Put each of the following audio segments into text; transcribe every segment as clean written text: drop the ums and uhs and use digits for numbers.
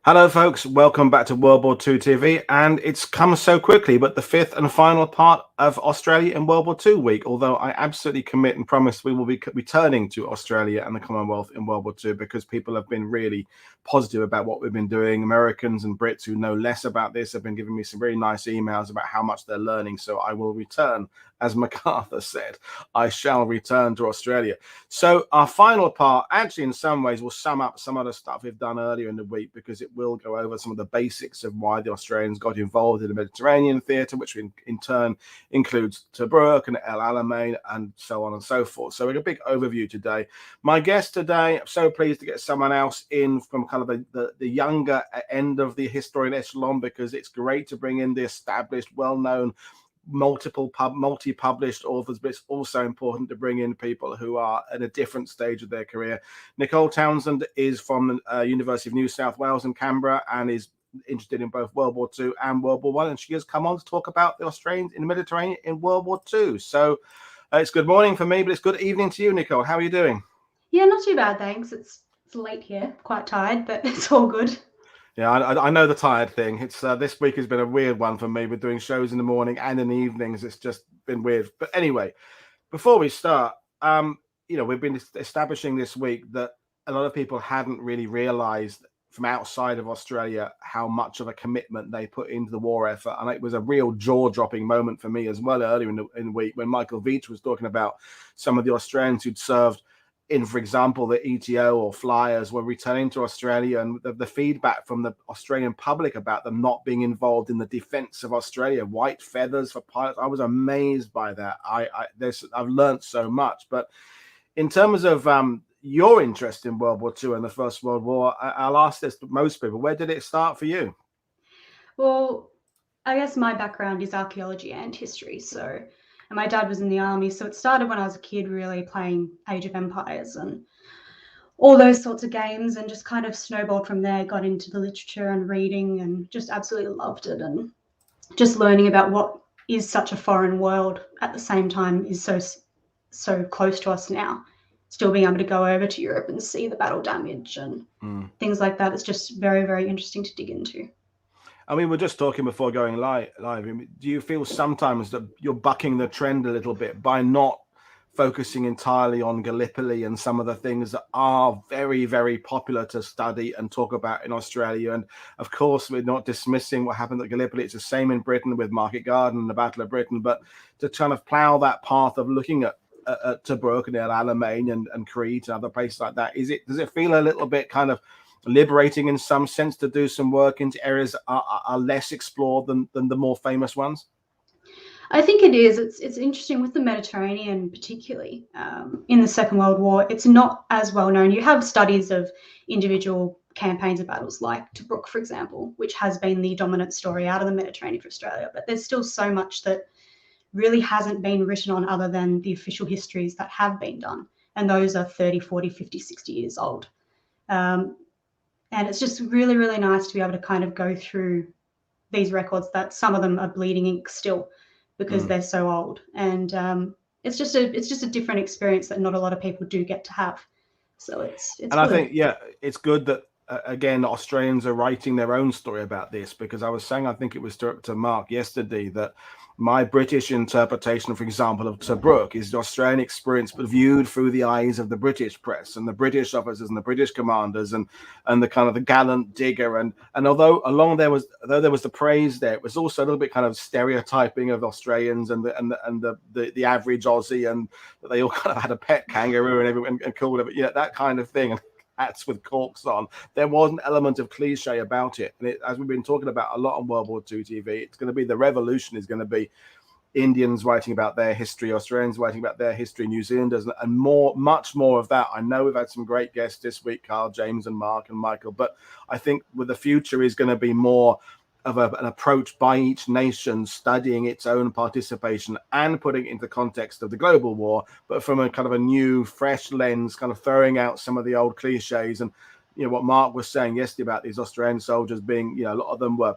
Hello, folks. Welcome back to World War II TV. And it's come so quickly, but the fifth and final part of Australia in World War II week. Although I absolutely commit and promise we will be returning to Australia and the Commonwealth in World War II because people have been really positive about what we've been doing. Americans and Brits who know less about this have been giving me some very nice emails about how much they're learning. So I will return. As MacArthur said, I shall return to Australia. So our final part, actually, in some ways, will sum up some of the stuff we've done earlier in the week because it will go over some of the basics of why the Australians got involved in the Mediterranean theatre, which in turn includes Tobruk and El Alamein and so on and so forth. So, in a big overview today. My guest today, I'm so pleased to get someone else in from kind of the younger end of the historian echelon because it's great to bring in the established, well-known multi-published authors, but it's also important to bring in people who are at a different stage of their career. Nicole Townsend is from the University of New South Wales in Canberra and is interested in both World War II and World War I, and she has come on to talk about the Australians in the Mediterranean in World War II. So it's good morning for me, but it's good evening to you, Nicole. How are you doing? Yeah, not too bad, thanks. It's late here, quite tired, but it's all good. Yeah, I know the tired thing. It's this week has been a weird one for me with doing shows in the morning and in the evenings. It's just been weird. But anyway, before we start, we've been establishing this week that a lot of people hadn't really realized from outside of Australia how much of a commitment they put into the war effort. And it was a real jaw-dropping moment for me as well earlier in the week when Michael Veitch was talking about some of the Australians who'd served in, for example, the ETO or flyers were returning to Australia, and the feedback from the Australian public about them not being involved in the defence of Australia, white feathers for pilots. I was amazed by that. I've learned so much. But in terms of your interest in World War II and the First World War, I'll ask this to most people: where did it start for you? Well, I guess my background is archaeology and history, and my dad was in the army, so it started when I was a kid, really playing Age of Empires and all those sorts of games, and just kind of snowballed from there, got into the literature and reading, and just absolutely loved it, and just learning about what is such a foreign world at the same time is so close to us now. Still being able to go over to Europe and see the battle damage and things like that. It's just very, very interesting to dig into. I mean, we're just talking before going live. Do you feel sometimes that you're bucking the trend a little bit by not focusing entirely on Gallipoli and some of the things that are very, very popular to study and talk about in Australia? And of course, we're not dismissing what happened at Gallipoli. It's the same in Britain with Market Garden and the Battle of Britain. But to kind of plough that path of looking at Tobruk and El Alamein and Crete and other places like that, does it feel a little bit kind of liberating in some sense to do some work into areas that are less explored than the more famous ones? I think it is. It's interesting with the Mediterranean, particularly in the Second World War. It's not as well known. You have studies of individual campaigns and battles like Tobruk, for example, which has been the dominant story out of the Mediterranean for Australia. But there's still so much that really hasn't been written on other than the official histories that have been done. And those are 30, 40, 50, 60 years old. And it's just really, really nice to be able to kind of go through these records that some of them are bleeding ink still because they're so old. And it's just a different experience that not a lot of people do get to have. So it's And I good. think, yeah, it's good that again Australians are writing their own story about this, because I was saying, I think it was to Mark yesterday, that my British interpretation, for example, of Tobruk is the Australian experience, but viewed through the eyes of the British press and the British officers and the British commanders and the kind of the gallant digger. And although there was the praise there, it was also a little bit kind of stereotyping of Australians and the average Aussie, and that they all kind of had a pet kangaroo and called it, yeah, that kind of thing. And hats with corks on. There was an element of cliche about it. And as we've been talking about a lot on World War II TV, it's going to be the revolution is going to be Indians writing about their history, Australians writing about their history, New Zealanders, and much more of that. I know we've had some great guests this week, Carl, James, and Mark and Michael, but I think with the future is going to be more of an approach by each nation studying its own participation and putting it into the context of the global war, but from a kind of a new, fresh lens, kind of throwing out some of the old cliches. And what Mark was saying yesterday about these Australian soldiers being, a lot of them were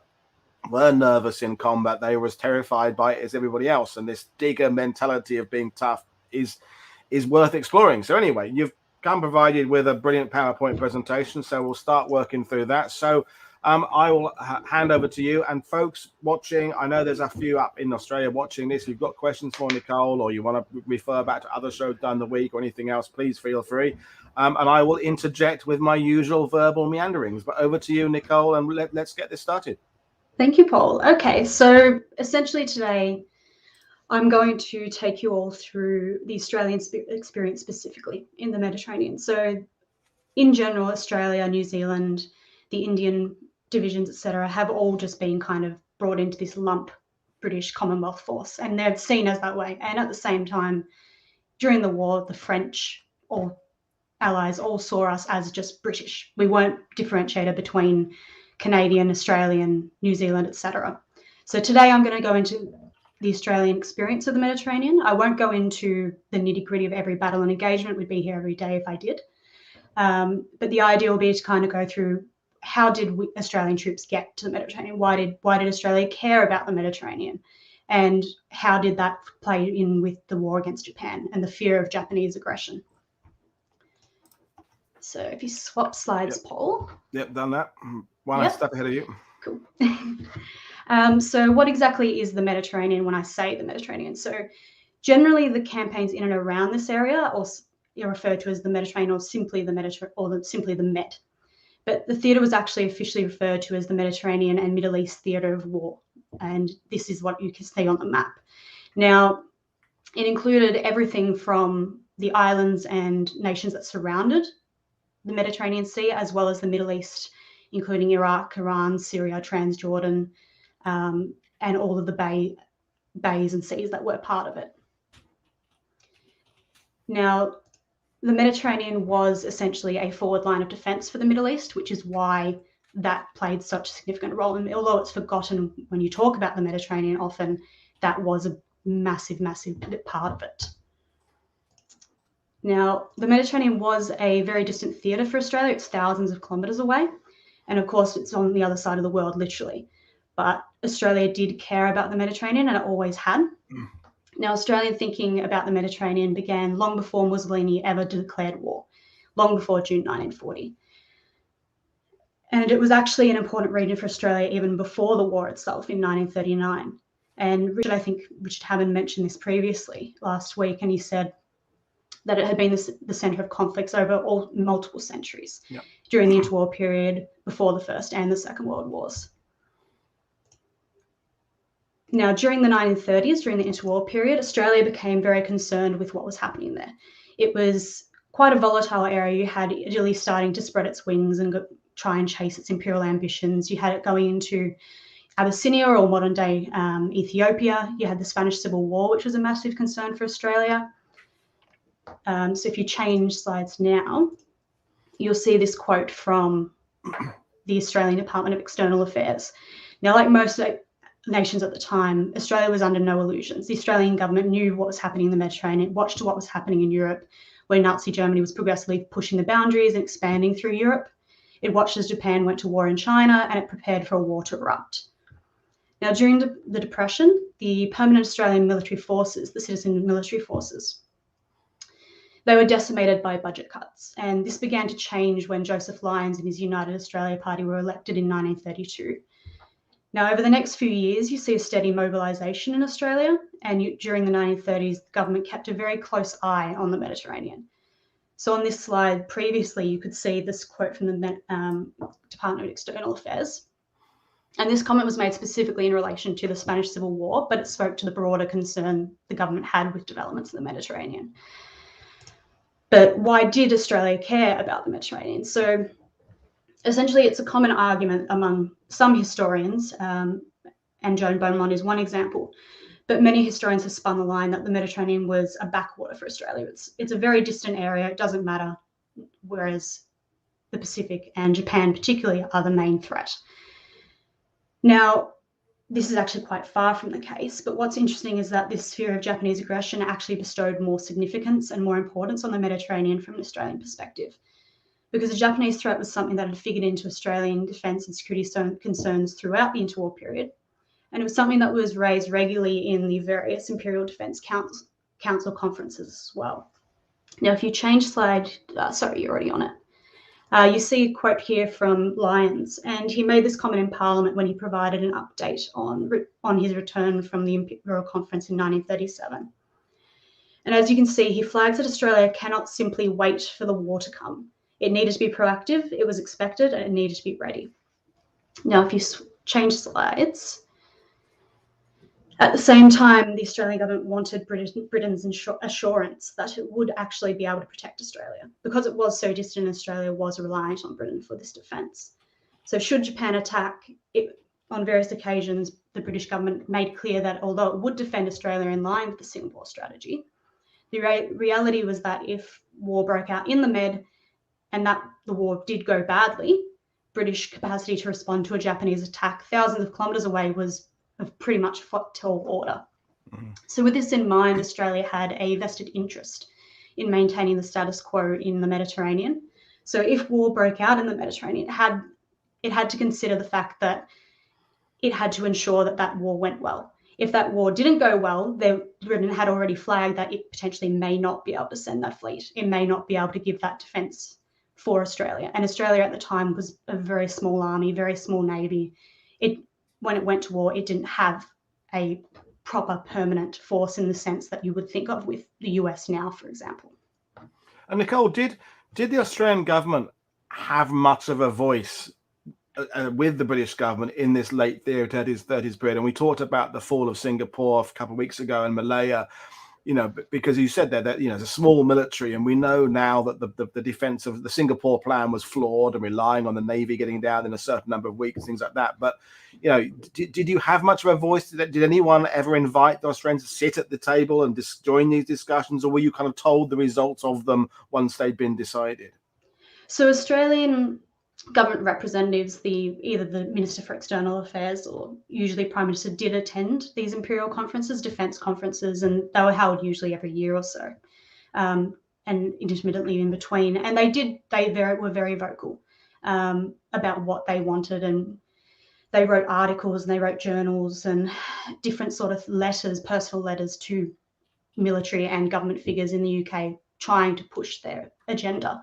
nervous in combat. They were as terrified by it as everybody else. And this digger mentality of being tough is worth exploring. So anyway, you've come provided with a brilliant PowerPoint presentation, so we'll start working through that. So I will hand over to you. And folks watching, I know there's a few up in Australia watching this. If you've got questions for Nicole, or you want to refer back to other shows done the week or anything else, please feel free. And I will interject with my usual verbal meanderings. But over to you, Nicole, and let's get this started. Thank you, Paul. Okay, so essentially today, I'm going to take you all through the Australian experience specifically in the Mediterranean. So in general, Australia, New Zealand, the Indian divisions, etc., have all just been kind of brought into this lump British Commonwealth force, and they're seen as that way. And at the same time, during the war, the French or allies all saw us as just British. We weren't differentiated between Canadian, Australian, New Zealand, etc. So today I'm going to go into the Australian experience of the Mediterranean. I won't go into the nitty-gritty of every battle and engagement. We'd be here every day if I did. But the idea will be to kind of go through how did Australian troops get to the Mediterranean? Why did Australia care about the Mediterranean? And how did that play in with the war against Japan and the fear of Japanese aggression? So if you swap slides, Yep. Paul. Yep, done that. One step ahead of you. Cool. So what exactly is the Mediterranean when I say the Mediterranean? So generally the campaigns in and around this area are referred to as the Mediterranean, or simply the simply the Med. But the theatre was actually officially referred to as the Mediterranean and Middle East Theatre of War. And this is what you can see on the map. Now, it included everything from the islands and nations that surrounded the Mediterranean Sea, as well as the Middle East, including Iraq, Iran, Syria, Transjordan, and all of the bays and seas that were part of it. Now, the Mediterranean was essentially a forward line of defense for the Middle East, which is why that played such a significant role. And although it's forgotten when you talk about the Mediterranean, often that was a massive, massive part of it. Now, the Mediterranean was a very distant theatre for Australia. It's thousands of kilometres away. And of course, it's on the other side of the world, literally. But Australia did care about the Mediterranean, and it always had. Now, Australian thinking about the Mediterranean began long before Mussolini ever declared war, long before June 1940. And it was actually an important region for Australia even before the war itself in 1939. And Richard Hammond mentioned this previously last week, and he said that it had been the centre of conflicts over multiple centuries during the interwar period, before the First and the Second World Wars. Now, during the 1930s, during the interwar period, Australia became very concerned with what was happening there. It was quite a volatile area. You had Italy starting to spread its wings and try and chase its imperial ambitions. You had it going into Abyssinia, or modern-day Ethiopia. You had the Spanish Civil War, which was a massive concern for Australia. So if you change slides now, you'll see this quote from the Australian Department of External Affairs. Now, like most nations at the time, Australia was under no illusions. The Australian government knew what was happening in the Mediterranean, watched what was happening in Europe, where Nazi Germany was progressively pushing the boundaries and expanding through Europe. It watched as Japan went to war in China, and it prepared for a war to erupt. Now, during the Depression, the permanent Australian military forces, the citizen military forces, they were decimated by budget cuts. And this began to change when Joseph Lyons and his United Australia Party were elected in 1932. Now, over the next few years, you see a steady mobilisation in Australia, and during the 1930s, the government kept a very close eye on the Mediterranean. So on this slide previously, you could see this quote from the Department of External Affairs. And this comment was made specifically in relation to the Spanish Civil War, but it spoke to the broader concern the government had with developments in the Mediterranean. But why did Australia care about the Mediterranean? So essentially, it's a common argument among some historians, and Joan Beaumont is one example, but many historians have spun the line that the Mediterranean was a backwater for Australia. It's a very distant area, it doesn't matter, whereas the Pacific and Japan particularly are the main threat. Now, this is actually quite far from the case, but what's interesting is that this fear of Japanese aggression actually bestowed more significance and more importance on the Mediterranean from an Australian perspective, because the Japanese threat was something that had figured into Australian defence and security concerns throughout the interwar period, and it was something that was raised regularly in the various Imperial Defence Council conferences as well. Now, if you change slide, sorry, you're already on it. You see a quote here from Lyons, and he made this comment in Parliament when he provided an update on his return from the Imperial Conference in 1937. And as you can see, he flags that Australia cannot simply wait for the war to come. It needed to be proactive, it was expected, and it needed to be ready. Now, if you change slides, at the same time, the Australian government wanted Britain's assurance that it would actually be able to protect Australia. Because it was so distant, Australia was reliant on Britain for this defence. So should Japan attack, on various occasions, the British government made clear that although it would defend Australia in line with the Singapore strategy, the reality was that if war broke out in the Med and that the war did go badly, British capacity to respond to a Japanese attack thousands of kilometres away was of pretty much tall order. So with this in mind, Australia had a vested interest in maintaining the status quo in the Mediterranean. So if war broke out in the Mediterranean, it had to consider the fact that it had to ensure that that war went well. If that war didn't go well, Britain had already flagged that it potentially may not be able to send that fleet. It may not be able to give that defence for Australia. And Australia at the time was a very small army, very small navy. When it went to war, it didn't have a proper permanent force in the sense that you would think of with the US now, for example. And Nicole, did the Australian government have much of a voice with the British government in this late 30s period? And we talked about the fall of Singapore a couple of weeks ago and Malaya, because you said there that, it's a small military, and we know now that the defense of the Singapore plan was flawed and relying on the Navy getting down in a certain number of weeks, things like that. But, did you have much of a voice? Did anyone ever invite the Australians to sit at the table and join these discussions, or were you kind of told the results of them once they'd been decided? So Australian government representatives, either the Minister for External Affairs or usually Prime Minister, did attend these imperial conferences, defence conferences, and they were held usually every year or so, and intermittently in between. And they were very vocal about what they wanted, and they wrote articles and they wrote journals and different sort of letters, personal letters to military and government figures in the UK trying to push their agenda.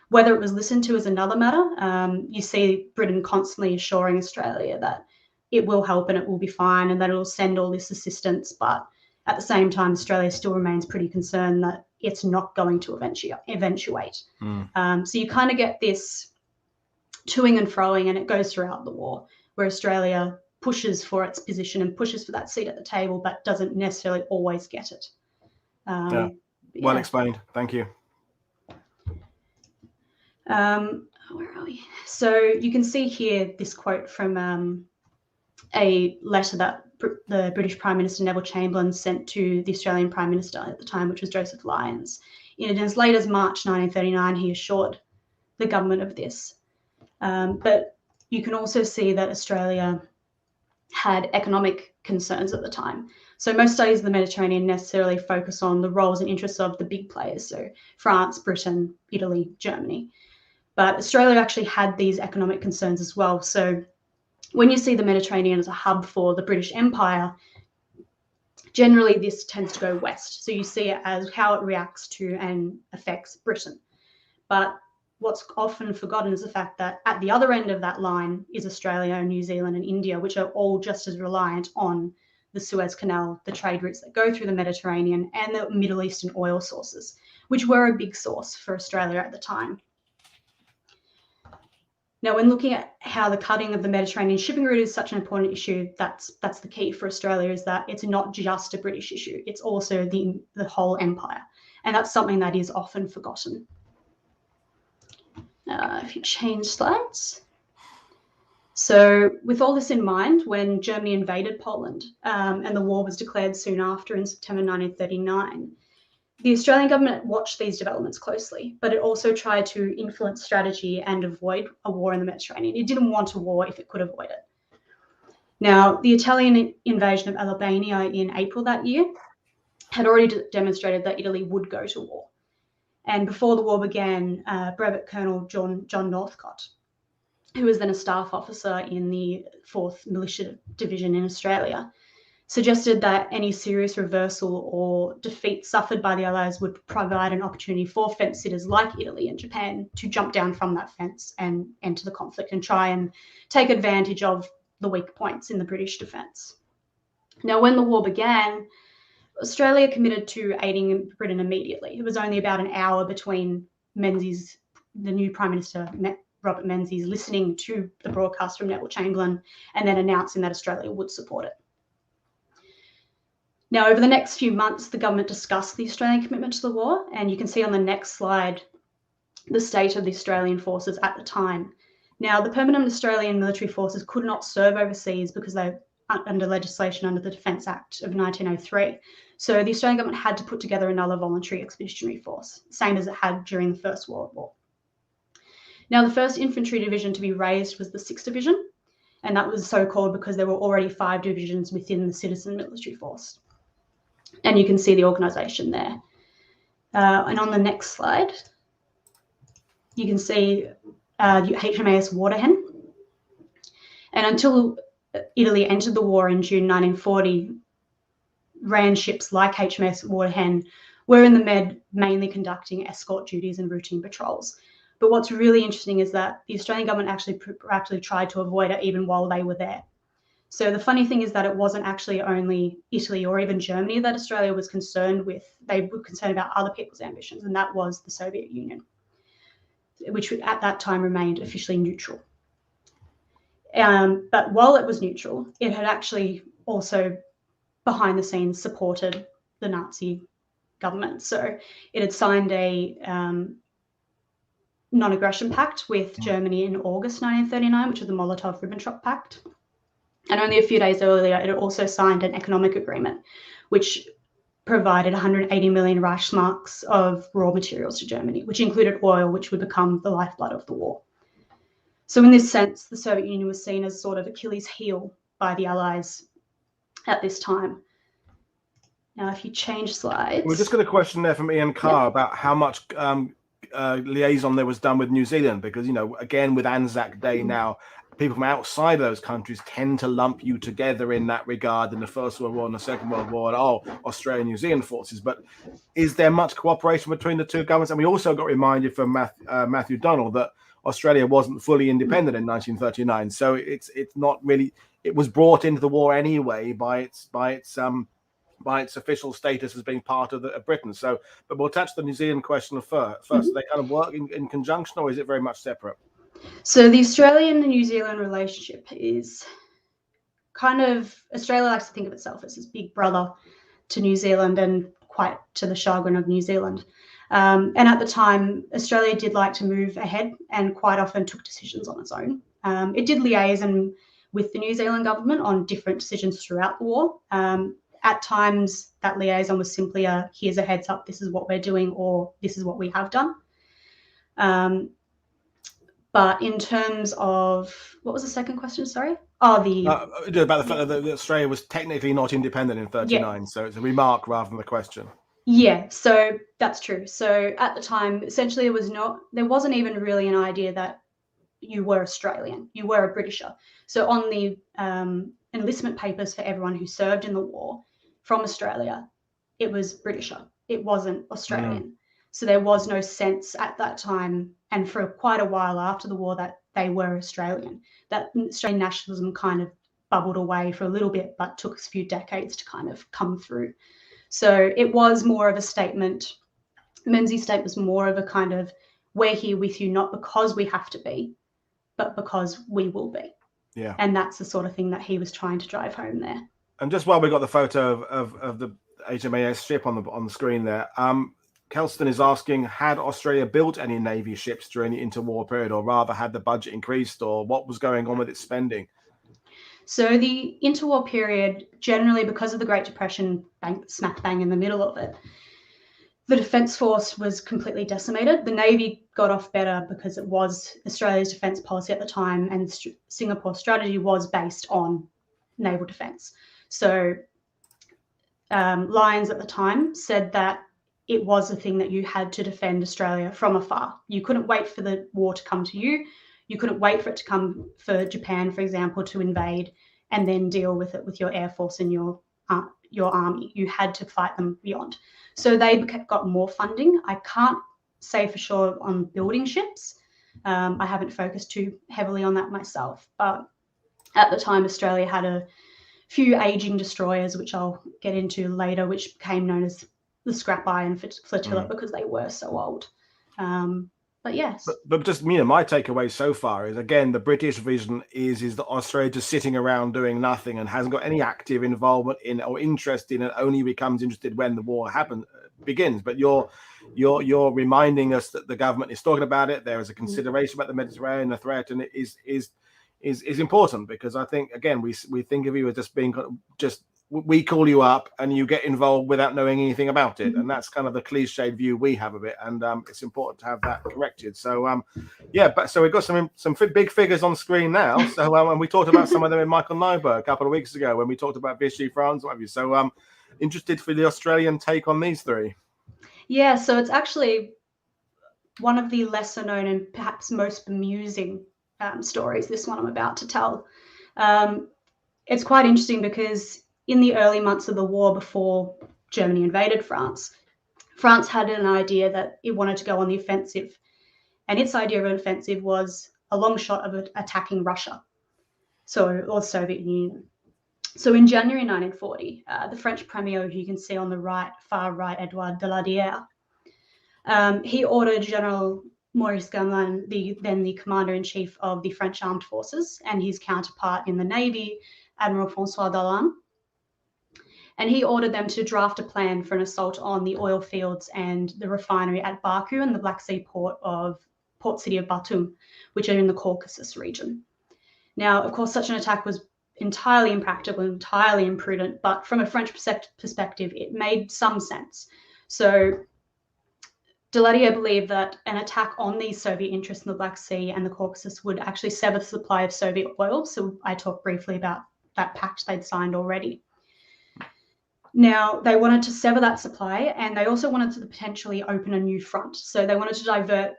Whether it was listened to is another matter. You see Britain constantly assuring Australia that it will help and it will be fine and that it will send all this assistance. But at the same time, Australia still remains pretty concerned that it's not going to eventuate. So you kind of get this toing and froing, and it goes throughout the war, where Australia pushes for its position and pushes for that seat at the table, but doesn't necessarily always get it. Well explained. Thank you. Where are we? So you can see here this quote from a letter that the British Prime Minister Neville Chamberlain sent to the Australian Prime Minister at the time, which was Joseph Lyons. In as late as March 1939, he assured the government of this. But you can also see that Australia had economic concerns at the time. So most studies of the Mediterranean necessarily focus on the roles and interests of the big players, so France, Britain, Italy, Germany. But Australia actually had these economic concerns as well. So when you see the Mediterranean as a hub for the British Empire, generally this tends to go west. So you see it as how it reacts to and affects Britain. But what's often forgotten is the fact that at the other end of that line is Australia, New Zealand, and India, which are all just as reliant on the Suez Canal, the trade routes that go through the Mediterranean, and the Middle Eastern oil sources, which were a big source for Australia at the time. Now, when looking at how the cutting of the Mediterranean shipping route is such an important issue, that's the key for Australia, is that it's not just a British issue, it's also the whole empire. And that's something that is often forgotten. If you change slides. So with all this in mind, when Germany invaded Poland and the war was declared soon after in September 1939, the Australian government watched these developments closely, but it also tried to influence strategy and avoid a war in the Mediterranean. It didn't want a war if it could avoid it. Now, the Italian invasion of Albania in April that year had already demonstrated that Italy would go to war. And before the war began, Brevet Colonel John Northcott, who was then a staff officer in the 4th Militia Division in Australia, suggested that any serious reversal or defeat suffered by the Allies would provide an opportunity for fence sitters like Italy and Japan to jump down from that fence and enter the conflict and try and take advantage of the weak points in the British defence. Now, when the war began, Australia committed to aiding Britain immediately. It was only about an hour between Menzies, the new Prime Minister, Robert Menzies, listening to the broadcast from Neville Chamberlain and then announcing that Australia would support it. Now, over the next few months, the government discussed the Australian commitment to the war, and you can see on the next slide the state of the Australian forces at the time. Now, the permanent Australian military forces could not serve overseas because they under legislation under the Defence Act of 1903. So the Australian government had to put together another voluntary expeditionary force, same as it had during the First World War. Now, the first infantry division to be raised was the 6th Division, and that was so called because there were already 5 divisions within the citizen military force. And you can see the organisation there. And on the next slide, you can see HMAS Waterhen. And until Italy entered the war in June 1940, ran ships like HMAS Waterhen were in the Med, mainly conducting escort duties and routine patrols. But what's really interesting is that the Australian government actually tried to avoid it even while they were there. So the funny thing is that it wasn't actually only Italy or even Germany that Australia was concerned with. They were concerned about other people's ambitions, and that was the Soviet Union, which at that time remained officially neutral. But while it was neutral, it had actually also behind the scenes supported the Nazi government. So it had signed a non-aggression pact with Germany in August 1939, which was the Molotov-Ribbentrop Pact. And only a few days earlier, it also signed an economic agreement, which provided 180 million Reichsmarks of raw materials to Germany, which included oil, which would become the lifeblood of the war. So in this sense, the Soviet Union was seen as sort of Achilles' heel by the Allies at this time. Now, if you change slides. We've just got a question there from Ian Carr about how much liaison there was done with New Zealand, because, you know, again, with Anzac Day now, people from outside of those countries tend to lump you together in that regard in the First World War and the Second World War, and Australia and New Zealand forces. But is there much cooperation between the two governments? And we also got reminded from Matthew Donald that Australia wasn't fully independent in 1939, so it's not really. It was brought into the war anyway by its official status as being part of Britain. So, but we'll touch the New Zealand question first. Do they kind of work in conjunction, or is it very much separate? So the Australian and New Zealand relationship is kind of, Australia likes to think of itself as its big brother to New Zealand and quite to the chagrin of New Zealand. And at the time, Australia did like to move ahead and quite often took decisions on its own. It did liaison with the New Zealand government on different decisions throughout the war. At times, that liaison was simply here's a heads up, this is what we're doing, or this is what we have done. But in terms of, what was the second question? Sorry. Oh, about the fact that Australia was technically not independent in 1939, so it's a remark rather than a question. Yeah, so that's true. So at the time, essentially, there wasn't even really an idea that you were Australian, you were a Britisher. So on the enlistment papers for everyone who served in the war from Australia, it was Britisher. It wasn't Australian. So there was no sense at that time, and for quite a while after the war, that they were Australian. That Australian nationalism kind of bubbled away for a little bit, but took a few decades to kind of come through. So it was more of a statement. Menzies' statement was more of a kind of, we're here with you, not because we have to be, but because we will be. Yeah. And that's the sort of thing that he was trying to drive home there. And just while we got the photo of the HMAS ship on the screen there, Kelston is asking, had Australia built any Navy ships during the interwar period, or rather had the budget increased, or what was going on with its spending? So the interwar period, generally because of the Great Depression, smack bang in the middle of it, the Defence Force was completely decimated. The Navy got off better because it was Australia's defence policy at the time, and Singapore's strategy was based on naval defence. So Lyons at the time said that it was a thing that you had to defend Australia from afar. You couldn't wait for the war to come to you. You couldn't wait for it to come for Japan, for example, to invade and then deal with it with your Air Force and your your army. You had to fight them beyond. So they got more funding. I can't say for sure on building ships. I haven't focused too heavily on that myself, but at the time, Australia had a few aging destroyers, which I'll get into later, which became known as the Scrap Iron Flotilla because they were so old. But yes. But just, my takeaway so far is, again, the British vision is that Australia just sitting around doing nothing and hasn't got any active involvement in or interest in, and only becomes interested when the war begins. But you're reminding us that the government is talking about it. There is a consideration about the Mediterranean, the threat, and it is important, because I think, again, we think of you as just being we call you up and you get involved without knowing anything about it, and that's kind of the cliched view we have of it, and it's important to have that corrected. So so we've got some big figures on screen now. So and we talked about some of them in Michael Nyberg a couple of weeks ago when we talked about Vichy France, what have you. So interested for the Australian take on these three. Yeah, so it's actually one of the lesser known and perhaps most bemusing stories, this one I'm about to tell. It's quite interesting because in the early months of the war, before Germany invaded France, France had an idea that it wanted to go on the offensive. And its idea of an offensive was a long shot of attacking Russia, or the Soviet Union. So in January 1940, the French premier, who you can see on the right, far right, Edouard Daladier, he ordered General Maurice Gamelin, then the commander-in-chief of the French armed forces, and his counterpart in the Navy, Admiral François Dallan. And he ordered them to draft a plan for an assault on the oil fields and the refinery at Baku and the Black Sea port city of Batum, which are in the Caucasus region. Now, of course, such an attack was entirely impractical, entirely imprudent, but from a French perspective, it made some sense. So Daladier believed that an attack on these Soviet interests in the Black Sea and the Caucasus would actually sever the supply of Soviet oil. So I talked briefly about that pact they'd signed already. Now, they wanted to sever that supply, and they also wanted to potentially open a new front. So they wanted to divert,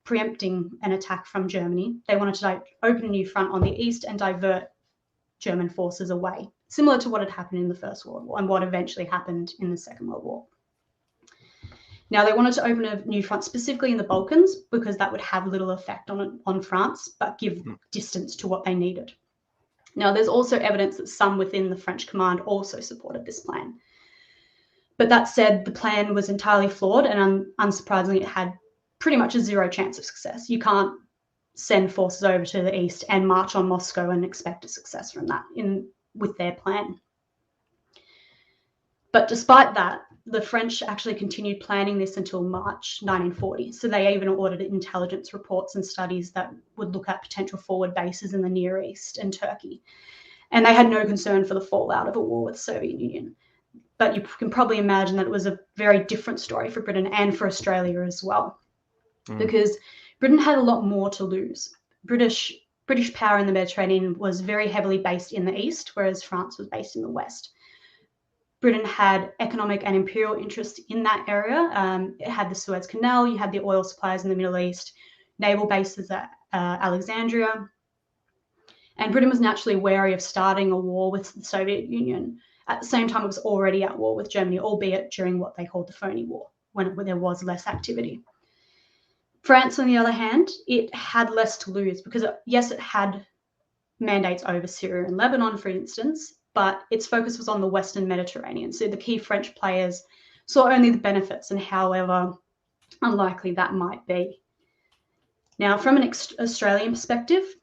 preempting an attack from Germany. They wanted to open a new front on the east and divert German forces away, similar to what had happened in the First World War and what eventually happened in the Second World War. Now, they wanted to open a new front specifically in the Balkans because that would have little effect on France, but give distance to what they needed. Now, there's also evidence that some within the French command also supported this plan. But that said, the plan was entirely flawed, and unsurprisingly, it had pretty much a zero chance of success. You can't send forces over to the east and march on Moscow and expect a success from that with their plan. But despite that, the French actually continued planning this until March 1940. So they even ordered intelligence reports and studies that would look at potential forward bases in the Near East and Turkey. And they had no concern for the fallout of a war with the Soviet Union. But you can probably imagine that it was a very different story for Britain and for Australia as well, because Britain had a lot more to lose. British power in the Mediterranean was very heavily based in the east, whereas France was based in the west. Britain had economic and imperial interests in that area. It had the Suez Canal, you had the oil supplies in the Middle East, naval bases at Alexandria. And Britain was naturally wary of starting a war with the Soviet Union. At the same time, it was already at war with Germany, albeit during what they called the phony war, when there was less activity. France, on the other hand, it had less to lose because, yes, it had mandates over Syria and Lebanon, for instance, but its focus was on the Western Mediterranean. So the key French players saw only the benefits, and however unlikely that might be. Now, from an Australian perspective,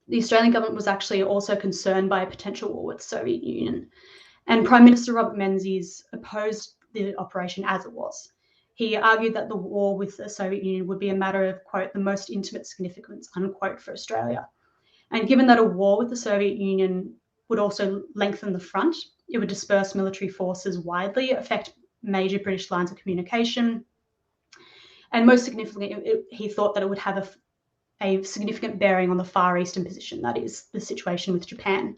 the Australian government was actually also concerned by a potential war with the Soviet Union. And Prime Minister Robert Menzies opposed the operation as it was. He argued that the war with the Soviet Union would be a matter of, quote, the most intimate significance, unquote, for Australia. And given that a war with the Soviet Union would also lengthen the front, it would disperse military forces widely, affect major British lines of communication. And most significantly, he thought that it would have a significant bearing on the Far Eastern position, that is, the situation with Japan.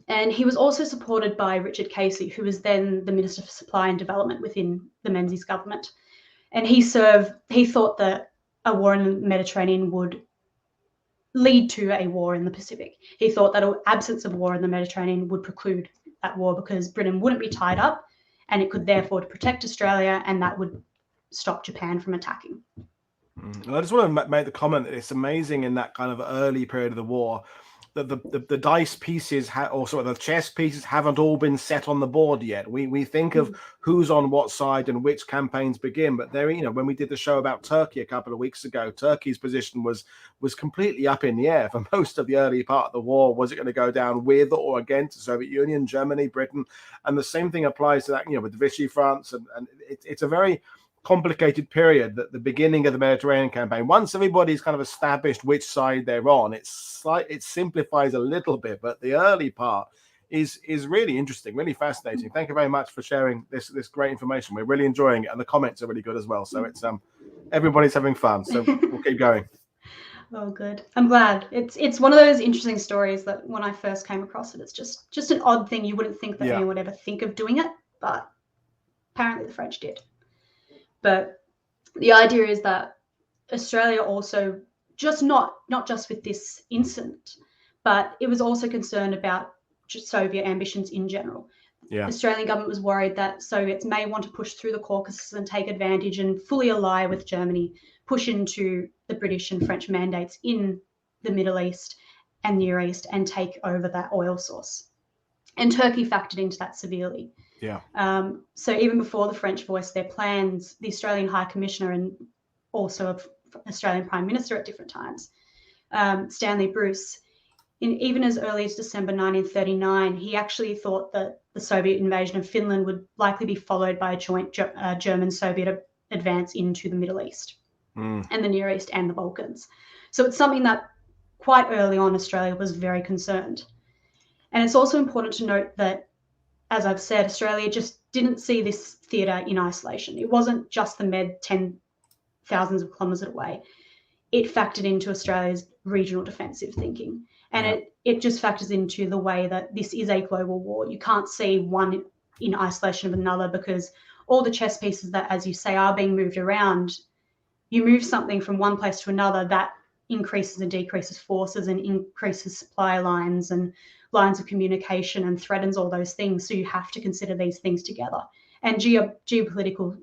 And he was also supported by Richard Casey, who was then the Minister for Supply and Development within the Menzies government. And he thought that a war in the Mediterranean would lead to a war in the Pacific. He thought that an absence of war in the Mediterranean would preclude that war because Britain wouldn't be tied up, and it could therefore protect Australia, and that would stop Japan from attacking. I just want to make the comment that it's amazing in that kind of early period of the war that the dice pieces, or sort of the chess pieces, haven't all been set on the board yet. We think of who's on what side and which campaigns begin, but there, when we did the show about Turkey a couple of weeks ago, Turkey's position was completely up in the air for most of the early part of the war. Was it going to go down with or against the Soviet Union, Germany, Britain? And the same thing applies to that, with Vichy France, and it's a very complicated period, that the beginning of the Mediterranean campaign. Once everybody's kind of established which side they're on, it simplifies a little bit, but the early part is really interesting, really fascinating. Thank you very much for sharing this great information. We're really enjoying it, and the comments are really good as well. So it's everybody's having fun. So we'll keep going. Oh, good. I'm glad. It's one of those interesting stories that when I first came across it, it's just an odd thing. You wouldn't think that anyone would ever think of doing it, but apparently the French did. But the idea is that Australia also, not just with this incident, but it was also concerned about just Soviet ambitions in general. Yeah. The Australian government was worried that Soviets may want to push through the Caucasus and take advantage and fully ally with Germany, push into the British and French mandates in the Middle East and Near East and take over that oil source. And Turkey factored into that severely. Yeah. So even before the French voiced their plans, the Australian High Commissioner and also Australian Prime Minister at different times, Stanley Bruce, even as early as December 1939, he actually thought that the Soviet invasion of Finland would likely be followed by a joint German-Soviet advance into the Middle East and the Near East and the Balkans. So it's something that quite early on Australia was very concerned. And it's also important to note that, as I've said, Australia just didn't see this theatre in isolation. It wasn't just the Med 10 thousands of kilometres away. It factored into Australia's regional defensive thinking. And it just factors into the way that this is a global war. You can't see one in isolation of another, because all the chess pieces that, as you say, are being moved around, you move something from one place to another, that increases and decreases forces and increases supply lines and lines of communication and threatens all those things. So you have to consider these things together. And geopolitical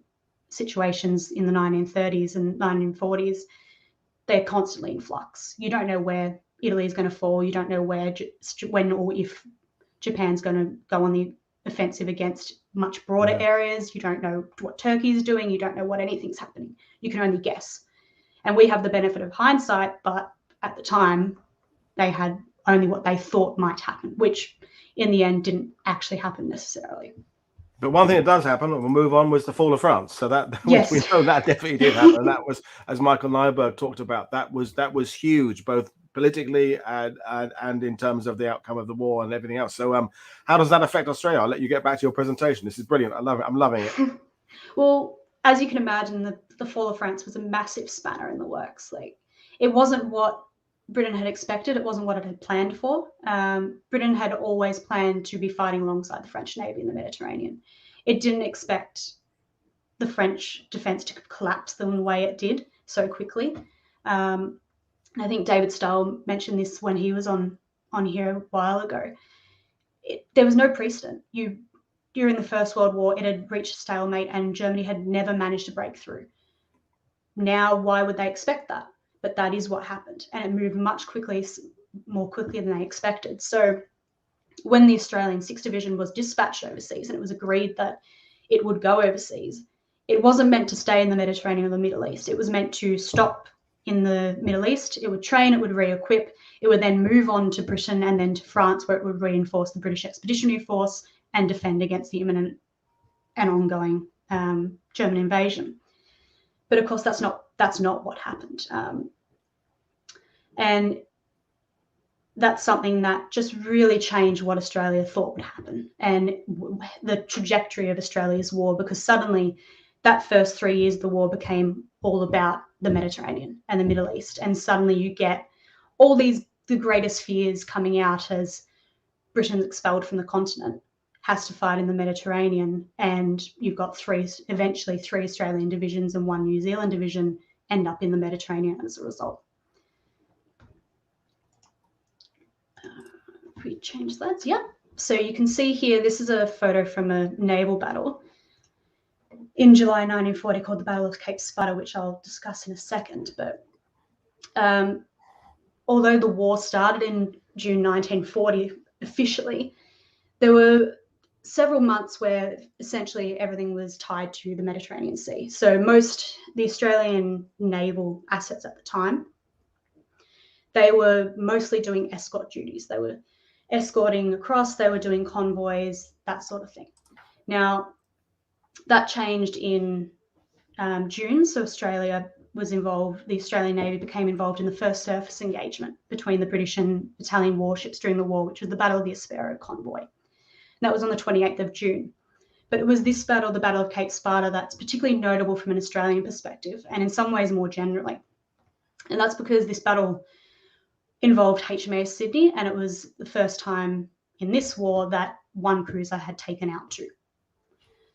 situations in the 1930s and 1940s, they're constantly in flux. You don't know where Italy is going to fall. You don't know when or if Japan's going to go on the offensive against much broader areas. You don't know what Turkey is doing. You don't know what anything's happening. You can only guess. And we have the benefit of hindsight, but at the time, they had only what they thought might happen, which in the end didn't actually happen necessarily. But one thing that does happen, and we'll move on, was the fall of France. So that yes. we know that definitely did happen. And that was, as Michael Nyberg talked about, that was huge, both politically and in terms of the outcome of the war and everything else. So how does that affect Australia? I'll let you get back to your presentation. This is brilliant. I love it. I'm loving it. Well, as you can imagine, the fall of France was a massive spanner in the works. Like, it wasn't what Britain had expected. It wasn't what it had planned for. Britain had always planned to be fighting alongside the French Navy in the Mediterranean. It didn't expect the French defence to collapse the way it did so quickly. I think David Stahl mentioned this when he was on here a while ago. There was no precedent. During the First World War, it had reached a stalemate and Germany had never managed to break through. Now, why would they expect that? But that is what happened, and it moved more quickly than they expected. So when the Australian 6th Division was dispatched overseas and it was agreed that it would go overseas, it wasn't meant to stay in the Mediterranean or the Middle East. It was meant to stop in the Middle East. It would train, it would re-equip, it would then move on to Britain and then to France, where it would reinforce the British Expeditionary Force and defend against the imminent and ongoing German invasion. But of course, that's not what happened. And that's something that just really changed what Australia thought would happen and the trajectory of Australia's war, because suddenly that first 3 years of the war became all about the Mediterranean and the Middle East. And suddenly you get all the greatest fears coming out as Britain's expelled from the continent, has to fight in the Mediterranean, and you've got eventually three Australian divisions and one New Zealand division end up in the Mediterranean as a result. we change slides, yeah. So you can see here, this is a photo from a naval battle in July 1940 called the Battle of Cape Sputter, which I'll discuss in a second. But although the war started in June 1940 officially, there were several months where essentially everything was tied to the Mediterranean Sea. So the Australian naval assets at the time, they were mostly doing escort duties. They were escorting across, they were doing convoys, that sort of thing. Now, that changed in June, so Australia was involved, the Australian Navy became involved in the first surface engagement between the British and Italian warships during the war, which was the Battle of the Espero Convoy. And that was on the 28th of June. But it was this battle, the Battle of Cape Sputter, that's particularly notable from an Australian perspective, and in some ways more generally. And that's because this battle involved HMAS Sydney, and it was the first time in this war that one cruiser had taken out two.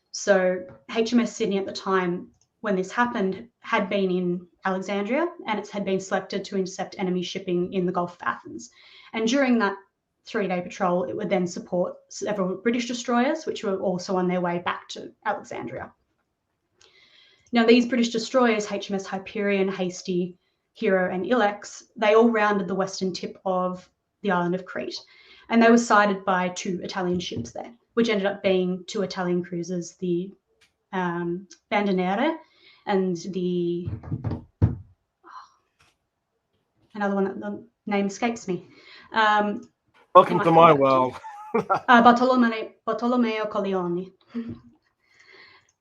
So HMS Sydney at the time, when this happened, had been in Alexandria, and it had been selected to intercept enemy shipping in the Gulf of Athens. And during that 3-day patrol, it would then support several British destroyers, which were also on their way back to Alexandria. Now, these British destroyers, HMS Hyperion, Hasty, Hero, and Ilex, they all rounded the western tip of the island of Crete, and they were sighted by 2 Italian ships there, which ended up being 2 Italian cruisers, the Bandinere and the another one that the name escapes me. Welcome to my world. Bartolomeo Colleoni.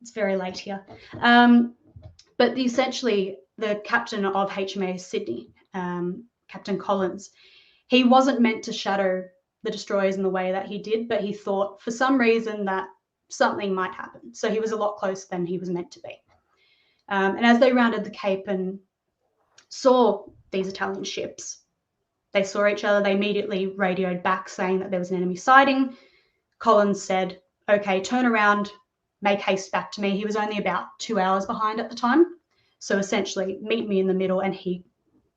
It's very late here. But essentially, the captain of HMAS Sydney, Captain Collins, he wasn't meant to shadow the destroyers in the way that he did, but he thought for some reason that something might happen. So he was a lot closer than he was meant to be. And as they rounded the Cape and saw these Italian ships, they saw each other, they immediately radioed back saying that there was an enemy sighting. Collins said, okay, turn around, make haste back to me. He was only about 2 hours behind at the time. So essentially, meet me in the middle, and he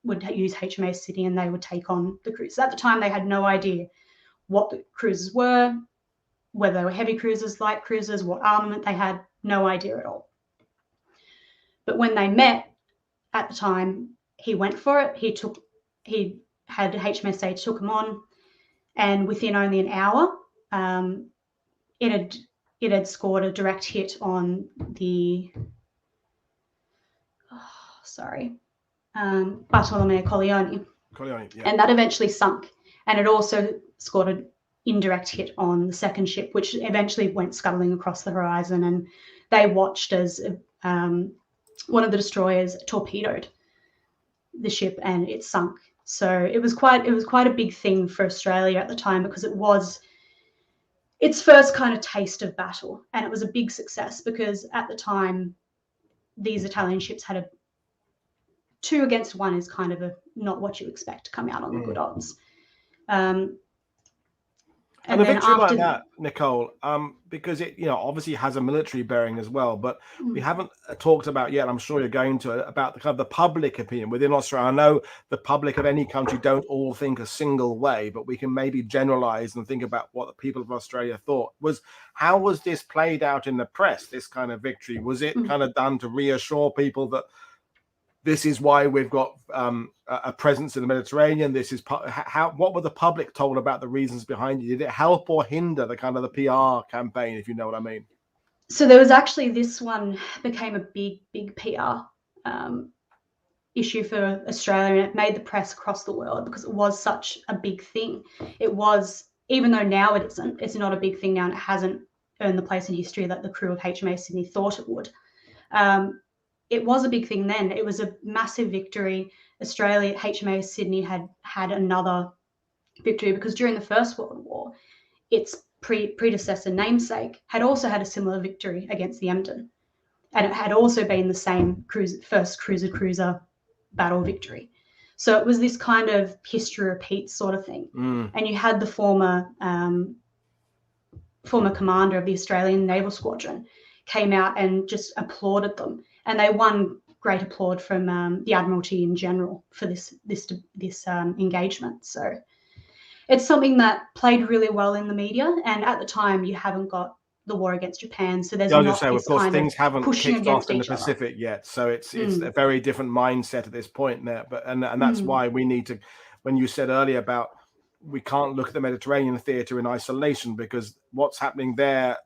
would use HMAS Sydney and they would take on the cruisers. At the time, they had no idea what the cruisers were, whether they were heavy cruisers, light cruisers, what armament they had, no idea at all. But when they met at the time, he went for it. He had HMS A took him on, and within only an hour, it had scored a direct hit on the Bartolomeo Colleoni. Yeah. And that eventually sunk. And it also scored an indirect hit on the second ship, which eventually went scuttling across the horizon. And they watched as one of the destroyers torpedoed the ship and it sunk. So it was quite a big thing for Australia at the time, because it was its first kind of taste of battle, and it was a big success because at the time these Italian ships had a 2 against 1 is kind of not what you expect to come out on the good odds. And a victory like that, Nicole, because it, obviously has a military bearing as well, but we haven't talked about yet, I'm sure you're going to, about the kind of the public opinion within Australia. I know the public of any country don't all think a single way, but we can maybe generalize and think about what the people of Australia thought. How was this played out in the press, this kind of victory? Was it kind of done to reassure people that this is why we've got a presence in the Mediterranean? This is what were the public told about the reasons behind it? Did it help or hinder the kind of the PR campaign, if you know what I mean? So there was actually, this one became a big PR issue for Australia, and it made the press across the world because it was such a big thing. It was, even though now it isn't, it's not a big thing now, and it hasn't earned the place in history that the crew of HMAS Sydney thought it would. It was a big thing then. It was a massive victory. Australia, HMAS Sydney had another victory because during the First World War, its predecessor namesake had also had a similar victory against the Emden. And it had also been the same first cruiser battle victory. So it was this kind of history repeats sort of thing. And you had the former commander of the Australian Naval Squadron came out and just applauded them. And they won great applaud from the Admiralty in general for this engagement. So it's something that played really well in the media. And at the time, you haven't got the war against Japan, so there's Yeah, I was just not saying, of this course, kind of things haven't pushing kicked off against in the each other. Pacific yet, so it's a Mm. very different mindset at this point there. But and that's why we need to. When you said earlier about we can't look at the Mediterranean theater in isolation, because what's happening there,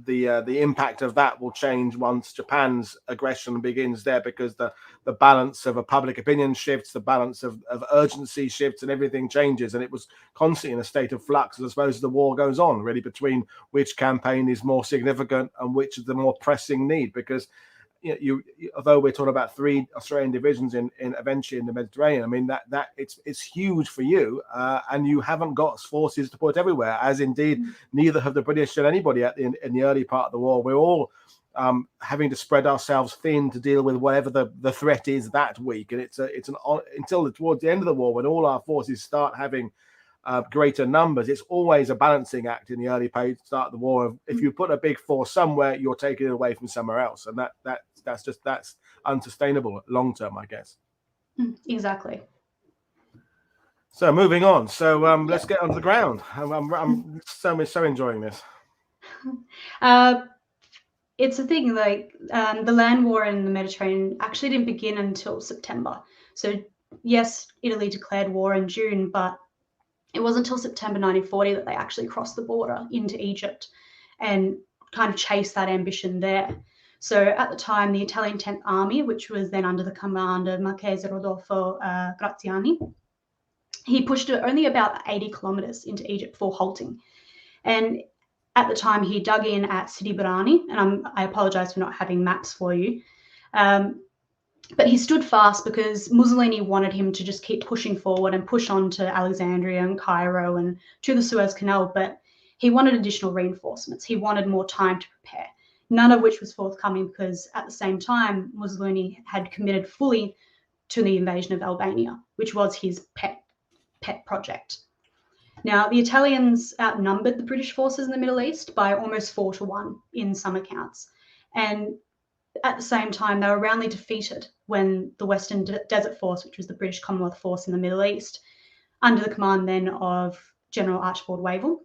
the impact of that will change once Japan's aggression begins there, because the balance of a public opinion shifts, the balance of urgency shifts, and everything changes. And it was constantly in a state of flux, I suppose, as the war goes on, really, between which campaign is more significant and which is the more pressing need. Because although we're talking about 3 Australian divisions eventually in the Mediterranean, I mean that it's huge for you, and you haven't got forces to put everywhere, as indeed neither have the British and anybody in the early part of the war. We're all having to spread ourselves thin to deal with whatever the threat is that week, and it's until towards the end of the war, when all our forces start having greater numbers, it's always a balancing act in the early start of the war. If you put a big force somewhere, you're taking it away from somewhere else, and that's unsustainable long term, I guess. Exactly. So moving on. So let's get onto the ground. I'm so enjoying this. It's a thing, like the land war in the Mediterranean actually didn't begin until September. So yes, Italy declared war in June, but it wasn't until September 1940 that they actually crossed the border into Egypt and kind of chased that ambition there. So at the time, the Italian 10th Army, which was then under the command of Marchese Rodolfo Graziani, he pushed it only about 80 kilometers into Egypt before halting. And at the time, he dug in at Sidi Barrani, and I apologize for not having maps for you. But he stood fast because Mussolini wanted him to just keep pushing forward and push on to Alexandria and Cairo and to the Suez Canal. But he wanted additional reinforcements. He wanted more time to prepare, none of which was forthcoming because at the same time, Mussolini had committed fully to the invasion of Albania, which was his pet project. Now, the Italians outnumbered the British forces in the Middle East by almost 4-1 in some accounts. And at the same time, they were roundly defeated when the Western Desert Force, which was the British Commonwealth Force in the Middle East, under the command then of General Archibald Wavell,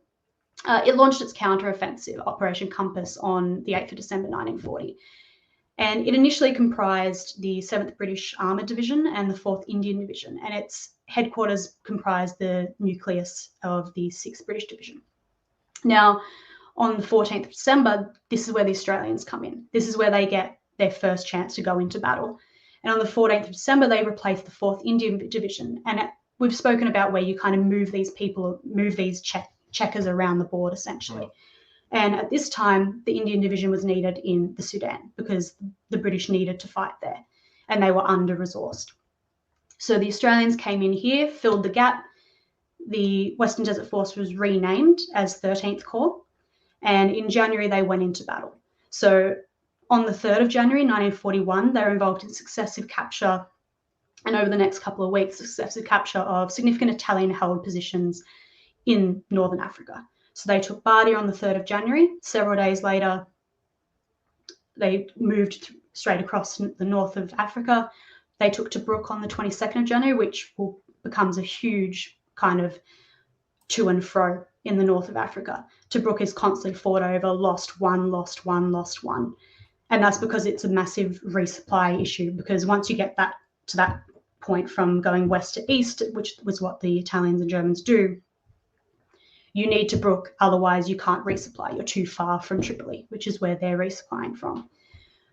it launched its counter-offensive, Operation Compass, on the 8th of December 1940. And it initially comprised the 7th British Armoured Division and the 4th Indian Division, and its headquarters comprised the nucleus of the 6th British Division. Now, on the 14th of December, this is where the Australians come in. This is where they get their first chance to go into battle. And on the 14th of December, they replaced the 4th Indian Division. And we've spoken about where you kind of move these people, move these checkers around the board, essentially. And at this time, the Indian Division was needed in the Sudan because the British needed to fight there, and they were under-resourced. So the Australians came in here, filled the gap. The Western Desert Force was renamed as 13th Corps, and in January, they went into battle. So on the 3rd of January, 1941, they were involved in successive capture, and over the next couple of weeks, successive capture of significant Italian-held positions in northern Africa. So they took Bardia on the 3rd of January. Several days later, they moved straight across the north of Africa. They took Tobruk on the 22nd of January, which becomes a huge kind of to and fro in the north of Africa. Tobruk is constantly fought over, lost one. And that's because it's a massive resupply issue, because once you get that to that point from going west to east, which was what the Italians and Germans do, you need Tobruk, otherwise you can't resupply. You're too far from Tripoli, which is where they're resupplying from.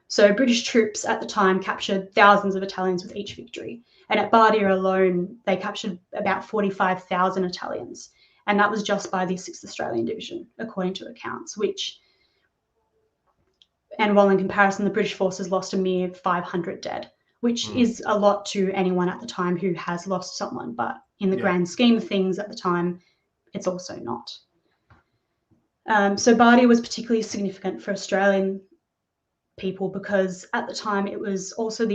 So British troops at the time captured thousands of Italians with each victory. And at Bardia alone, they captured about 45,000 Italians. And that was just by the 6th Australian Division, according to accounts, and while in comparison, the British forces lost a mere 500 dead, which is a lot to anyone at the time who has lost someone. But in the grand scheme of things at the time, it's also not. So Bardia was particularly significant for Australian people because at the time it was also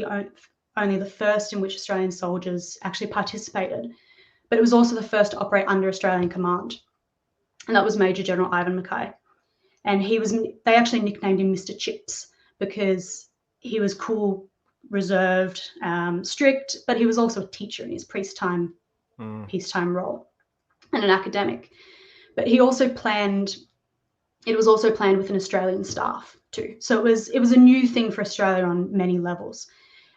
only the first in which Australian soldiers actually participated, but it was also the first to operate under Australian command, and that was Major General Ivan Mackay. And they actually nicknamed him Mr. Chips because he was cool, reserved, strict, but he was also a teacher in his peacetime role. and an academic. But he also planned, it was also planned with an Australian staff too. So it was a new thing for Australia on many levels.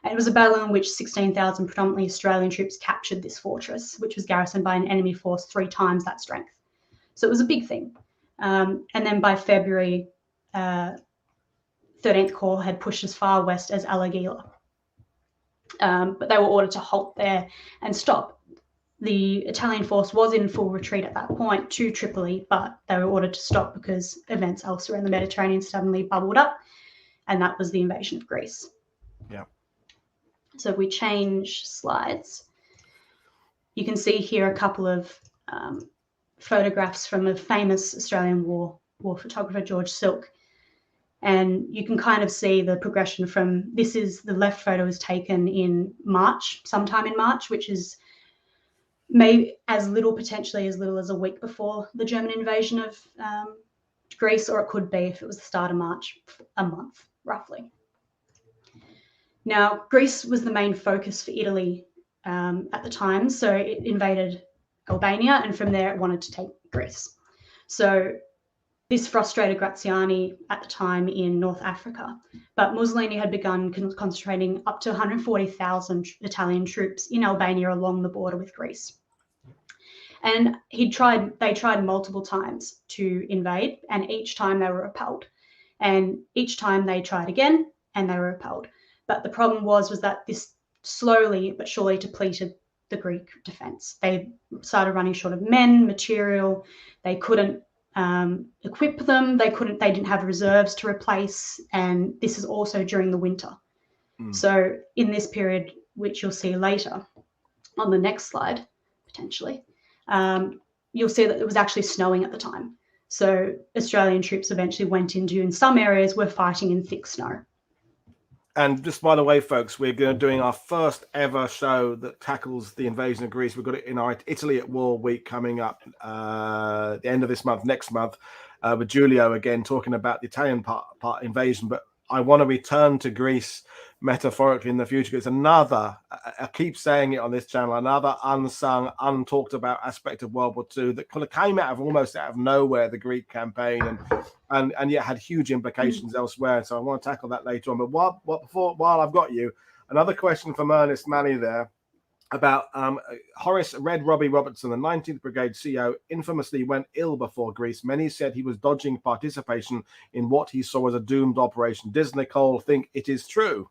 And it was a battle in which 16,000 predominantly Australian troops captured this fortress, which was garrisoned by an enemy force 3 times that strength. So it was a big thing. And then by February, 13th Corps had pushed as far west as Alaguila. But they were ordered to halt there and stop. The Italian force was in full retreat at that point to Tripoli, but they were ordered to stop because events elsewhere in the Mediterranean suddenly bubbled up, and that was the invasion of Greece. Yeah. So if we change slides, you can see here a couple of photographs from a famous Australian war photographer, George Silk. And you can kind of see the progression from, this is, the left photo is taken in March, sometime in March, which is maybe potentially as little as a week before the German invasion of Greece, or it could be, if it was the start of March, a month, roughly. Now, Greece was the main focus for Italy at the time, so it invaded Albania, and from there it wanted to take Greece. So this frustrated Graziani at the time in North Africa, but Mussolini had begun concentrating up to 140,000 Italian troops in Albania along the border with Greece. And they tried multiple times to invade, and each time they were repelled. And each time they tried again, and they were repelled. But the problem was that this slowly but surely depleted the Greek defense. They started running short of men, material. They couldn't equip them. They didn't have reserves to replace. And this is also during the winter. So in this period, which you'll see later on the next slide, potentially, you'll see that it was actually snowing at the time. So Australian troops eventually went into, in some areas, were fighting in thick snow. And just by the way, folks, we're doing our first ever show that tackles the invasion of Greece. We've got it in our Italy at War week coming up the end of this month, next month, with Giulio again talking about the Italian part invasion. But I want to return to Greece metaphorically in the future. It's another, I keep saying it on this channel, another unsung, untalked about aspect of World War II that kind of came almost out of nowhere, the Greek campaign, and yet had huge implications elsewhere. So I want to tackle that later on. But while I've got you, another question from Ernest Malley there about Horace Red Robbie Robertson, the 19th Brigade CEO, infamously went ill before Greece. Many said he was dodging participation in what he saw as a doomed operation. Does Nicole think it is true?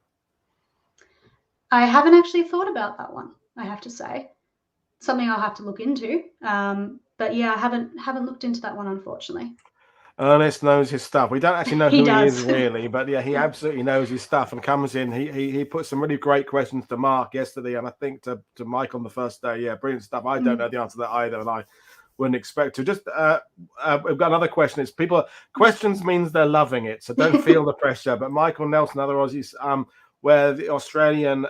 I haven't actually thought about that one, I have to say. Something I'll have to look into. But yeah, I haven't looked into that one, unfortunately. Ernest knows his stuff. We don't actually know who he is does. really, but yeah, he absolutely knows his stuff and comes in. He put some really great questions to Mark yesterday, and I think to Mike on the first day. Yeah, brilliant stuff. I don't know the answer to that either, and I wouldn't expect to. Just we've got another question. It's questions means they're loving it, so don't feel the pressure. But Michael Nelson, other Aussies, where the Australian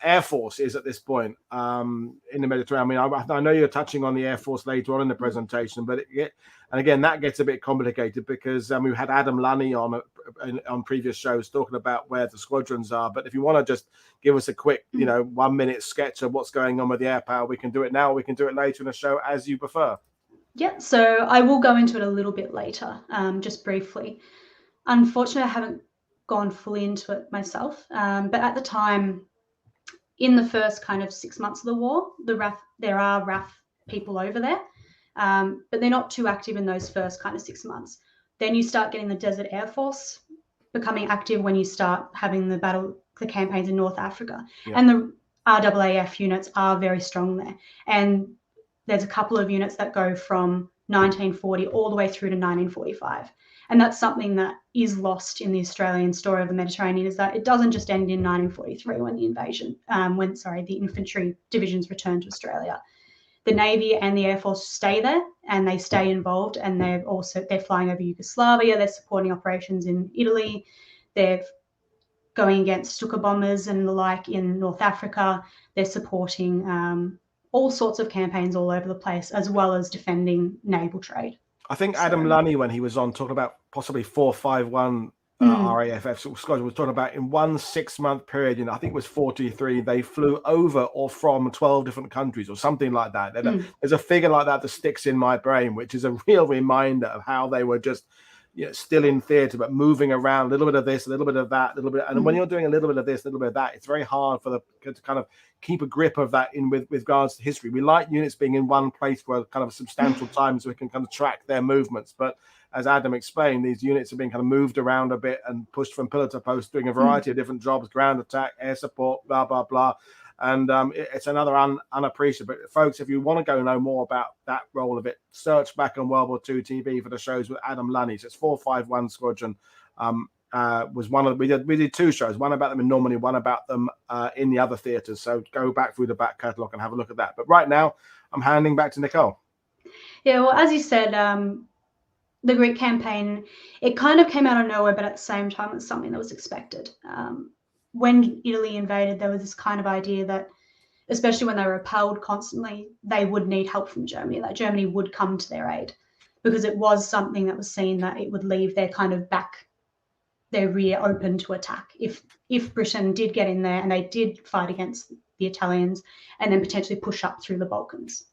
Air Force is at this point in the Mediterranean. I mean, I know you're touching on the Air Force later on in the presentation, but and again, that gets a bit complicated because we had Adam Lunny on previous shows talking about where the squadrons are. But if you want to just give us a quick, 1 minute sketch of what's going on with the air power, we can do it now. Or we can do it later in the show as you prefer. Yeah, so I will go into it a little bit later, just briefly. Unfortunately, I haven't gone fully into it myself, but at the time, in the first kind of 6 months of the war, there are RAF people over there, but they're not too active in those first kind of 6 months. Then you start getting the Desert Air Force becoming active when you start having the campaigns in North Africa. Yeah. And the RAAF units are very strong there. And there's a couple of units that go from 1940 all the way through to 1945. And that's something that is lost in the Australian story of the Mediterranean, is that it doesn't just end in 1943 when the infantry divisions returned to Australia. The Navy and the Air Force stay there and they stay involved, and they're flying over Yugoslavia, they're supporting operations in Italy, they're going against Stuka bombers and the like in North Africa, they're supporting all sorts of campaigns all over the place, as well as defending naval trade. I think Adam Lunny, when he was on, talking about possibly 451 RAF squadron was talking about in one 6-month period, I think it was 43, they flew over or from 12 different countries or something like that. There's a figure like that sticks in my brain, which is a real reminder of how they were just still in theatre, but moving around, a little bit of this, a little bit of that, a little bit. And when you're doing a little bit of this, a little bit of that, it's very hard to kind of keep a grip of that with regards to history. We like units being in one place for a kind of substantial time so we can kind of track their movements. But as Adam explained, these units are being kind of moved around a bit and pushed from pillar to post, doing a variety of different jobs: ground attack, air support, blah, blah, blah. And it's another unappreciated. But folks, if you want to go know more about that role of it, search back on World War II TV for the shows with Adam Lunny. So it's 451 Squadron. Was one of we did 2 shows, one about them in Normandy, one about them in the other theatres. So go back through the back catalogue and have a look at that. But right now, I'm handing back to Nicole. Yeah, well, as you said, the Greek campaign, it kind of came out of nowhere, but at the same time, it's something that was expected. When Italy invaded, there was this kind of idea that, especially when they were repelled constantly, they would need help from Germany, that Germany would come to their aid, because it was something that was seen that it would leave their kind of their rear open to attack. If Britain did get in there and they did fight against the Italians and then potentially push up through the Balkans.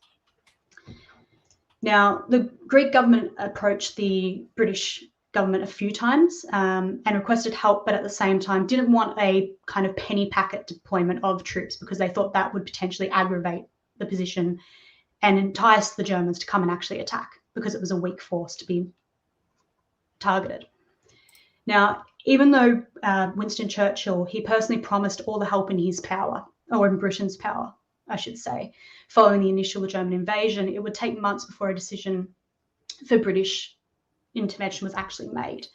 Now, the Greek government approached the British government a few times and requested help, but at the same time didn't want a kind of penny packet deployment of troops because they thought that would potentially aggravate the position and entice the Germans to come and actually attack, because it was a weak force to be targeted. Now, even though Winston Churchill, he personally promised all the help in his power, or in Britain's power, I should say, following the initial German invasion, it would take months before a decision for British intervention was actually made.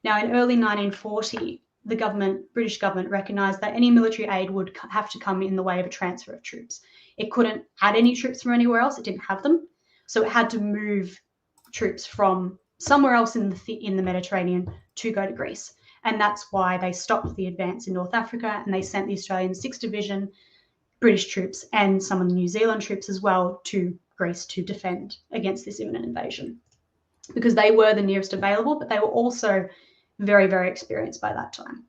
Now, in early 1940, the British government recognised that any military aid would have to come in the way of a transfer of troops. It couldn't add any troops from anywhere else; it didn't have them, so it had to move troops from somewhere else in the Mediterranean to go to Greece, and that's why they stopped the advance in North Africa and they sent the Australian 6th Division, British troops, and some of the New Zealand troops as well to Greece to defend against this imminent invasion, because they were the nearest available, but they were also very, very experienced by that time.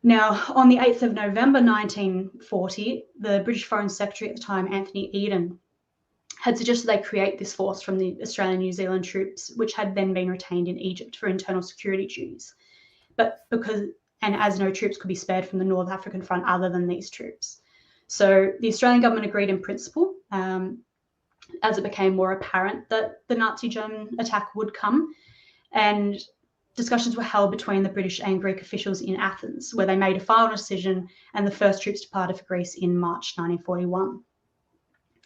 Now, on the 8th of November 1940, the British Foreign Secretary at the time, Anthony Eden, had suggested they create this force from the Australian New Zealand troops, which had then been retained in Egypt for internal security duties. But as no troops could be spared from the North African front other than these troops. So the Australian government agreed in principle, as it became more apparent that the Nazi German attack would come, and discussions were held between the British and Greek officials in Athens, where they made a final decision and the first troops departed for Greece in March 1941.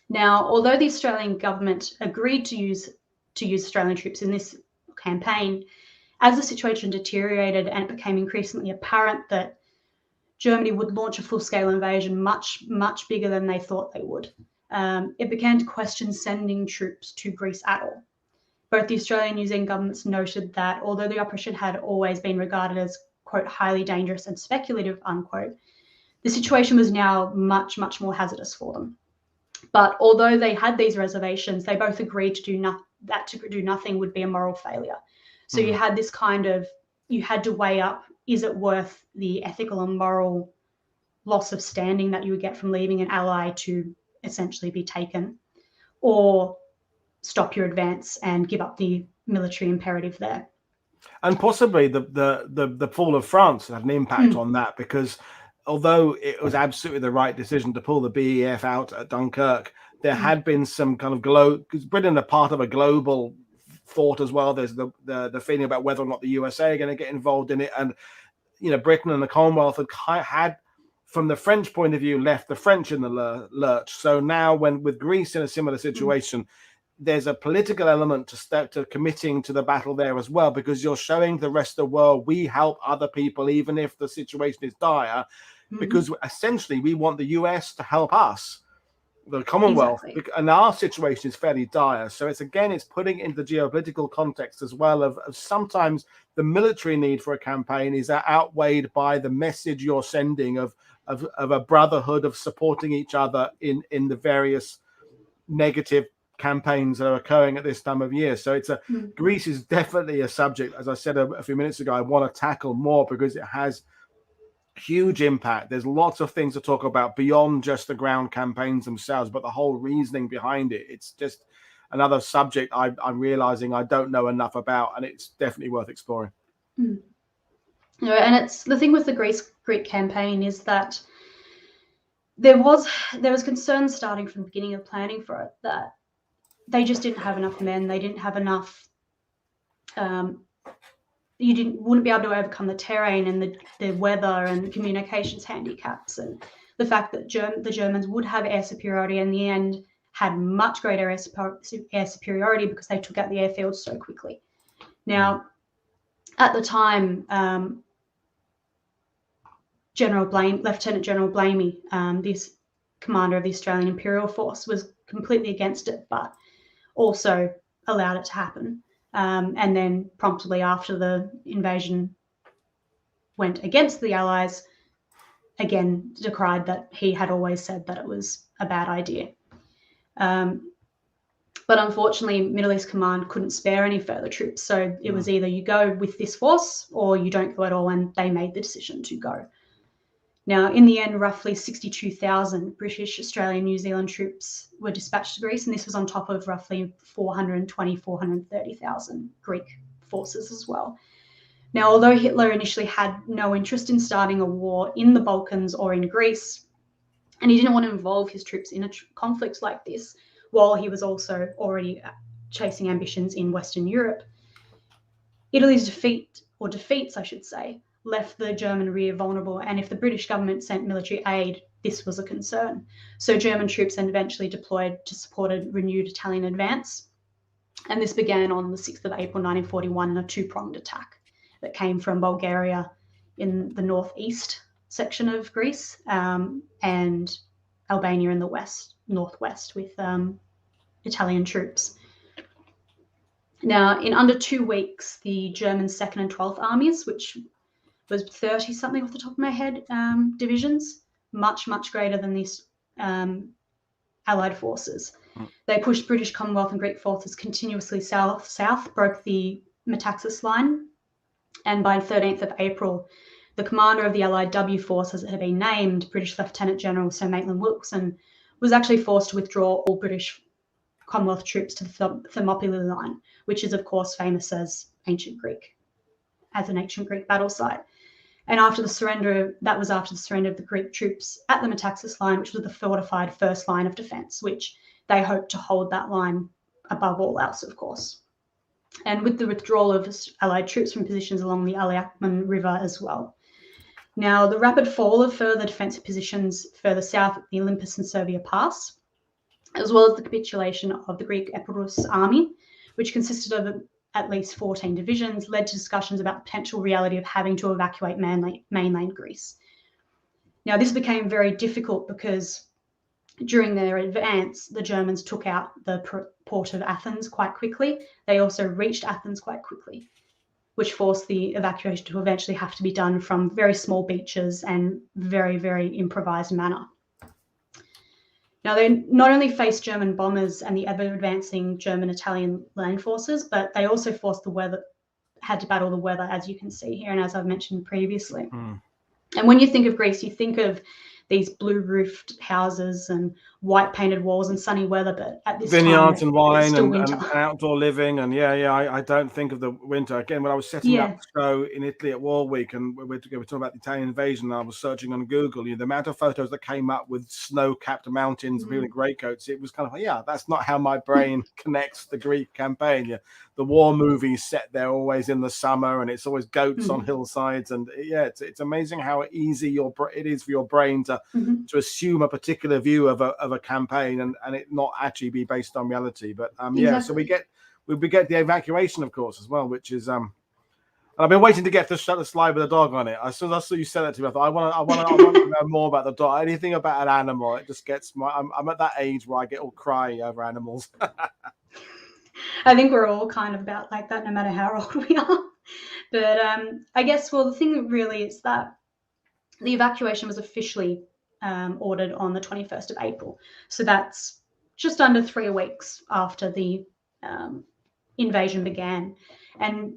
Now, although the Australian government agreed to use Australian troops in this campaign, as the situation deteriorated and it became increasingly apparent that Germany would launch a full-scale invasion much, much bigger than they thought they would, it began to question sending troops to Greece at all. Both the Australian and New Zealand governments noted that although the operation had always been regarded as, quote, highly dangerous and speculative, unquote, the situation was now much, much more hazardous for them. But although they had these reservations, they both agreed to do nothing would be a moral failure. So you had this you had to weigh up, is it worth the ethical and moral loss of standing that you would get from leaving an ally to essentially be taken, or stop your advance and give up the military imperative there? And possibly the fall of France had an impact on that, because although it was absolutely the right decision to pull the BEF out at Dunkirk, there had been some kind of because Britain are part of a global thought as well. There's the feeling about whether or not the USA are going to get involved in it, and Britain and the Commonwealth had, from the French point of view, left the French in the lurch. So now, with Greece in a similar situation, there's a political element to committing to the battle there as well, because you're showing the rest of the world we help other people even if the situation is dire, because essentially we want the US to help us, the Commonwealth, and our situation is fairly dire. So it's putting it into the geopolitical context as well of sometimes the military need for a campaign is outweighed by the message you're sending of a brotherhood of supporting each other in the various negative campaigns that are occurring at this time of year. So Greece is definitely a subject, as I said a few minutes ago, I want to tackle more because it has huge impact. There's lots of things to talk about beyond just the ground campaigns themselves, but the whole reasoning behind it. It's just another subject I'm realizing I don't know enough about, and it's definitely worth exploring. And it's the thing with the Greek campaign is that there was concern starting from the beginning of planning for it that they just didn't have enough men. They didn't have enough. Wouldn't be able to overcome the terrain and the weather and communications handicaps, and the fact that the Germans would have air superiority, and in the end had much greater air superiority because they took out the airfields so quickly. Now, at the time, Lieutenant General Blamey, this commander of the Australian Imperial Force, was completely against it, but also allowed it to happen. And then promptly after the invasion went against the Allies, again decried that he had always said that it was a bad idea. But unfortunately, Middle East Command couldn't spare any further troops. So it was either you go with this force or you don't go at all, and they made the decision to go. Now, in the end, roughly 62,000 British, Australian, New Zealand troops were dispatched to Greece, and this was on top of roughly 430,000 Greek forces as well. Now, although Hitler initially had no interest in starting a war in the Balkans or in Greece, and he didn't want to involve his troops in a conflict like this, while he was also already chasing ambitions in Western Europe, Italy's defeats, I should say, left the German rear vulnerable, and if the British government sent military aid, this was a concern. So German troops then eventually deployed to support a renewed Italian advance, and this began on the 6th of April 1941 in a two-pronged attack that came from Bulgaria in the northeast section of Greece and Albania in the northwest with Italian troops. Now, in under 2 weeks, the German 2nd and 12th armies, which was 30 something off the top of my head, divisions, much greater than these Allied forces. They pushed British Commonwealth and Greek forces continuously south, broke the Metaxas line, and by 13th of April, the commander of the Allied W force, as it had been named, British Lieutenant General Sir Maitland-Wilson, was actually forced to withdraw all British Commonwealth troops to the Thermopylae line, which is of course famous as an ancient Greek battle site. And after the surrender of the Greek troops at the Metaxas line, which was the fortified first line of defence, which they hoped to hold that line above all else, of course. And with the withdrawal of Allied troops from positions along the Aliakman River as well. Now, the rapid fall of further defensive positions further south at the Olympus and Servia Pass, as well as the capitulation of the Greek Epirus army, which consisted of at least 14 divisions, led to discussions about the potential reality of having to evacuate mainland Greece. Now, this became very difficult because during their advance, the Germans took out the port of Athens quite quickly. They also reached Athens quite quickly, which forced the evacuation to eventually have to be done from very small beaches and very, very improvised manner. Now, they not only faced German bombers and the ever-advancing German-Italian land forces, but they also had to battle the weather, as you can see here, and as I've mentioned previously. And when you think of Greece, you think of these blue-roofed houses and white-painted walls and sunny weather, but at this vineyards time, and wine it's still and outdoor living, and I don't think of the winter. Again, when I was setting up the show in Italy at Warwick, and we were talking about the Italian invasion, and I was searching on Google, the amount of photos that came up with snow-capped mountains, people in greatcoats, it was kind of that's not how my brain connects the Greek campaign. The war movies set there always in the summer, and it's always goats on hillsides, and it's amazing how easy it is for your brain to assume a particular view of a campaign and it not actually be based on reality. But exactly. So we get the evacuation, of course, as well, which is and I've been waiting to get to shut the slide with a dog on it. As soon as I saw you said that to me, I thought I want to know more about the dog. Anything about an animal, it just gets I'm at that age where I get all cry over animals. I think we're all kind of about like that, no matter how old we are. But I guess, the thing really is that the evacuation was officially ordered on the 21st of April. So that's just under 3 weeks after the invasion began. And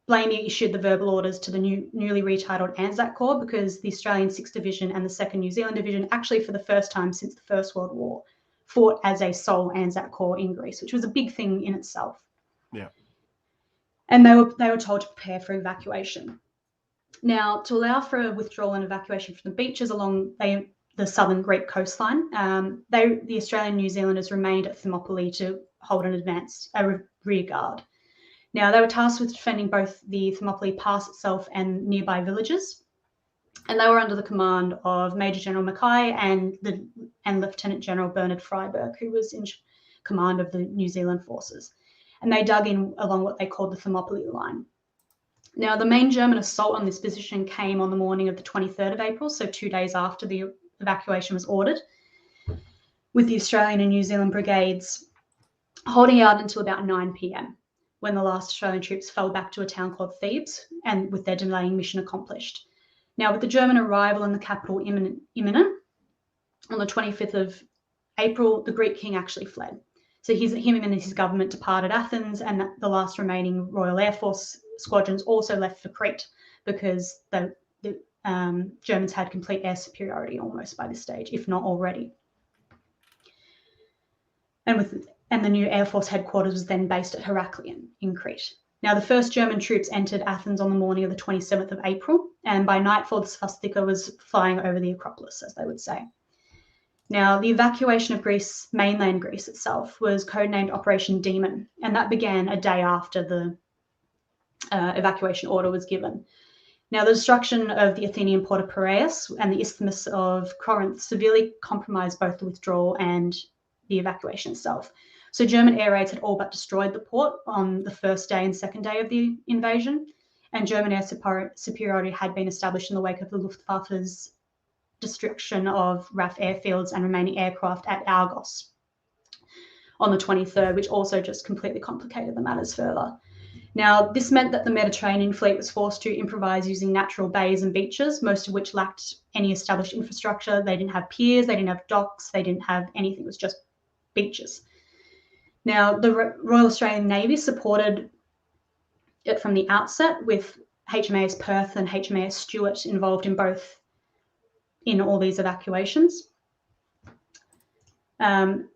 Blamey issued the verbal orders to the newly retitled Anzac Corps, because the Australian 6th Division and the 2nd New Zealand Division actually, for the first time since the First World War, fought as a sole Anzac Corps in Greece, which was a big thing in itself. Yeah. And they were told to prepare for evacuation. Now, to allow for a withdrawal and evacuation from the beaches along the southern Greek coastline, the Australian New Zealanders remained at Thermopylae to hold a rear guard. Now, they were tasked with defending both the Thermopylae Pass itself and nearby villages, and they were under the command of Major General Mackay and Lieutenant General Bernard Freyberg, who was in command of the New Zealand forces. And they dug in along what they called the Thermopylae Line. Now, the main German assault on this position came on the morning of the 23rd of April, so 2 days after the evacuation was ordered, with the Australian and New Zealand brigades holding out until about 9 p.m. when the last Australian troops fell back to a town called Thebes, and with their delaying mission accomplished. Now, with the German arrival in the capital imminent, on the 25th of April, the Greek king actually fled. So him and his government departed Athens, and the last remaining Royal Air Force squadrons also left for Crete, because the Germans had complete air superiority almost by this stage, if not already. And the new Air Force headquarters was then based at Heraklion in Crete. Now, the first German troops entered Athens on the morning of the 27th of April, and by nightfall, the swastika was flying over the Acropolis, as they would say. Now, the evacuation of Greece, mainland Greece itself, was codenamed Operation Demon, and that began a day after the evacuation order was given. Now, the destruction of the Athenian port of Piraeus and the Isthmus of Corinth severely compromised both the withdrawal and the evacuation itself. So German air raids had all but destroyed the port on the first day and second day of the invasion, and German air superiority had been established in the wake of the Luftwaffe's destruction of RAF airfields and remaining aircraft at Argos on the 23rd, which also just completely complicated the matters further. Now, this meant that the Mediterranean fleet was forced to improvise using natural bays and beaches, most of which lacked any established infrastructure. They didn't have piers, they didn't have docks, they didn't have anything. It was just beaches. Now, the Royal Australian Navy supported it from the outset, with HMAS Perth and HMAS Stuart involved in all these evacuations. And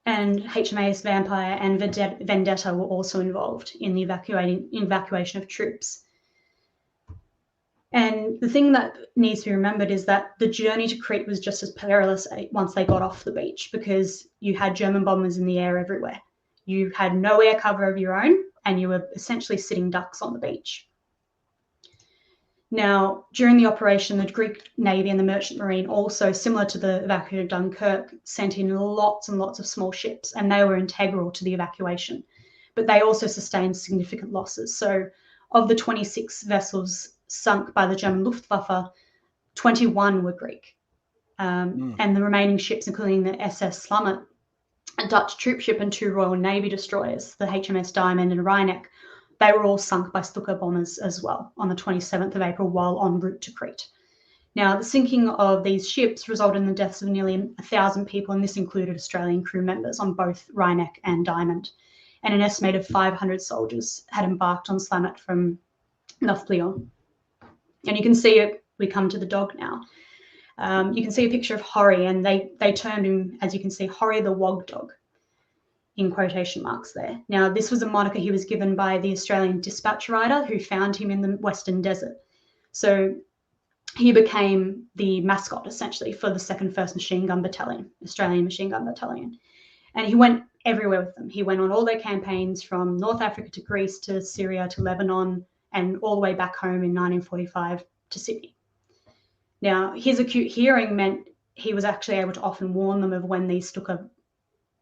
HMAS Vampire and Vendetta were also involved in the evacuation of troops. And the thing that needs to be remembered is that the journey to Crete was just as perilous once they got off the beach, because you had German bombers in the air everywhere. You had no air cover of your own, and you were essentially sitting ducks on the beach. Now, during the operation, the Greek Navy and the Merchant Marine also, similar to the evacuation of Dunkirk, sent in lots and lots of small ships, and they were integral to the evacuation. But they also sustained significant losses. So of the 26 vessels sunk by the German Luftwaffe, 21 were Greek. And the remaining ships, including the SS Slamet, a Dutch troop ship, and 2 Royal Navy destroyers, the HMS Diamond and Rheineck, they were all sunk by Stuka bombers as well on the 27th of April while en route to Crete. Now, the sinking of these ships resulted in the deaths of nearly 1,000 people, and this included Australian crew members on both Rheineck and Diamond. And an estimated 500 soldiers had embarked on Slamet from Nafplion. And you can see it, we come to the dog now. You can see a picture of Horry, and they termed him, as you can see, Horry the Wog Dog, in quotation marks there. Now, this was a moniker he was given by the Australian dispatch rider who found him in the Western Desert. So he became the mascot, essentially, for the 2nd 1st Machine Gun Battalion, Australian Machine Gun Battalion. And he went everywhere with them. He went on all their campaigns from North Africa to Greece to Syria to Lebanon, and all the way back home in 1945 to Sydney. Now, his acute hearing meant he was actually able to often warn them of when these Stuka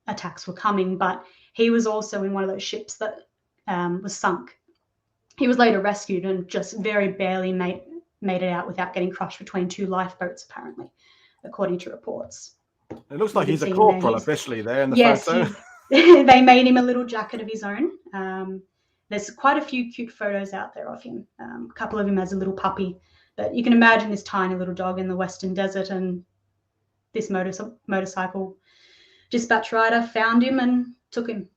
attacks were coming, but he was also in one of those ships that was sunk. He was later rescued and just very barely made it out without getting crushed between 2 lifeboats, apparently, according to reports. It looks like he's a corporal officially there in the photo. Yes, they made him a little jacket of his own. There's quite a few cute photos out there of him. A couple of him as a little puppy. But you can imagine this tiny little dog in the Western Desert and this motorcycle dispatch rider found him and took him,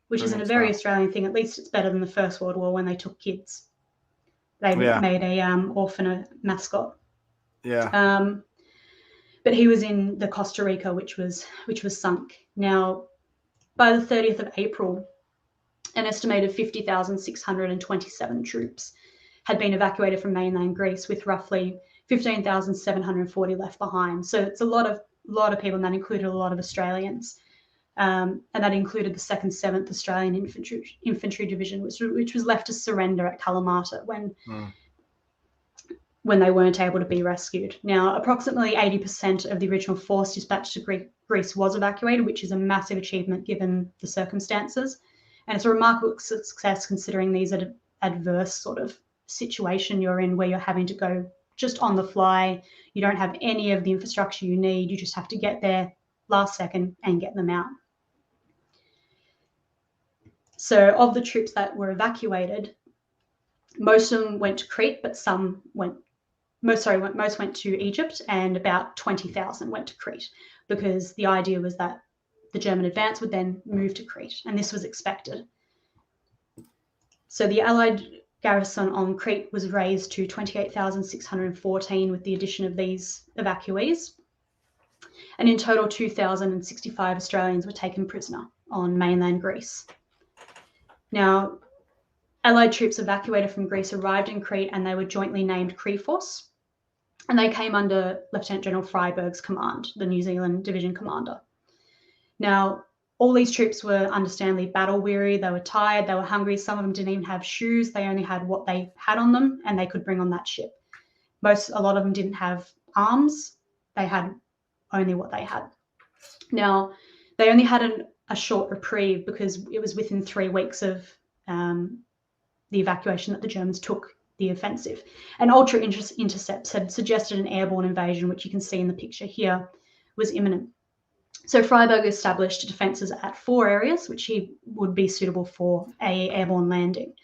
which isn't a very Stuff. Australian thing. At least it's better than the First World War when they took kids. They Yeah. made a orphan a mascot. Yeah. But he was in the Costa Rica, which was sunk. Now, by the 30th of April, an estimated 50,627 troops had been evacuated from mainland Greece, with roughly 15,740 left behind. So it's a lot of people, and that included a lot of Australians. And that included the 2nd 7th Australian Infantry Division, which was left to surrender at Kalamata when they weren't able to be rescued. Now, approximately 80% of the original force dispatched to Greece was evacuated, which is a massive achievement given the circumstances. And it's a remarkable success considering these are adverse sort of situation you're in, where you're having to go just on the fly. You don't have any of the infrastructure you need. You just have to get there last second and get them out. So of the troops that were evacuated, most of them went to Crete, but most went to Egypt, and about 20,000 went to Crete, because the idea was that the German advance would then move to Crete, and this was expected. So the Allied garrison on Crete was raised to 28,614 with the addition of these evacuees. And in total, 2,065 Australians were taken prisoner on mainland Greece. Now, Allied troops evacuated from Greece arrived in Crete, and they were jointly named Creforce. And they came under Lieutenant General Freiberg's command, the New Zealand division commander. Now, all these troops were understandably battle-weary. They were tired. They were hungry. Some of them didn't even have shoes. They only had what they had on them, and they could bring on that ship. A lot of them didn't have arms. They had only what they had. Now, they only had a short reprieve, because it was within 3 weeks of the evacuation that the Germans took the offensive. And ultra intercepts had suggested an airborne invasion, which you can see in the picture here, was imminent. So Freiberg established defences at 4 areas, which he would be suitable for a airborne landing.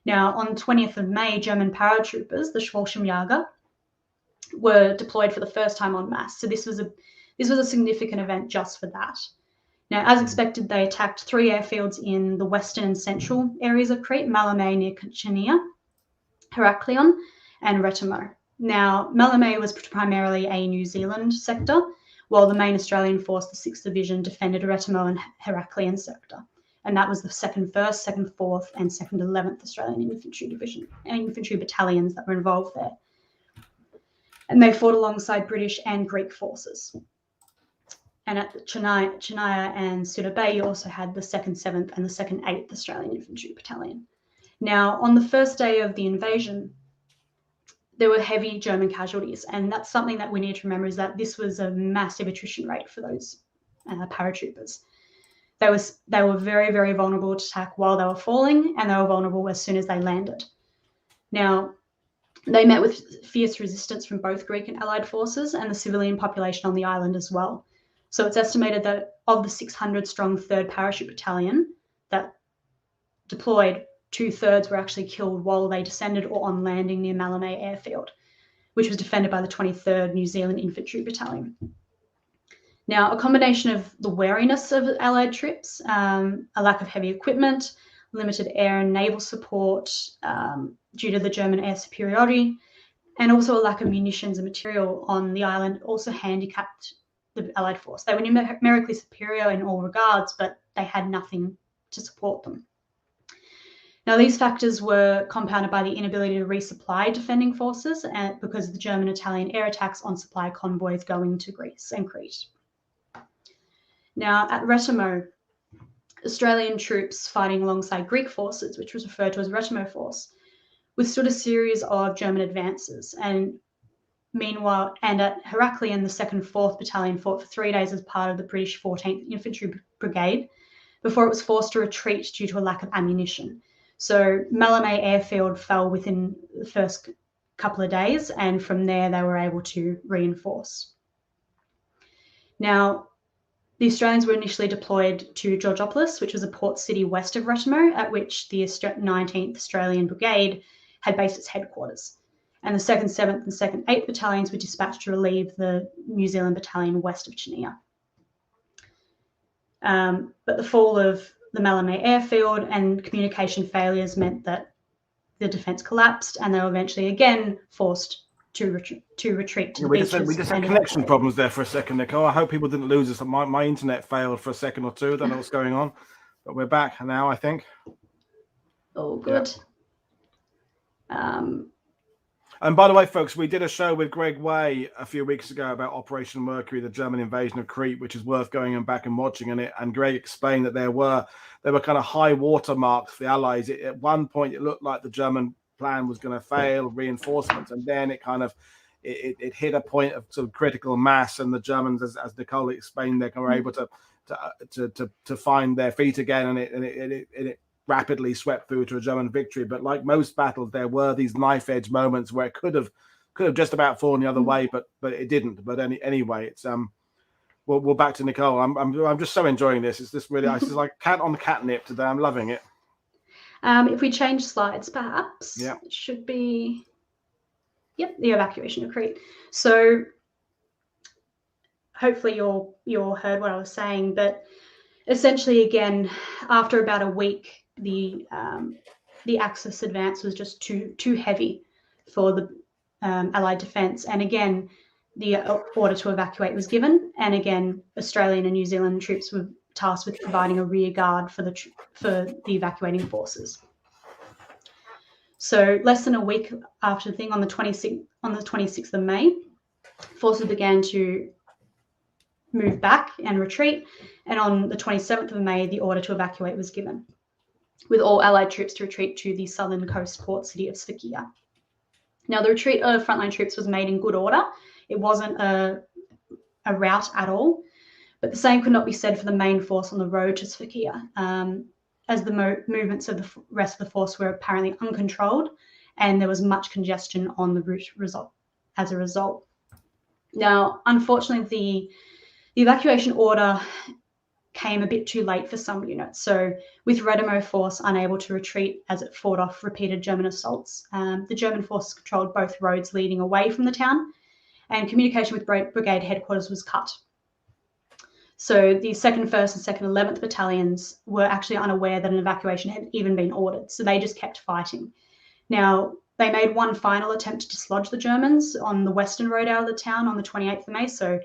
Now, on 20th of May, German paratroopers, the Schwalbenjäger, were deployed for the first time en masse. So this was a significant event just for that. Now, as expected, they attacked 3 airfields in the western and central areas of Crete: Malame near Chania, Heraklion, and Retamo. Now, Malame was primarily a New Zealand sector, while the main Australian force, the 6th Division, defended Retamo and Heraklion sector. And that was the 2nd 1st, 2nd 4th, and 2nd 11th Australian Infantry Division and infantry battalions that were involved there. And they fought alongside British and Greek forces. And at Chania and Suda Bay, you also had the 2nd 7th and the 2nd 8th Australian Infantry Battalion. Now, on the first day of the invasion, there were heavy German casualties, and that's something that we need to remember, is that this was a massive attrition rate for those paratroopers. They were very, very vulnerable to attack while they were falling, and they were vulnerable as soon as they landed. Now, they met with fierce resistance from both Greek and Allied forces and the civilian population on the island as well. So it's estimated that of the 600-strong 3rd Parachute Battalion that deployed, 2/3 were actually killed while they descended or on landing near Malame Airfield, which was defended by the 23rd New Zealand Infantry Battalion. Now, a combination of the wariness of Allied troops, a lack of heavy equipment, limited air and naval support due to the German air superiority, and also a lack of munitions and material on the island also handicapped the Allied force. They were numerically superior in all regards, but they had nothing to support them. Now, these factors were compounded by the inability to resupply defending forces because of the German-Italian air attacks on supply convoys going to Greece and Crete. Now, at Retamo, Australian troops fighting alongside Greek forces, which was referred to as Retamo Force, withstood a series of German advances. And meanwhile, and at Heraklion, the 2nd 4th Battalion fought for 3 days as part of the British 14th Infantry Brigade before it was forced to retreat due to a lack of ammunition. So Malame Airfield fell within the first couple of days, and from there they were able to reinforce. Now, the Australians were initially deployed to Georgiopolis, which was a port city west of Retamo, at which the 19th Australian Brigade had based its headquarters. And the 2nd, 7th, and 2nd, 8th Battalions were dispatched to relieve the New Zealand Battalion west of Chania. But the fall of the Malmö airfield and communication failures meant that the defence collapsed, and they were eventually again forced to retreat to the beaches. We just had connection problems there for a second, Nicole. I hope people didn't lose us. My internet failed for a second or two. I don't know what's going on, but we're back now, I think. Oh, good. Yeah. And by the way, folks, we did a show with Greg Way a few weeks ago about Operation Mercury, the German invasion of Crete, which is worth going back and watching. And Greg explained that there were kind of high water marks for the Allies. At one point, it looked like the German plan was going to fail, reinforcements, and then it kind of it hit a point of sort of critical mass, and the Germans, as Nicole explained, they were able to find their feet again, and it rapidly swept through to a German victory. But like most battles, there were these knife edge moments where it could have just about fallen the other way, but it didn't. But anyway, it's we're back to Nicole. I'm just so enjoying this. It's just really it's just like cat on catnip today. I'm loving it. If we change slides, perhaps it should be the evacuation of Crete. So hopefully you heard what I was saying, but essentially, again, after about a week, the Axis advance was just too heavy for the Allied defence, and again, the order to evacuate was given, and again, Australian and New Zealand troops were tasked with providing a rear guard for the evacuating forces. So less than a week after the thing, on the 26th of May, forces began to move back and retreat, and on the 27th of May, the order to evacuate was given, with all Allied troops to retreat to the southern coast port city of Sofia. Now, the retreat of frontline troops was made in good order. It wasn't a rout at all, but the same could not be said for the main force on the road to Sofia, as the movements of the rest of the force were apparently uncontrolled, and there was much congestion on the route as a result. Now, unfortunately, the evacuation order came a bit too late for some units. So with Redemo force unable to retreat as it fought off repeated German assaults, the German forces controlled both roads leading away from the town, and communication with brigade headquarters was cut. So the 2nd, 1st and 2nd, 11th battalions were actually unaware that an evacuation had even been ordered. So they just kept fighting. Now, they made one final attempt to dislodge the Germans on the western road out of the town on the 28th of May. So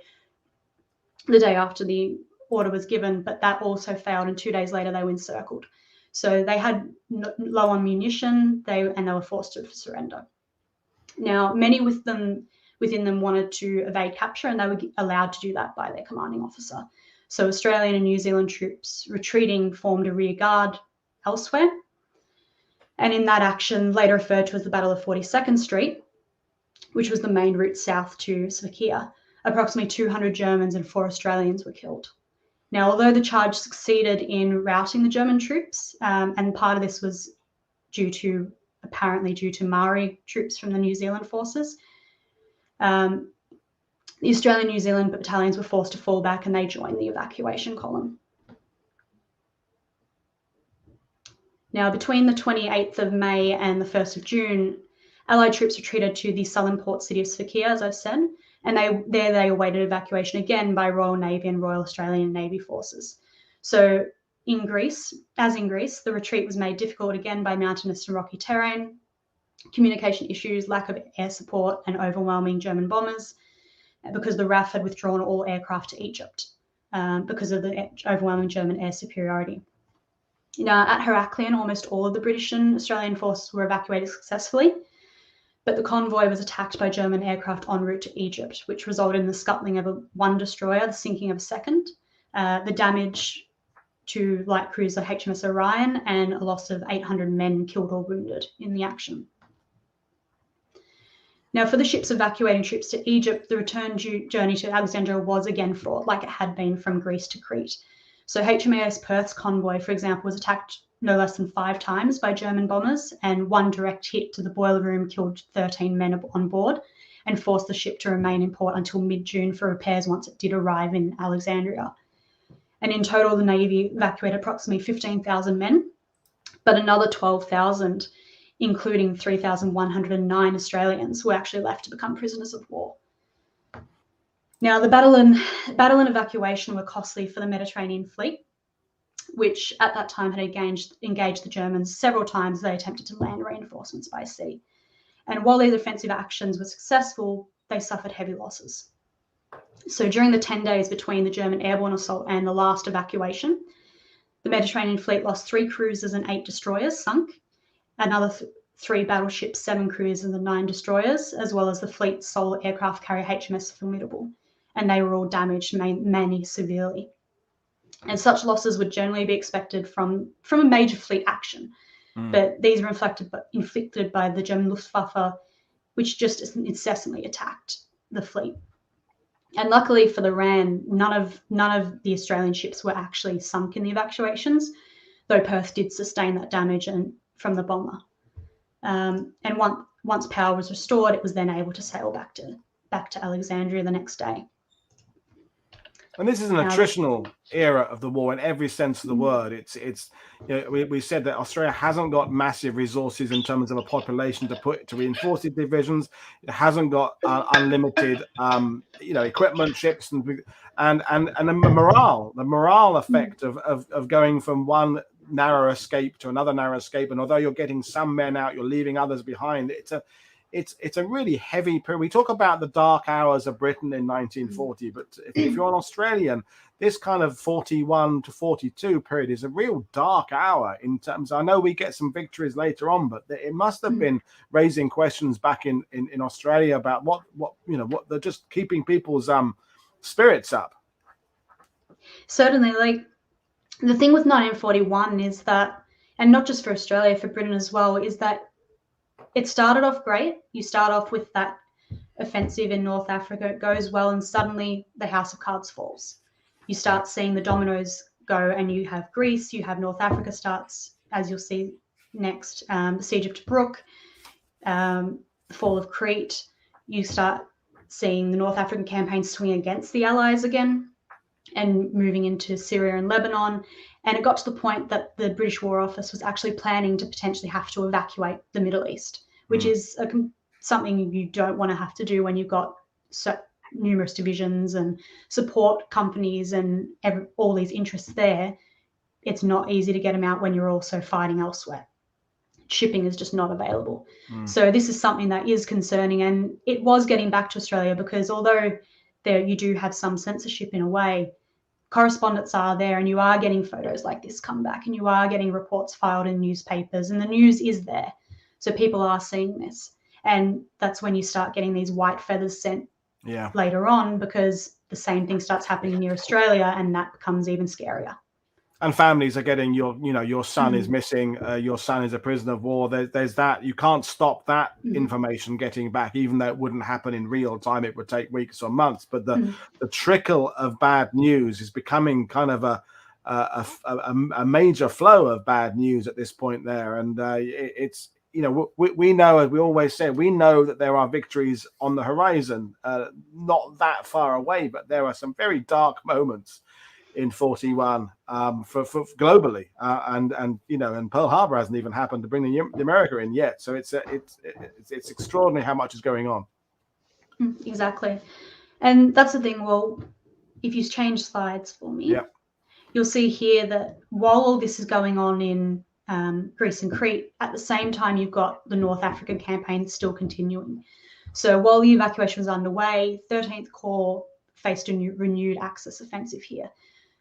the day after the order was given, but that also failed, and 2 days later they were encircled. So they had low on munition, and they were forced to surrender. Now, many within them wanted to evade capture, and they were allowed to do that by their commanding officer. So Australian and New Zealand troops retreating formed a rear guard elsewhere, and in that action, later referred to as the Battle of 42nd Street, which was the main route south to Sofia, approximately 200 Germans and 4 Australians were killed. Now, although the charge succeeded in routing the German troops, and part of this was apparently due to Maori troops from the New Zealand forces, the Australian and New Zealand battalions were forced to fall back, and they joined the evacuation column. Now, between the 28th of May and the 1st of June, Allied troops retreated to the southern port city of Sofia, as I've said, and they awaited evacuation again by Royal Navy and Royal Australian Navy forces. So in Greece, the retreat was made difficult again by mountainous and rocky terrain, communication issues, lack of air support, and overwhelming German bombers, because the RAF had withdrawn all aircraft to Egypt because of the overwhelming German air superiority. Now, at Heraklion, almost all of the British and Australian forces were evacuated successfully, but the convoy was attacked by German aircraft en route to Egypt, which resulted in the scuttling of one destroyer, the sinking of a second, the damage to light cruiser HMS Orion, and a loss of 800 men killed or wounded in the action. Now, for the ships evacuating troops to Egypt, the return journey to Alexandria was again fraught, like it had been from Greece to Crete. So HMAS Perth's convoy, for example, was attacked no less than 5 times by German bombers, and one direct hit to the boiler room killed 13 men on board and forced the ship to remain in port until mid-June for repairs once it did arrive in Alexandria. And in total, the Navy evacuated approximately 15,000 men, but another 12,000, including 3,109 Australians, were actually left to become prisoners of war. Now, the battle and evacuation were costly for the Mediterranean fleet, which at that time had engaged the Germans several times. They attempted to land reinforcements by sea. And while these offensive actions were successful, they suffered heavy losses. So during the 10 days between the German airborne assault and the last evacuation, the Mediterranean fleet lost 3 cruisers and 8 destroyers sunk, another 3 battleships, 7 cruisers and 9 destroyers, as well as the fleet's sole aircraft carrier HMS Formidable. And they were all damaged, many severely. And such losses would generally be expected from a major fleet action. But these were inflicted by the German Luftwaffe, which just incessantly attacked the fleet. And luckily for the RAN, none of the Australian ships were actually sunk in the evacuations, though Perth did sustain that damage from the bomber. And once power was restored, it was then able to sail back to Alexandria the next day. And this is an attritional era of the war in every sense of the word. It's we said that Australia hasn't got massive resources in terms of a population to reinforce its divisions. It hasn't got unlimited equipment, ships, and the morale effect of going from one narrow escape to another narrow escape. And although you're getting some men out, you're leaving others behind. It's a really heavy period. We talk about the dark hours of Britain in 1940, but if you're an Australian, this kind of 41 to 42 period is a real dark hour in terms. I know we get some victories later on, but it must have been raising questions back in Australia about what they're just keeping people's spirits up. Certainly, like the thing with 1941 is that, and not just for Australia, for Britain as well, is that it started off great. You start off with that offensive in North Africa, it goes well, and suddenly the house of cards falls. You start seeing the dominoes go, and you have Greece, you have North Africa starts, as you'll see next, the siege of Tobruk, the fall of Crete. You start seeing the North African campaign swing against the Allies again and moving into Syria and Lebanon. And it got to the point that the British War Office was actually planning to potentially have to evacuate the Middle East, which is something you don't want to have to do when you've got so numerous divisions and support companies and all these interests there. It's not easy to get them out when you're also fighting elsewhere. Shipping is just not available. So this is something that is concerning, and it was getting back to Australia because although you do have some censorship in a way, correspondents are there, and you are getting photos like this come back, and you are getting reports filed in newspapers, and the news is there. So people are seeing this. And that's when you start getting these white feathers sent later on, because the same thing starts happening near Australia, and that becomes even scarier. And families are getting your son is missing, your son is a prisoner of war. There's that. You can't stop that information getting back, even though it wouldn't happen in real time. It would take weeks or months. But the trickle of bad news is becoming kind of a major flow of bad news at this point there. And it's, we know, as we always say, we know that there are victories on the horizon, not that far away, but there are some very dark moments in 41 for globally, and Pearl Harbor hasn't even happened to bring the America in yet. So it's extraordinary how much is going on. Exactly, and that's the thing. Well, if you change slides for me, you'll see here that while all this is going on in Greece and Crete, at the same time you've got the North African campaign still continuing. So while the evacuation was underway, 13th Corps faced a renewed Axis offensive here.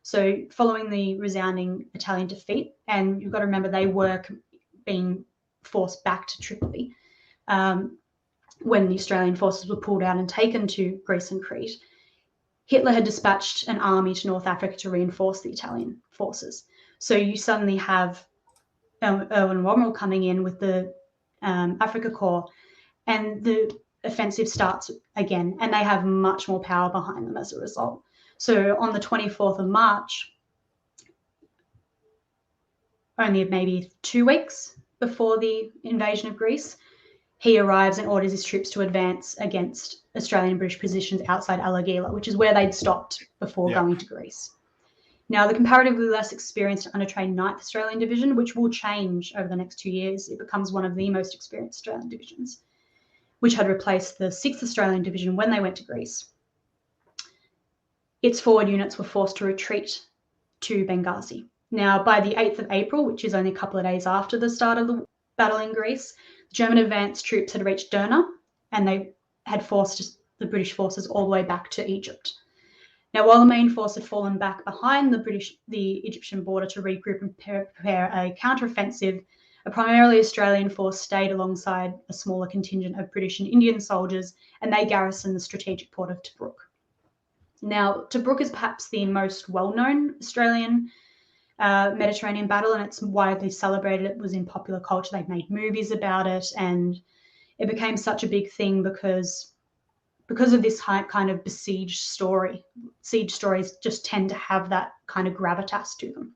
So following the resounding Italian defeat, and you've got to remember they were being forced back to Tripoli when the Australian forces were pulled out and taken to Greece and Crete, Hitler had dispatched an army to North Africa to reinforce the Italian forces. So you suddenly have Erwin Rommel coming in with the Afrika Korps, and the offensive starts again, and they have much more power behind them as a result. So on the 24th of March, only maybe 2 weeks before the invasion of Greece, he arrives and orders his troops to advance against Australian and British positions outside Alagila, which is where they'd stopped before going to Greece. Now, the comparatively less experienced and untrained 9th Australian Division, which will change over the next 2 years, it becomes one of the most experienced Australian divisions, which had replaced the 6th Australian Division when they went to Greece. Its forward units were forced to retreat to Benghazi. Now, by the 8th of April, which is only a couple of days after the start of the battle in Greece, German advanced troops had reached Derna, and they had forced the British forces all the way back to Egypt. Now, while the main force had fallen back behind the Egyptian border to regroup and prepare a counteroffensive, a primarily Australian force stayed alongside a smaller contingent of British and Indian soldiers, and they garrisoned the strategic port of Tobruk. Now, Tobruk is perhaps the most well-known Australian Mediterranean battle, and it's widely celebrated. It was in popular culture. They've made movies about it, and it became such a big thing because of this kind of besieged story. Siege stories just tend to have that kind of gravitas to them.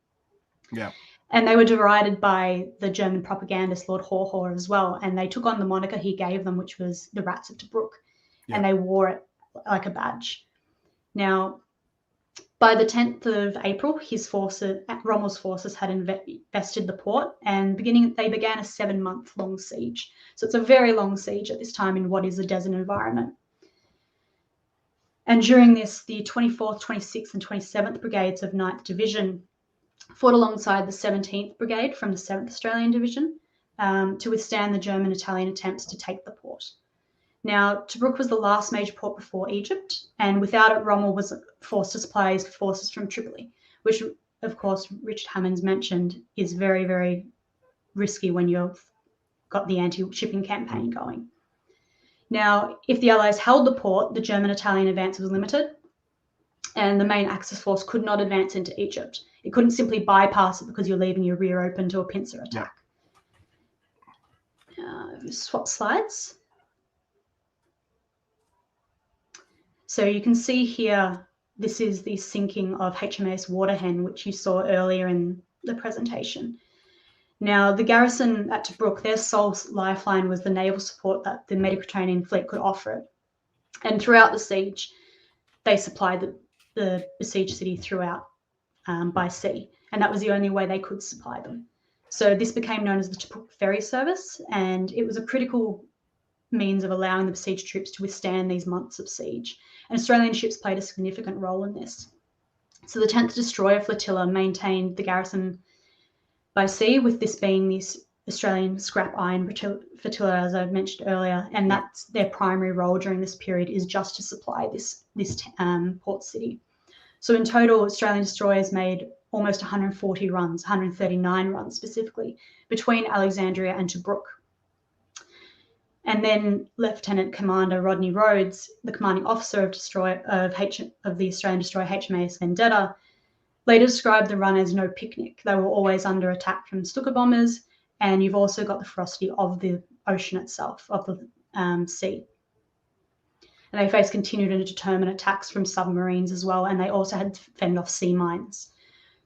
Yeah. And they were derided by the German propagandist Lord Haw as well, and they took on the moniker he gave them, which was the Rats of Tobruk, and they wore it like a badge. Now, by the 10th of April, Rommel's forces had invested the port, and they began a 7-month-long siege. So it's a very long siege at this time in what is a desert environment. And during this, the 24th, 26th, and 27th Brigades of 9th Division fought alongside the 17th Brigade from the 7th Australian Division to withstand the German-Italian attempts to take the port. Now, Tobruk was the last major port before Egypt, and without it, Rommel was forced to supply his forces from Tripoli, which, of course, Richard Hammond's mentioned is very, very risky when you've got the anti-shipping campaign going. Now, if the Allies held the port, the German-Italian advance was limited, and the main Axis force could not advance into Egypt. It couldn't simply bypass it because you're leaving your rear open to a pincer attack. Swap slides. So you can see here, this is the sinking of HMAS Waterhen, which you saw earlier in the presentation. Now, the garrison at Tobruk, their sole lifeline was the naval support that the Mediterranean fleet could offer it. And throughout the siege, they supplied the besieged city throughout by sea, and that was the only way they could supply them. So this became known as the Tobruk Ferry Service, and it was a critical means of allowing the besieged troops to withstand these months of siege. And Australian ships played a significant role in this. So the 10th Destroyer Flotilla maintained the garrison by sea, with this being this Australian scrap iron flotilla, as I mentioned earlier, and that's their primary role during this period, is just to supply this port city. So in total, Australian destroyers made almost 140 runs, 139 runs specifically, between Alexandria and Tobruk. And then Lieutenant Commander Rodney Rhodes, the commanding officer of the Australian destroyer HMAS Vendetta, later described the run as no picnic. They were always under attack from Stuka bombers, and you've also got the ferocity of the ocean itself, of the sea. And they faced continued and determined attacks from submarines as well, and they also had to fend off sea mines.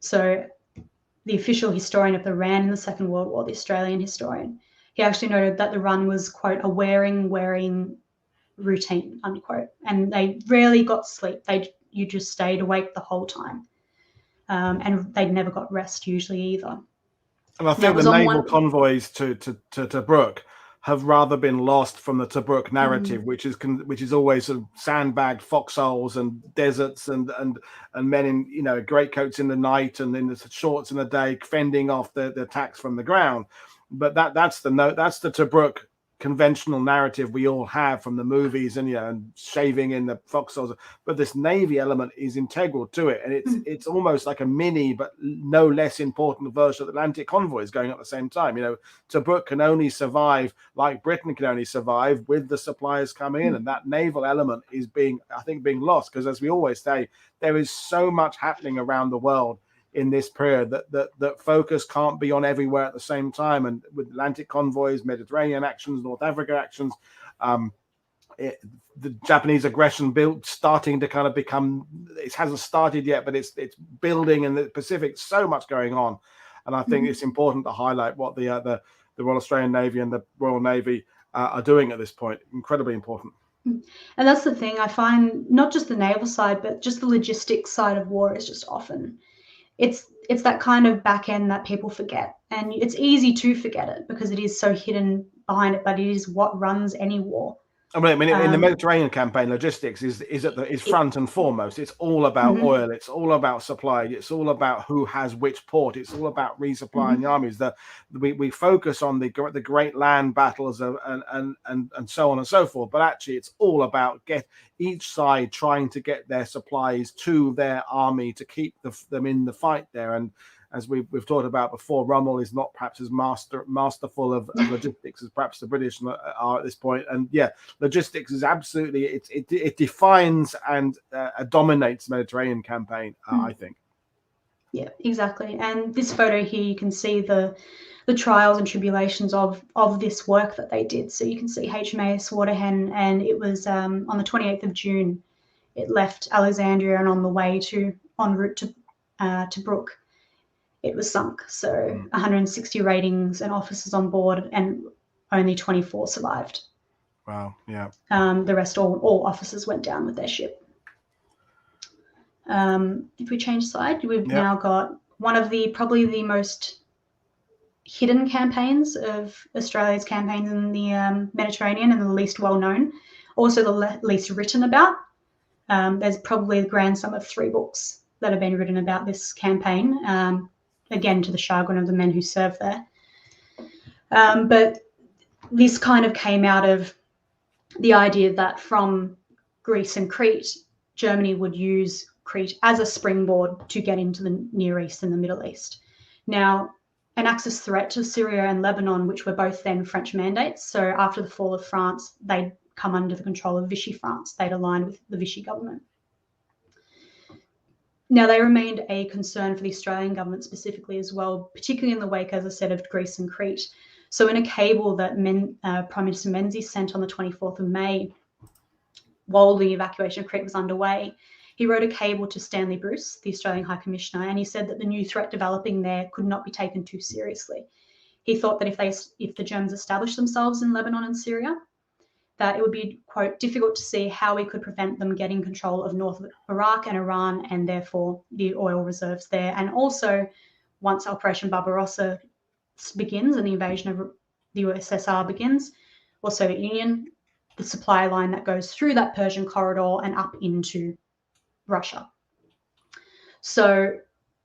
So the official historian of the RAN in the Second World War, the Australian historian, he actually noted that the run was, quote, a wearing routine, unquote, and they rarely got sleep. You just stayed awake the whole time, and they never got rest usually either. And I think the naval convoys to Tobruk have rather been lost from the Tobruk narrative, which is always sort of sandbagged foxholes and deserts and men in greatcoats in the night and in the shorts in the day, fending off the attacks from the ground. But that's the Tobruk conventional narrative we all have from the movies and shaving in the foxholes. But this Navy element is integral to it, and it's almost like a mini but no less important version of Atlantic convoys going at the same time. Tobruk can only survive like Britain can only survive with the supplies coming in, and that naval element is being lost because, as we always say, there is so much happening around the world in this period that focus can't be on everywhere at the same time. And with Atlantic convoys, Mediterranean actions, North Africa actions, the Japanese aggression starting to kind of become, it hasn't started yet, but it's building in the Pacific, so much going on. And I think it's important to highlight what the Royal Australian Navy and the Royal Navy are doing at this point. Incredibly important. And that's the thing I find, not just the naval side, but just the logistics side of war is just often, it's that kind of back end that people forget, and it's easy to forget it because it is so hidden behind it, but it is what runs any war. I mean, in the Mediterranean campaign, logistics is front and foremost. It's all about oil. It's all about supply. It's all about who has which port. It's all about resupplying the armies. We focus on the great land battles and so on and so forth. But actually, it's all about each side trying to get their supplies to their army to keep them in the fight there. And as we've talked about before, Rommel is not perhaps as masterful of logistics as perhaps the British are at this point. And yeah, logistics is absolutely it defines and dominates the Mediterranean campaign. I think. Yeah, exactly. And this photo here, you can see the trials and tribulations of this work that they did. So you can see HMAS Waterhen, and it was on the 28th of June. It left Alexandria, and on the way en route to Brook, it was sunk. So 160 ratings and officers on board, and only 24 survived. Wow. Yeah. The rest, all officers went down with their ship. If we change side, we've now got one of probably the most hidden campaigns of Australia's campaigns in the Mediterranean, and the least well known, also the least written about. There's probably a grand sum of 3 books that have been written about this campaign, again to the chagrin of the men who served there. But this kind of came out of the idea that from Greece and Crete, Germany would use Crete as a springboard to get into the Near East and the Middle East. Now, an Axis threat to Syria and Lebanon, which were both then French mandates. So after the fall of France, they'd come under the control of Vichy France. They'd aligned with the Vichy government. Now, they remained a concern for the Australian government specifically as well, particularly in the wake, as I said, of Greece and Crete. So in a cable that Prime Minister Menzies sent on the 24th of May, while the evacuation of Crete was underway, he wrote a cable to Stanley Bruce, the Australian High Commissioner, and he said that the new threat developing there could not be taken too seriously. He thought that if the Germans established themselves in Lebanon and Syria, that it would be, quote, difficult to see how we could prevent them getting control of north of Iraq and Iran, and therefore the oil reserves there. And also, once Operation Barbarossa begins and the invasion of the USSR begins, or Soviet Union, the supply line that goes through that Persian corridor and up into Russia. So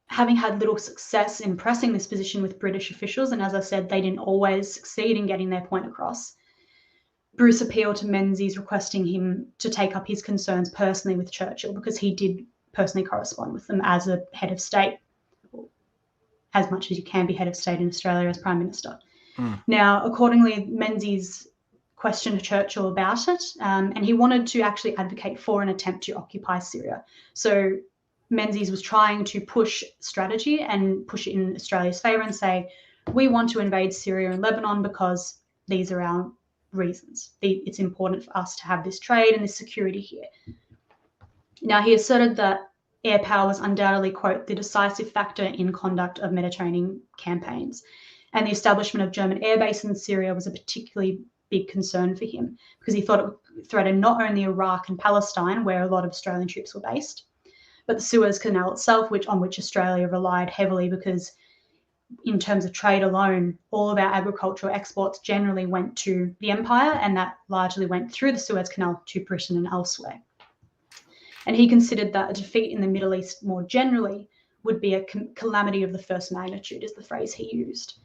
having had little success in pressing this position with British officials, and as I said, they didn't always succeed in getting their point across, Bruce appealed to Menzies, requesting him to take up his concerns personally with Churchill, because he did personally correspond with them as a head of state, as much as you can be head of state in Australia as Prime Minister. Now, accordingly, Menzies questioned Churchill about it, and he wanted to actually advocate for an attempt to occupy Syria. So Menzies was trying to push strategy and push it in Australia's favour and say, we want to invade Syria and Lebanon because these are our reasons. It's important for us to have this trade and this security here. Now, he asserted that air power was undoubtedly, quote, the decisive factor in conduct of Mediterranean campaigns, and the establishment of German air bases in Syria was a particularly big concern for him, because he thought it threatened not only Iraq and Palestine, where a lot of Australian troops were based, but the Suez Canal itself, on which Australia relied heavily, because in terms of trade alone, all of our agricultural exports generally went to the empire, and that largely went through the Suez Canal to Britain and elsewhere. And he considered that a defeat in the Middle East more generally would be a calamity of the first magnitude, is the phrase he used.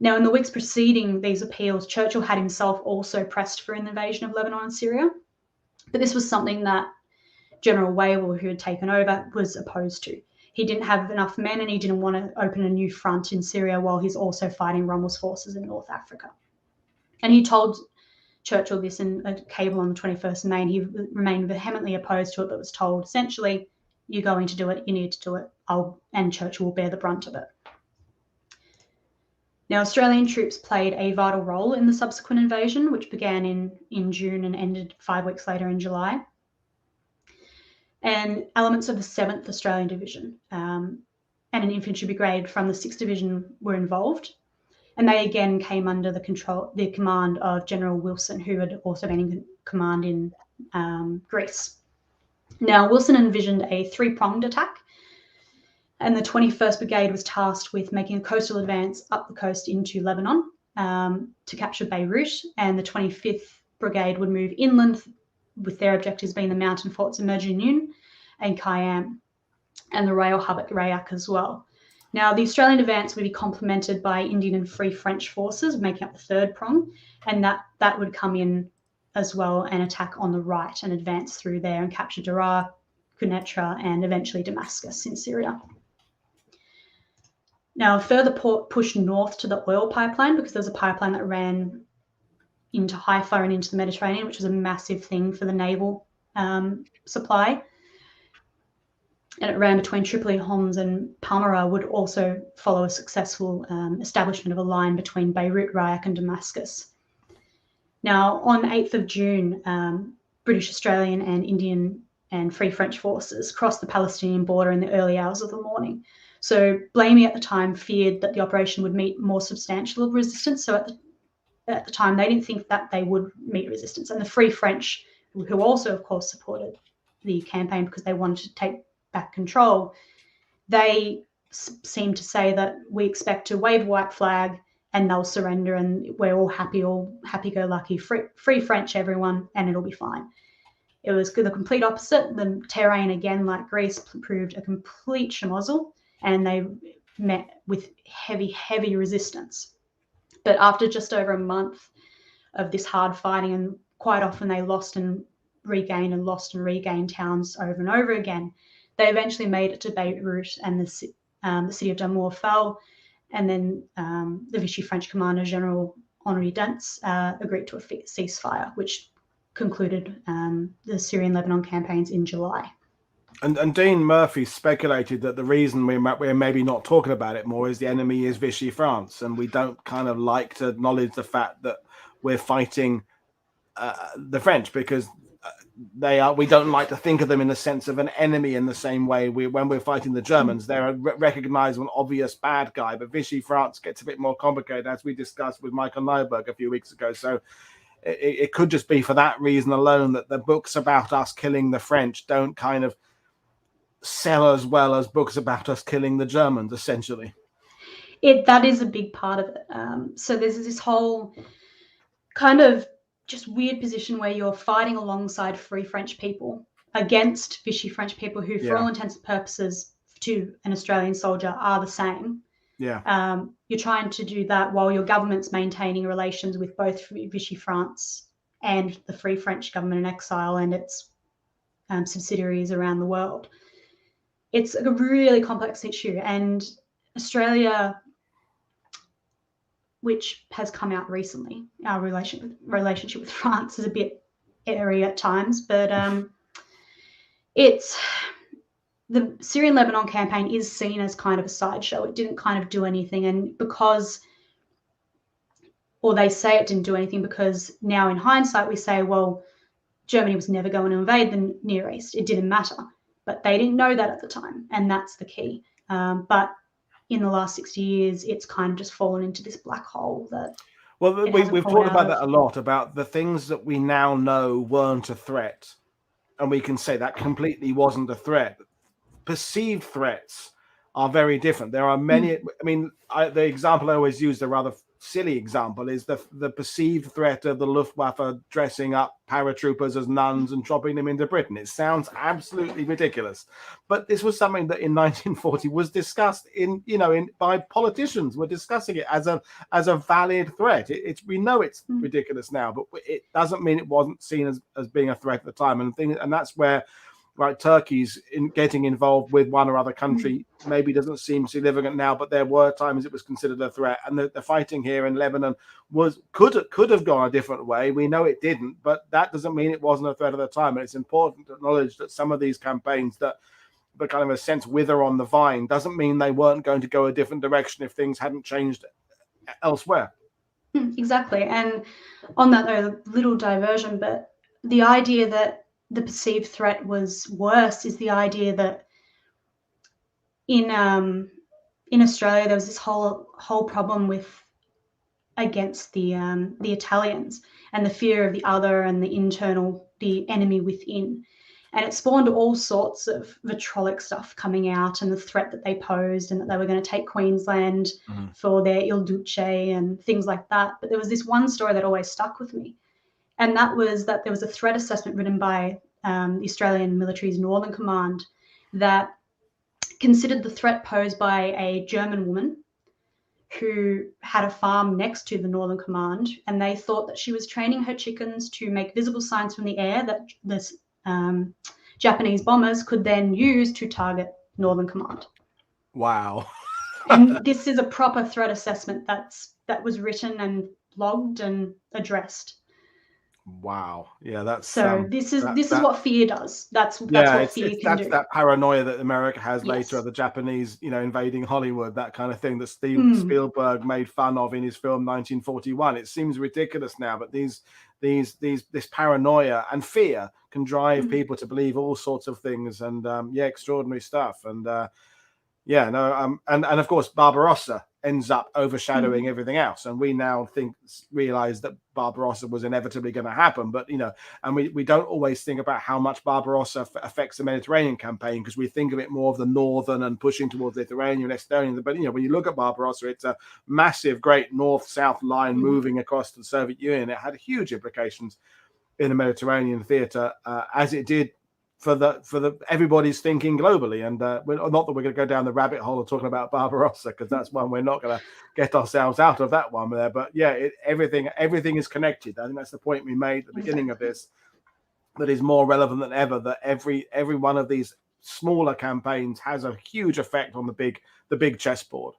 Now, in the weeks preceding these appeals, Churchill had himself also pressed for an invasion of Lebanon and Syria, but this was something that General Wavell, who had taken over, was opposed to. He didn't have enough men, and he didn't want to open a new front in Syria while he's also fighting Rommel's forces in North Africa. And he told Churchill this in a cable on the 21st of May, and he remained vehemently opposed to it, but was told, essentially, you're going to do it, you need to do it, and Churchill will bear the brunt of it. Now, Australian troops played a vital role in the subsequent invasion, which began in June and ended 5 weeks later in July. And elements of the 7th Australian Division and an infantry brigade from the 6th Division were involved. And they again came under the command of General Wilson, who had also been in command in Greece. Now, Wilson envisioned a 3-pronged attack, and the 21st Brigade was tasked with making a coastal advance up the coast into Lebanon to capture Beirut, and the 25th Brigade would move inland, with their objectives being the mountain forts of Merjanoon and Cayenne, and the rail hub at Rayak as well. Now, the Australian advance would be complemented by Indian and Free French forces, making up the third prong, and that would come in as well and attack on the right and advance through there and capture Daraa, Quneitra, and eventually Damascus in Syria. Now, a further push north to the oil pipeline, because there was a pipeline that ran into Haifa and into the Mediterranean, which was a massive thing for the naval supply. And it ran between Tripoli, Homs, and Palmyra, would also follow a successful establishment of a line between Beirut, Rayak, and Damascus. Now, on 8th of June, British, Australian, and Indian and Free French forces crossed the Palestinian border in the early hours of the morning. So Blamey at the time feared that the operation would meet more substantial resistance. So at the time, they didn't think that they would meet resistance. And the Free French, who also, of course, supported the campaign because they wanted to take back control, they seemed to say that we expect to wave a white flag and they'll surrender and we're all happy-go-lucky, free French, everyone, and it'll be fine. It was the complete opposite. The terrain, again, like Greece, proved a complete schmozzle, and they met with heavy resistance. But after just over a month of this hard fighting, and quite often they lost and regained towns over and over again, they eventually made it to Beirut, and the city of Damour fell, and then the Vichy French commander, General Henri Dentz, agreed to a ceasefire, which concluded the Syrian-Lebanon campaigns in July. And Dean Murphy speculated that the reason we're maybe not talking about it more is the enemy is Vichy France, and we don't kind of like to acknowledge the fact that we're fighting the French, because we don't like to think of them in the sense of an enemy in the same way when we're fighting the Germans. They're a recognizable, obvious bad guy, but Vichy France gets a bit more complicated, as we discussed with Michael Nyberg a few weeks ago. So it could just be for that reason alone that the books about us killing the French don't kind of sell as well as books about us killing the Germans, essentially. That is a big part of it. So there's this whole kind of just weird position where you're fighting alongside Free French people against Vichy French people who, for all intents and purposes, to an Australian soldier, are the same. Yeah. You're trying to do that while your government's maintaining relations with both Vichy France and the Free French government in exile and its subsidiaries around the world. It's a really complex issue, and Australia, which has come out recently, our relationship with France is a bit airy at times, but it's the Syrian-Lebanon campaign is seen as kind of a sideshow. It didn't kind of do anything, and they say it didn't do anything because now in hindsight we say, well, Germany was never going to invade the Near East. It didn't matter, but they didn't know that at the time, and that's the key. But in the last 60 years, it's kind of just fallen into this black hole that. Well, we've talked about that a lot, about the things that we now know weren't a threat, and we can say that completely wasn't a threat. Perceived threats are very different. There are many. I mean, the example I always use, the rather silly example, is the perceived threat of the Luftwaffe dressing up paratroopers as nuns and dropping them into Britain. It sounds absolutely ridiculous, but this was something that in 1940 was discussed by politicians. Were discussing it as a valid threat. We know it's ridiculous now, but it doesn't mean it wasn't seen as being a threat at the time. And that's where, like, Turkey's getting involved with one or other country maybe doesn't seem significant now, but there were times it was considered a threat. And the fighting here in Lebanon could have gone a different way. We know it didn't, but that doesn't mean it wasn't a threat at the time. And it's important to acknowledge that some of these campaigns that kind of, in a sense, wither on the vine doesn't mean they weren't going to go a different direction if things hadn't changed elsewhere. Exactly. And on that, though, a little diversion, but the idea that the perceived threat was worse is the idea that in Australia there was this whole problem against the Italians and the fear of the other and the enemy within, and it spawned all sorts of vitriolic stuff coming out and the threat that they posed and that they were going to take Queensland for their Il Duce and things like that. But there was this one story that always stuck with me. And that was that there was a threat assessment written by the Australian military's Northern Command that considered the threat posed by a German woman who had a farm next to the Northern Command, and they thought that she was training her chickens to make visible signs from the air that this Japanese bombers could then use to target Northern Command. Wow. And this is a proper threat assessment that was written and logged and addressed. Wow. Yeah, that's so. This is what fear does. That's what fear can do. That's that paranoia that America has later Yes. of the Japanese, invading Hollywood, that kind of thing that Steve Spielberg made fun of in his film 1941. It seems ridiculous now, but this paranoia and fear can drive people to believe all sorts of things, and extraordinary stuff. And and of course Barbarossa ends up overshadowing everything else, and we now realize that Barbarossa was inevitably going to happen, but and we don't always think about how much Barbarossa affects the Mediterranean campaign, because we think of it more of the northern and pushing towards Lithuania and Estonia, but when you look at Barbarossa, it's a massive great north-south line moving across the Soviet Union. It had huge implications in the Mediterranean theater, as it did for the everybody's thinking globally. And not that we're going to go down the rabbit hole of talking about Barbarossa, because that's one we're not going to get ourselves out of, that one there. But everything is connected. I think that's the point we made at the beginning of this, that is more relevant than ever, that every one of these smaller campaigns has a huge effect on the big chessboard.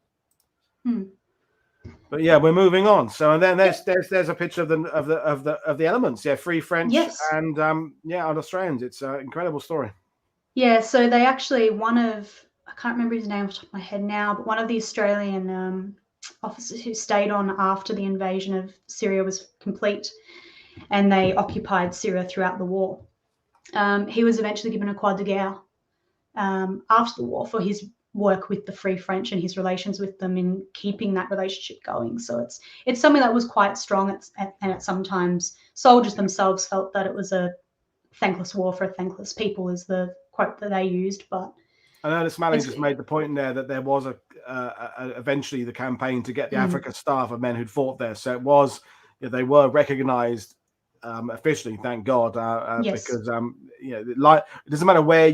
But we're moving on. So, and then there's a picture of the elements. Free French and Australians. It's an incredible story. Yeah. So they actually, I can't remember his name off the top of my head now, but one of the Australian officers who stayed on after the invasion of Syria was complete, and they occupied Syria throughout the war. He was eventually given a Croix de Guerre after the war for his work with the Free French and his relations with them in keeping that relationship going. So it's something that was quite strong, and sometimes soldiers themselves felt that it was a thankless war for a thankless people, is the quote that they used. But I know Smalley just made the point there that there was eventually the campaign to get the Africa staff of men who'd fought there. So it was, they were recognized officially, thank God, because it doesn't matter where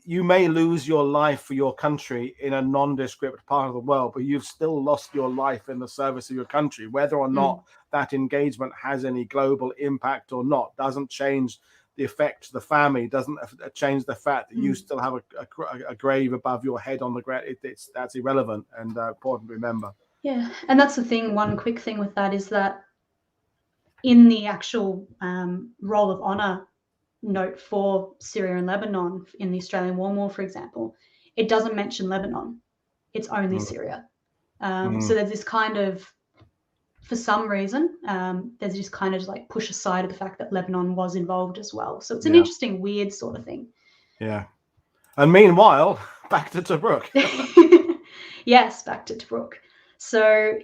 you may lose your life for your country in a nondescript part of the world, but you've still lost your life in the service of your country. Whether or not that engagement has any global impact or not doesn't change the effect to the family, doesn't change the fact that you still have a grave above your head on the ground. That's irrelevant and important to remember. Yeah, and that's the thing. One quick thing with that is that in the actual roll of honor note for Syria and Lebanon in the Australian War Memorial, for example, it doesn't mention Lebanon. It's only Syria. So there's this kind of, for some reason, there's this kind of like push aside of the fact that Lebanon was involved as well. So it's an interesting, weird sort of thing. Yeah. And meanwhile, back to Tobruk. Yes, back to Tobruk. So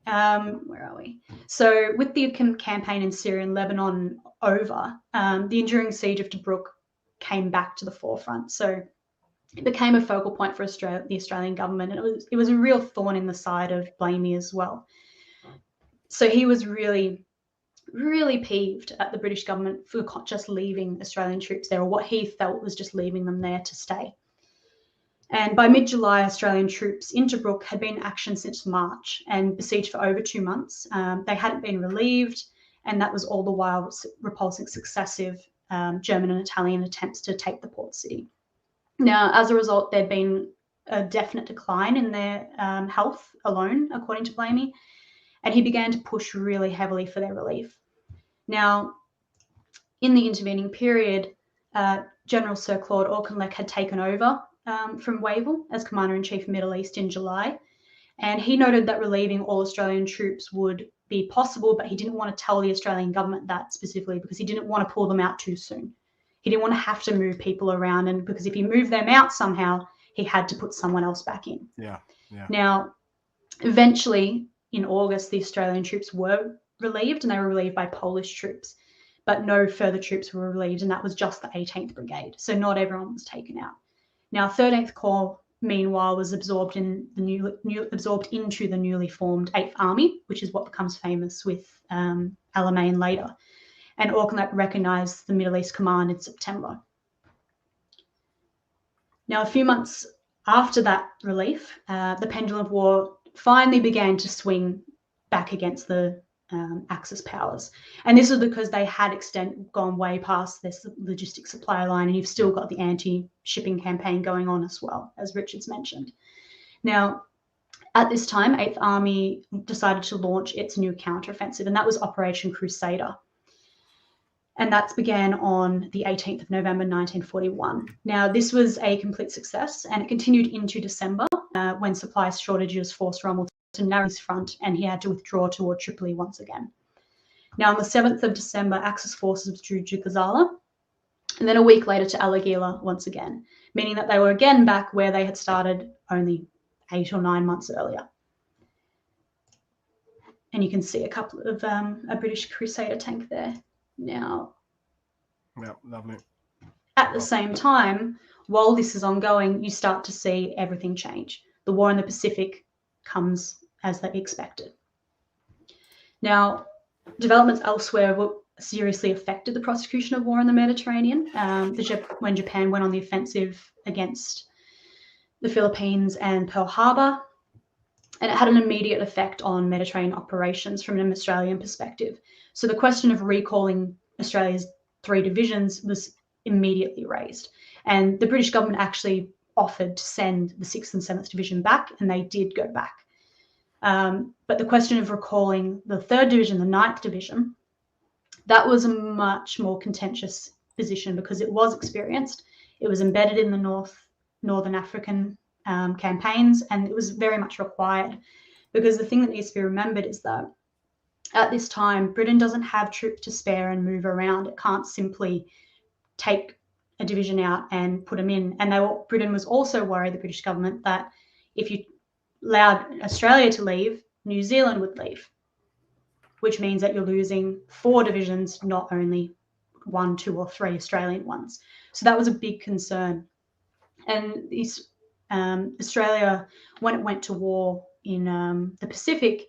where are we? So with the campaign in Syria and Lebanon over, the enduring siege of Tobruk came back to the forefront. So it became a focal point for the Australian government, and it was a real thorn in the side of Blamey as well. So he was really, really peeved at the British government for just leaving Australian troops there, or what he felt was just leaving them there to stay. And by mid-July, Australian troops in Tobruk had been in action since March and besieged for over 2 months. They hadn't been relieved, and that was all the while repulsing successive German and Italian attempts to take the port city. Now, as a result, there'd been a definite decline in their health alone, according to Blamey, and he began to push really heavily for their relief. Now, in the intervening period, General Sir Claude Auchinleck had taken over from Wavell as Commander-in-Chief of Middle East in July, and he noted that relieving all Australian troops would be possible, but he didn't want to tell the Australian government that specifically because he didn't want to pull them out too soon. He didn't want to have to move people around, and because if he moved them out somehow, he had to put someone else back in. Yeah. Now, eventually, in August, the Australian troops were relieved, and they were relieved by Polish troops, but no further troops were relieved, and that was just the 18th Brigade. So not everyone was taken out. Now, 13th Corps, meanwhile, was absorbed into the newly formed 8th Army, which is what becomes famous with Alamein later. and Auckland recognised the Middle East Command in September. Now, a few months after that relief, the pendulum of war finally began to swing back against the Axis powers. And this was because they had gone way past this logistic supply line, and you've still got the anti-shipping campaign going on as well, as Richard's mentioned. Now, at this time, 8th Army decided to launch its new counteroffensive, and that was Operation Crusader. And that began on the 18th of November 1941. Now, this was a complete success, and it continued into December when supply shortages forced Rommel to narrow his front, and he had to withdraw toward Tripoli once again. Now, on the 7th of December, Axis forces withdrew to Gazala, and then a week later to Al-Agila once again, meaning that they were again back where they had started only 8 or 9 months earlier. And you can see a couple of a British Crusader tank there. Now, yeah, lovely. At the same time, while this is ongoing, you start to see everything change. The war in the Pacific comes as they expected. Now, developments elsewhere seriously affected the prosecution of war in the Mediterranean. When Japan went on the offensive against the Philippines and Pearl Harbor, and it had an immediate effect on Mediterranean operations from an Australian perspective. So the question of recalling Australia's 3 divisions was immediately raised. And the British government actually offered to send the 6th and 7th Division back, and they did go back. But the question of recalling the 3rd Division, the 9th Division, that was a much more contentious position because it was experienced. It was embedded in the Northern African campaigns, and it was very much required, because the thing that needs to be remembered is that at this time, Britain doesn't have troops to spare and move around. It can't simply take a division out and put them in. And Britain was also worried, the British government, that if you allowed Australia to leave, New Zealand would leave, which means that you're losing 4 divisions, not only 1, 2, or 3 Australian ones. So that was a big concern. And Australia, when it went to war in the Pacific,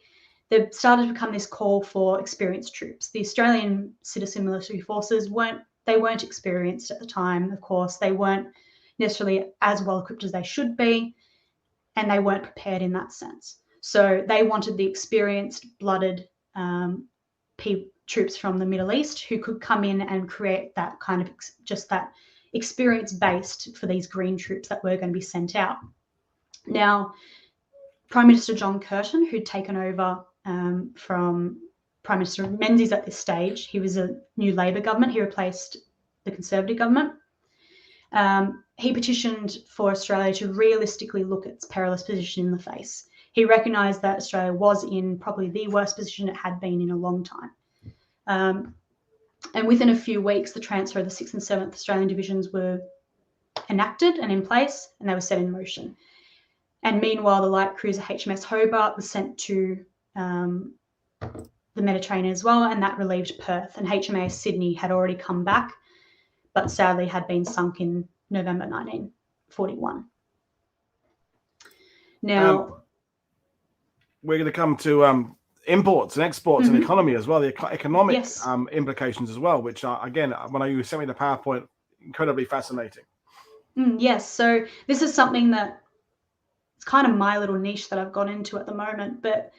there started to become this call for experienced troops. The Australian citizen military forces weren't experienced at the time, of course. They weren't necessarily as well equipped as they should be, and they weren't prepared in that sense. So they wanted the experienced, blooded troops from the Middle East who could come in and create that kind of just that experience based for these green troops that were going to be sent out. Now, Prime Minister John Curtin, who'd taken over from Prime Minister Menzies at this stage, he was a new Labor government. He replaced the Conservative government. He petitioned for Australia to realistically look at its perilous position in the face. He recognised that Australia was in probably the worst position it had been in a long time. And within a few weeks, the transfer of the 6th and 7th Australian divisions were enacted and in place, and they were set in motion. And meanwhile, the light cruiser HMS Hobart was sent to the Mediterranean as well, and that relieved Perth. And HMAS Sydney had already come back, but sadly had been sunk in November 1941. Now, we're going to come to imports and exports and economy as well, the economic implications as well, which are, again, when you sent me the PowerPoint, incredibly fascinating. Yes, so this is something that it's kind of my little niche that I've got into at the moment, but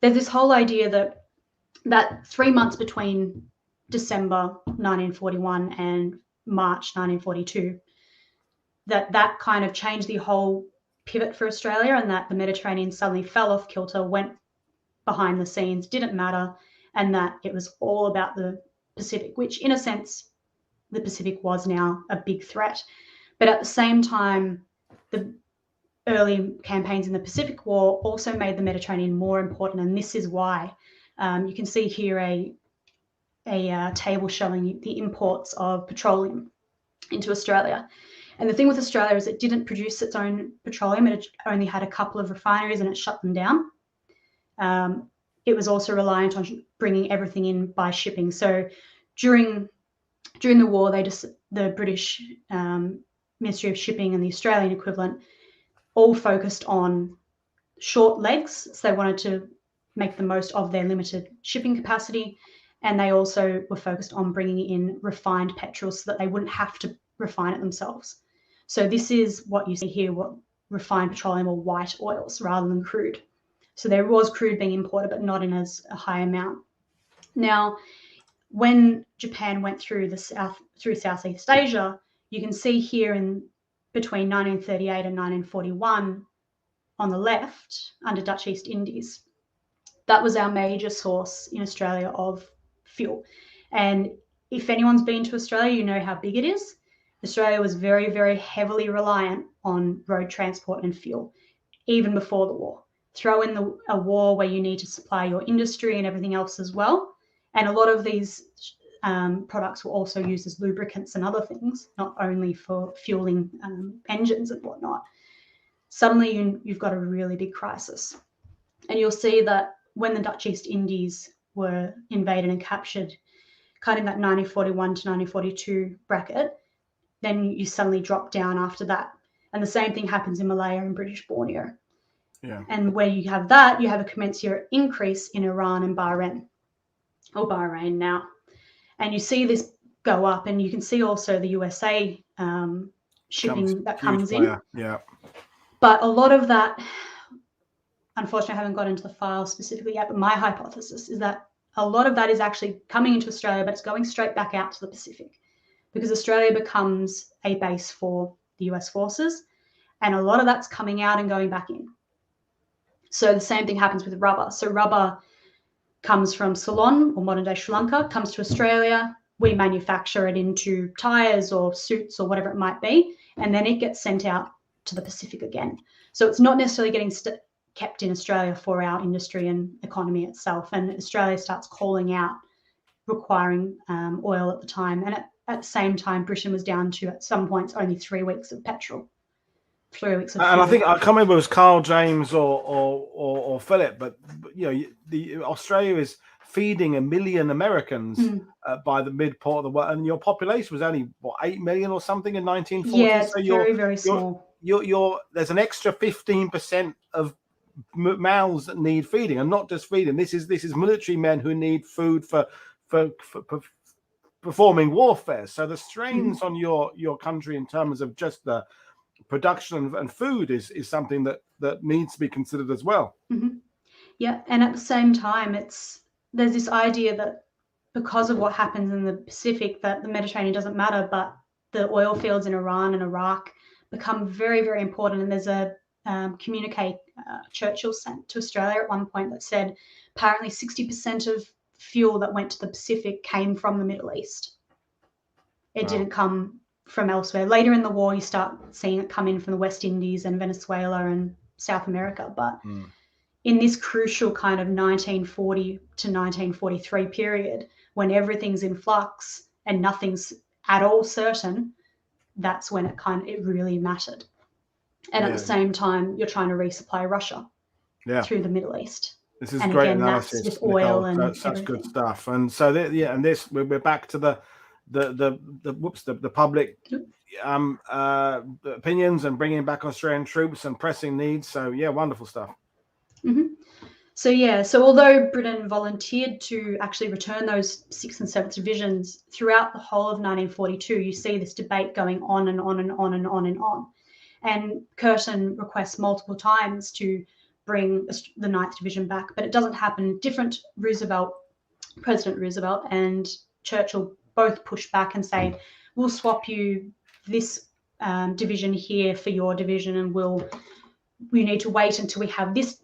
there's this whole idea that 3 months between December 1941 and March 1942, that kind of changed the whole pivot for Australia, and that the Mediterranean suddenly fell off kilter, went behind the scenes, didn't matter, and that it was all about the Pacific, which in a sense, the Pacific was now a big threat. But at the same time, the early campaigns in the Pacific War also made the Mediterranean more important, and this is why. You can see here a table showing the imports of petroleum into Australia. And the thing with Australia is it didn't produce its own petroleum. It only had a couple of refineries and it shut them down. It was also reliant on bringing everything in by shipping. So during the war, the British Ministry of Shipping and the Australian equivalent all focused on short legs. So they wanted to make the most of their limited shipping capacity. And they also were focused on bringing in refined petrol so that they wouldn't have to refine it themselves. So this is what you see here, what refined petroleum or white oils rather than crude. So there was crude being imported, but not in as a high amount. Now, when Japan went through Southeast Asia, you can see here in between 1938 and 1941 on the left under Dutch East Indies, that was our major source in Australia of fuel. And if anyone's been to Australia, you know how big it is. Australia was very, very heavily reliant on road transport and fuel, even before the war. Throw in a war where you need to supply your industry and everything else as well. And a lot of these products were also used as lubricants and other things, not only for fueling engines and whatnot. Suddenly you've got a really big crisis. And you'll see that when the Dutch East Indies were invaded and captured, kind of that 1941 to 1942 bracket, then you suddenly drop down after that. And the same thing happens in Malaya and British Borneo. Yeah. And where you have that, you have a commensurate increase in Iran and Bahrain, or Bahrain now. And you see this go up, and you can see also the USA shipping that comes in. Yeah. But a lot of that, unfortunately, I haven't got into the file specifically yet, but my hypothesis is that a lot of that is actually coming into Australia, but it's going straight back out to the Pacific, because Australia becomes a base for the US forces, and a lot of that's coming out and going back in. So the same thing happens with rubber. So rubber comes from Ceylon, or modern day Sri Lanka, comes to Australia. We manufacture it into tires or suits or whatever it might be, and then it gets sent out to the Pacific again. So it's not necessarily getting kept in Australia for our industry and economy itself. And Australia starts calling out requiring oil at the time. And at the same time, Britain was down to, at some points, only 3 weeks of petrol. 3 weeks of fuel. And I think, I can't remember if it was Carl James or Philip, but you know, Australia is feeding 1 million Americans by the mid-part of the world, and your population was only 8 million or something in 1940. Yeah, it's so very small. There's an extra 15% of mouths that need feeding, and not just feeding. This is military men who need food for performing warfare. So the strains on your country in terms of just the production and food is something that needs to be considered as well. Yeah, and at the same time, there's this idea that because of what happens in the Pacific, that the Mediterranean doesn't matter, but the oil fields in Iran and Iraq become very, very important. And there's a communique Churchill sent to Australia at one point that said apparently 60% of fuel that went to the Pacific came from the Middle East. It didn't come from elsewhere. Later in the war, you start seeing it come in from the West Indies and Venezuela and South America. But in this crucial kind of 1940 to 1943 period, when everything's in flux and nothing's at all certain, that's when it really mattered. And at the same time, you're trying to resupply Russia through the Middle East. This is and great again, analysis, that's with oil Nicole. and Such everything. good stuff. And so we're back to the public opinions and bringing back Australian troops and pressing needs. So yeah, wonderful stuff. So although Britain volunteered to actually return those 6th and 7th divisions, throughout the whole of 1942, you see this debate going on and on and on and on and on. And Curtin requests multiple times to bring the 9th Division back, but it doesn't happen. President Roosevelt and Churchill both push back and say, we'll swap you this division here for your division, and we need to wait until we have this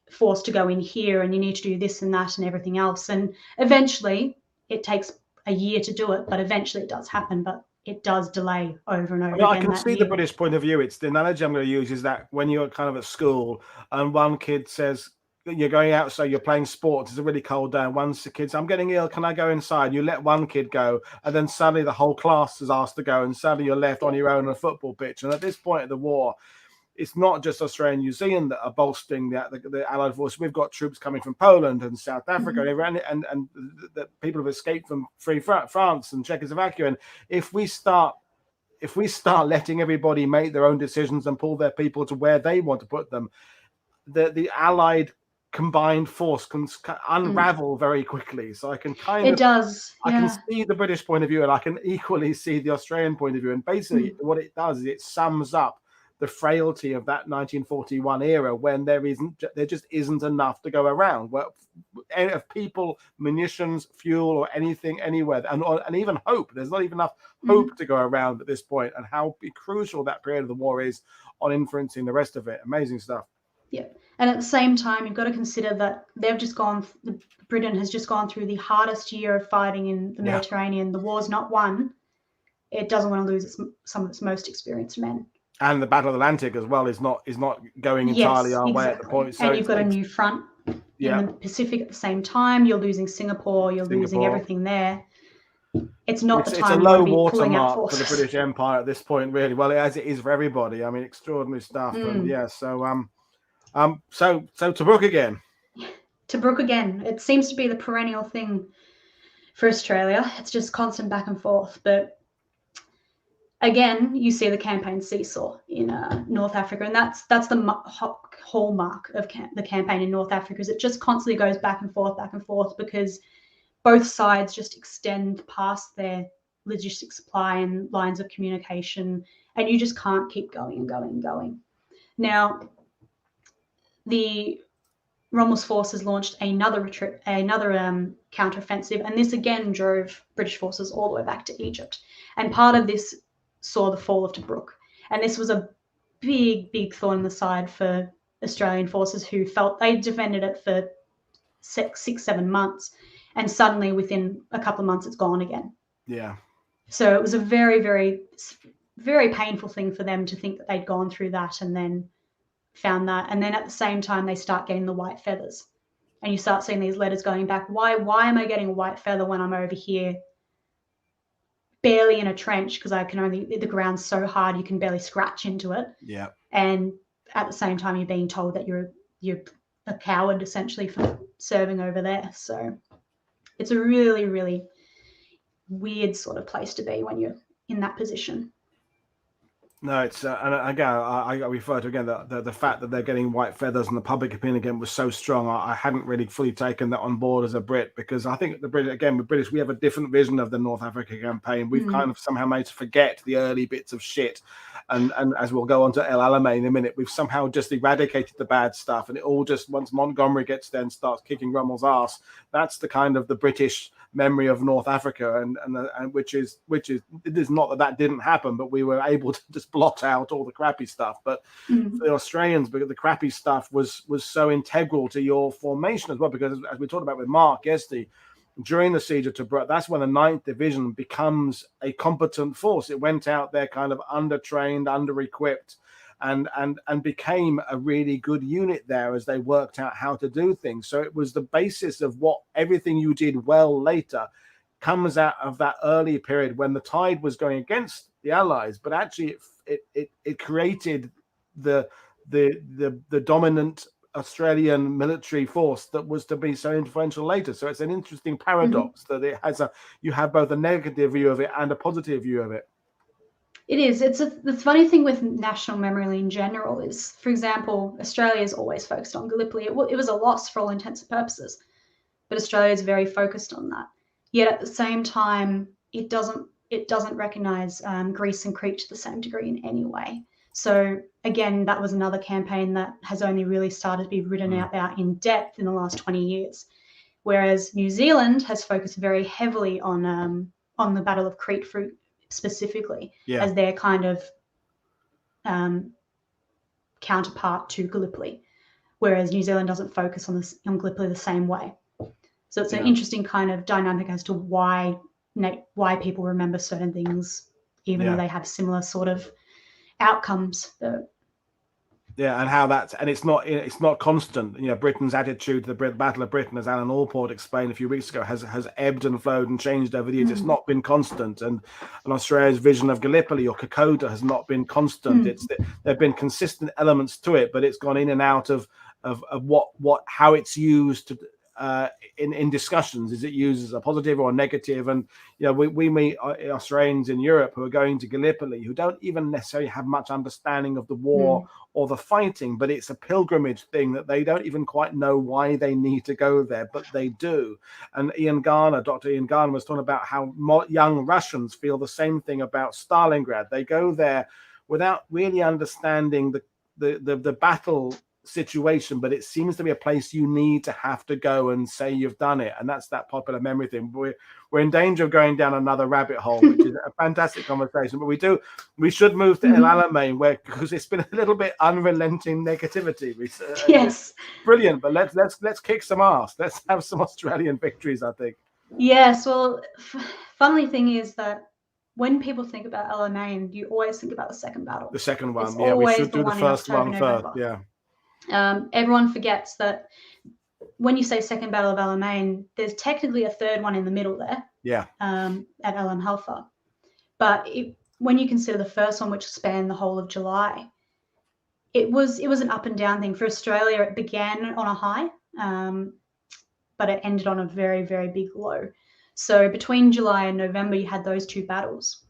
force to go in here, and you need to do this and that and everything else. And eventually, it takes a year to do it, but eventually it does happen. But it does delay over and over again. I can see the British point of view. It's the analogy I'm going to use is that when you're kind of at school and one kid says, you're going out, so you're playing sports, it's a really cold day, and one kid says, I'm getting ill, can I go inside? You let one kid go, and then suddenly the whole class is asked to go, and suddenly you're left on your own on a football pitch. And at this point of the war, it's not just Australia and New Zealand that are bolstering the Allied force. We've got troops coming from Poland and South Africa and the people have escaped from Free France and Czechoslovakia. And if we start letting everybody make their own decisions and pull their people to where they want to put them, the Allied combined force can unravel very quickly. So I can kind It of does. I can Yeah. see the British point of view, and I can equally see the Australian point of view. And basically, what it does is it sums up the frailty of that 1941 era, when there just isn't enough to go around. Well, of people, munitions, fuel, or anything anywhere, and even hope. There's not even enough hope to go around at this point, and how crucial that period of the war is on influencing the rest of it. Amazing stuff. Yeah. And at the same time, you've got to consider that Britain has just gone through the hardest year of fighting in the Mediterranean. The war's not won. It doesn't want to lose some of its most experienced men. And the Battle of the Atlantic as well is not going entirely our way at the point. So and you've got a new front in the Pacific at the same time. You're losing Singapore. You're losing everything there. It's not the time it's a low watermark for the British Empire at this point, really. Well, as it is for everybody. I mean, extraordinary stuff. And so Tobruk again. Tobruk again. It seems to be the perennial thing for Australia. It's just constant back and forth. But again, you see the campaign seesaw in North Africa, and that's the hallmark of the campaign in North Africa. Is it just constantly goes back and forth, because both sides just extend past their logistic supply and lines of communication, and you just can't keep going and going and going. Now, the Rommel's forces launched another counteroffensive, and this again drove British forces all the way back to Egypt. And part of this saw the fall of Tobruk. And this was a big thorn in the side for Australian forces, who felt they defended it for 6-7 months, and suddenly within a couple of months it's gone again. Yeah. So it was a very, very, very painful thing for them to think that they'd gone through that and then found that. And then at the same time they start getting the white feathers, and you start seeing these letters going back. Why am I getting a white feather when I'm over here barely in a trench, because the ground's so hard you can barely scratch into it. Yeah. And at the same time you're being told that you're a coward essentially for serving over there. So it's a really, really weird sort of place to be when you're in that position. No, it's and again, I refer to again the fact that they're getting white feathers and the public opinion again was so strong. I hadn't really fully taken that on board as a Brit, because I think with British, we have a different vision of the North Africa campaign. We've kind of somehow made to forget the early bits of shit, and as we'll go on to El Alamein in a minute, we've somehow just eradicated the bad stuff, and it all just, once Montgomery gets there and starts kicking Rommel's ass, that's the kind of the British memory of North Africa, and which is it is not that didn't happen, but we were able to just blot out all the crappy stuff. But for the Australians, because the crappy stuff was so integral to your formation as well, because as we talked about with Mark yesterday, during the siege of Tobruk, that's when the 9th Division becomes a competent force. It went out there kind of under-trained, under-equipped, and became a really good unit there as they worked out how to do things. So it was the basis of what everything you did well later comes out of that early period when the tide was going against the Allies, but actually it created the dominant Australian military force that was to be so influential later. So it's an interesting paradox that it has you have both a negative view of it and a positive view of it. It is. The funny thing with national memory in general is, for example, Australia is always focused on Gallipoli. It was a loss for all intents and purposes, but Australia is very focused on that. Yet at the same time, it doesn't recognise Greece and Crete to the same degree in any way. So again, that was another campaign that has only really started to be written about in depth in the last 20 years. Whereas New Zealand has focused very heavily on the Battle of Crete specifically as their kind of counterpart to Gallipoli, whereas New Zealand doesn't focus on Gallipoli the same way. So it's an interesting kind of dynamic as to why people remember certain things, even though they have similar sort of outcomes. And how it's not constant. You know, Britain's attitude to the Battle of Britain, as Alan Allport explained a few weeks ago, has ebbed and flowed and changed over the years. It's not been constant, and Australia's vision of Gallipoli or Kokoda has not been constant. There've been consistent elements to it, but it's gone in and out of how it's used in discussions? Is it used as a positive or a negative? And we meet Australians in Europe who are going to Gallipoli who don't even necessarily have much understanding of the war or the fighting, but it's a pilgrimage thing that they don't even quite know why they need to go there, but they do. And Dr. Ian Garner was talking about how young Russians feel the same thing about Stalingrad. They go there without really understanding the battle situation, but it seems to be a place you need to have to go and say you've done it, and that's that popular memory thing. We're in danger of going down another rabbit hole, which is a fantastic conversation, but we should move to El Alamein, because it's been a little bit unrelenting negativity. Yes, brilliant, but let's kick some ass. Let's have some Australian victories, I think. Yes, well, funny thing is that when people think about El Alamein, you always think about the second battle. The second one, it's we should do the one first one November. first. Yeah. Everyone forgets that when you say Second Battle of El Alamein, there's technically a third one in the middle there. Yeah. At El Halfa, but when you consider the first one, which spanned the whole of July, it was an up and down thing. For Australia, it began on a high, but it ended on a very, very big low. So between July and November, you had those two battles,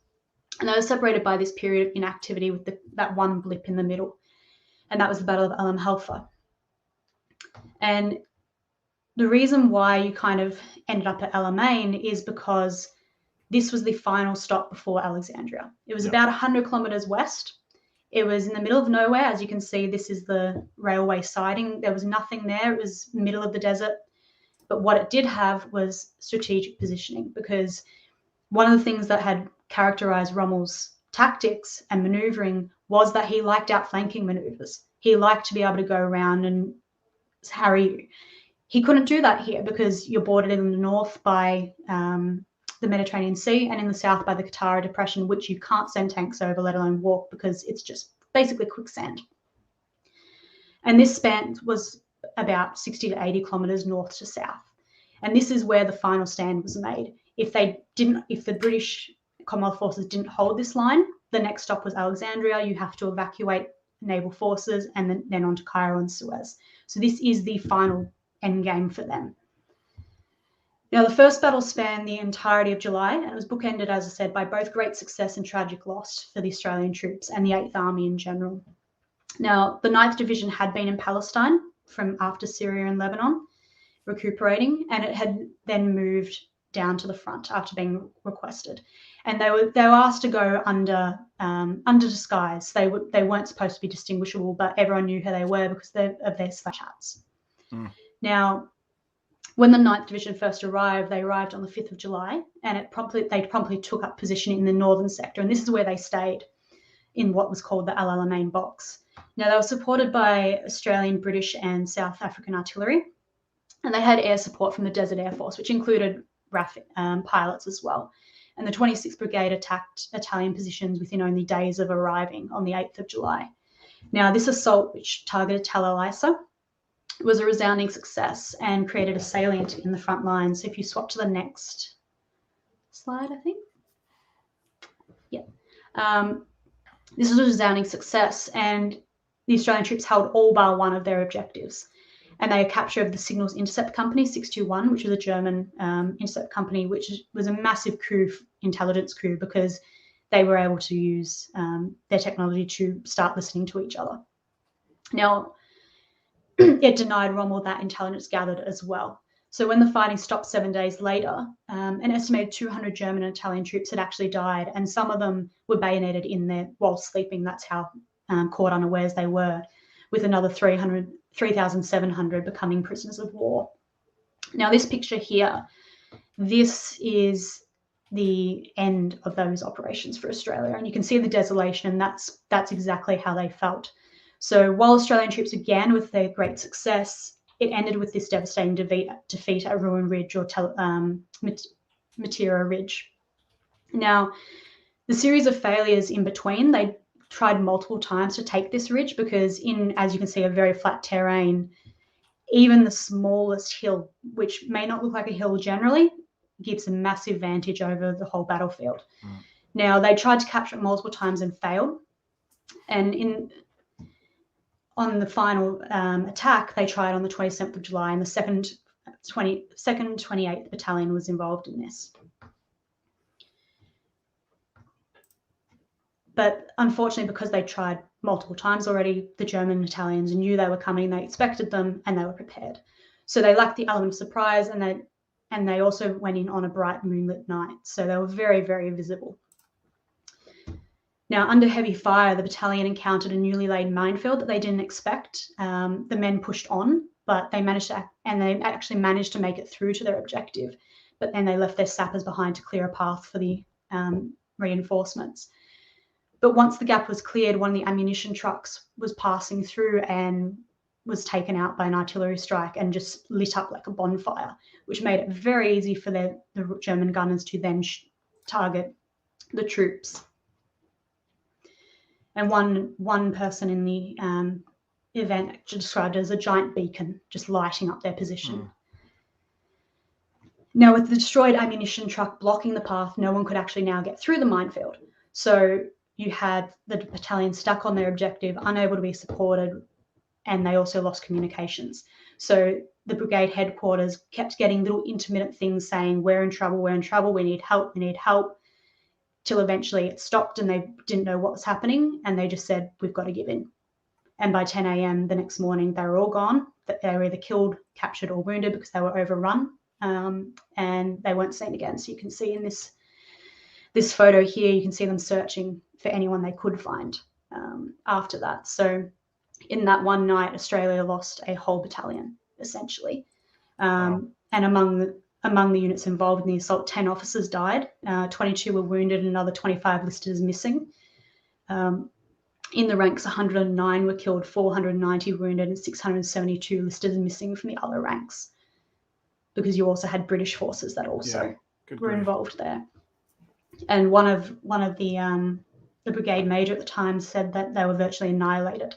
and they were separated by this period of inactivity with that one blip in the middle. And that was the Battle of El Halfa. And the reason why you kind of ended up at El Alamein is because this was the final stop before Alexandria. It was about 100 kilometers west. It was in the middle of nowhere. As you can see, this is the railway siding. There was nothing there. It was middle of the desert. But what it did have was strategic positioning, because one of the things that had characterized Rommel's tactics and maneuvering was that he liked outflanking maneuvers. He liked to be able to go around and harry you. He couldn't do that here because you're bordered in the north by the Mediterranean Sea and in the south by the Qattara Depression, which you can't send tanks over, let alone walk, because it's just basically quicksand. And this span was about 60 to 80 kilometers north to south. And this is where the final stand was made. If the British Commonwealth forces didn't hold this line, the next stop was Alexandria. You have to evacuate naval forces and then on to Cairo and Suez. So this is the final end game for them. Now, the first battle spanned the entirety of July, and it was bookended, as I said, by both great success and tragic loss for the Australian troops and the 8th Army in general. Now, the 9th Division had been in Palestine from after Syria and Lebanon, recuperating, and it had then moved down to the front after being requested. And they were asked to go under disguise. They weren't supposed to be distinguishable, but everyone knew who they were because of their slash hats. Now, when the 9th Division first arrived, they arrived on the 5th of July, and they promptly took up position in the northern sector, and this is where they stayed, in what was called the El Alamein box. Now, they were supported by Australian, British, and South African artillery, and they had air support from the Desert Air Force, which included RAF pilots as well. And the 26th Brigade attacked Italian positions within only days of arriving on the 8th of July. Now, this assault, which targeted Tel El Isa, was a resounding success and created a salient in the front lines. So if you swap to the next slide, I think. Yeah. This was a resounding success, and the Australian troops held all bar one of their objectives. And they captured the Signals Intercept Company 621, which was a German intercept company, which was a massive intelligence coup, because they were able to use their technology to start listening to each other. Now, it denied Rommel that intelligence gathered as well. So when the fighting stopped 7 days later, an estimated 200 German and Italian troops had actually died, and some of them were bayoneted in there while sleeping. That's how caught unawares they were, with another 3,700 becoming prisoners of war. Now, this picture here, this is the end of those operations for Australia, and you can see the desolation, and that's exactly how they felt. So while Australian troops began with their great success, it ended with this devastating defeat at Ruin Ridge or Matera Ridge. Now, the series of failures in between, they tried multiple times to take this ridge, because as you can see, a very flat terrain, even the smallest hill, which may not look like a hill generally, gives a massive advantage over the whole battlefield. Now, they tried to capture it multiple times and failed. And on the final attack, they tried on the 27th of July, and the 2nd 2nd 28th Battalion was involved in this. But unfortunately, because they tried multiple times already, the German Italians knew they were coming, they expected them, and they were prepared. So they lacked the element of surprise, and they also went in on a bright moonlit night. So they were very, very visible. Now, under heavy fire, the battalion encountered a newly laid minefield that they didn't expect. The men pushed on, but they actually managed to make it through to their objective. But then they left their sappers behind to clear a path for the reinforcements. But once the gap was cleared, one of the ammunition trucks was passing through and was taken out by an artillery strike and just lit up like a bonfire, which made it very easy for the German gunners to then target the troops. And one person in the event described it as a giant beacon just lighting up their position. Now, with the destroyed ammunition truck blocking the path, no one could actually now get through the minefield. So you had the battalion stuck on their objective, unable to be supported, and they also lost communications. So the brigade headquarters kept getting little intermittent things saying, we're in trouble, we need help, till eventually it stopped and they didn't know what was happening, and they just said, we've got to give in. And by 10 a.m. the next morning, they were all gone. They were either killed, captured, or wounded because they were overrun, and they weren't seen again. So you can see in this photo here, you can see them searching for anyone they could find after that. So in that one night, Australia lost a whole battalion, essentially. Wow. And among the units involved in the assault, 10 officers died, 22 were wounded, and another 25 listed as missing. In the ranks, 109 were killed, 490 wounded, and 672 listed as missing from the other ranks, because you also had British forces that also were involved there. And one of the brigade major at the time said that they were virtually annihilated.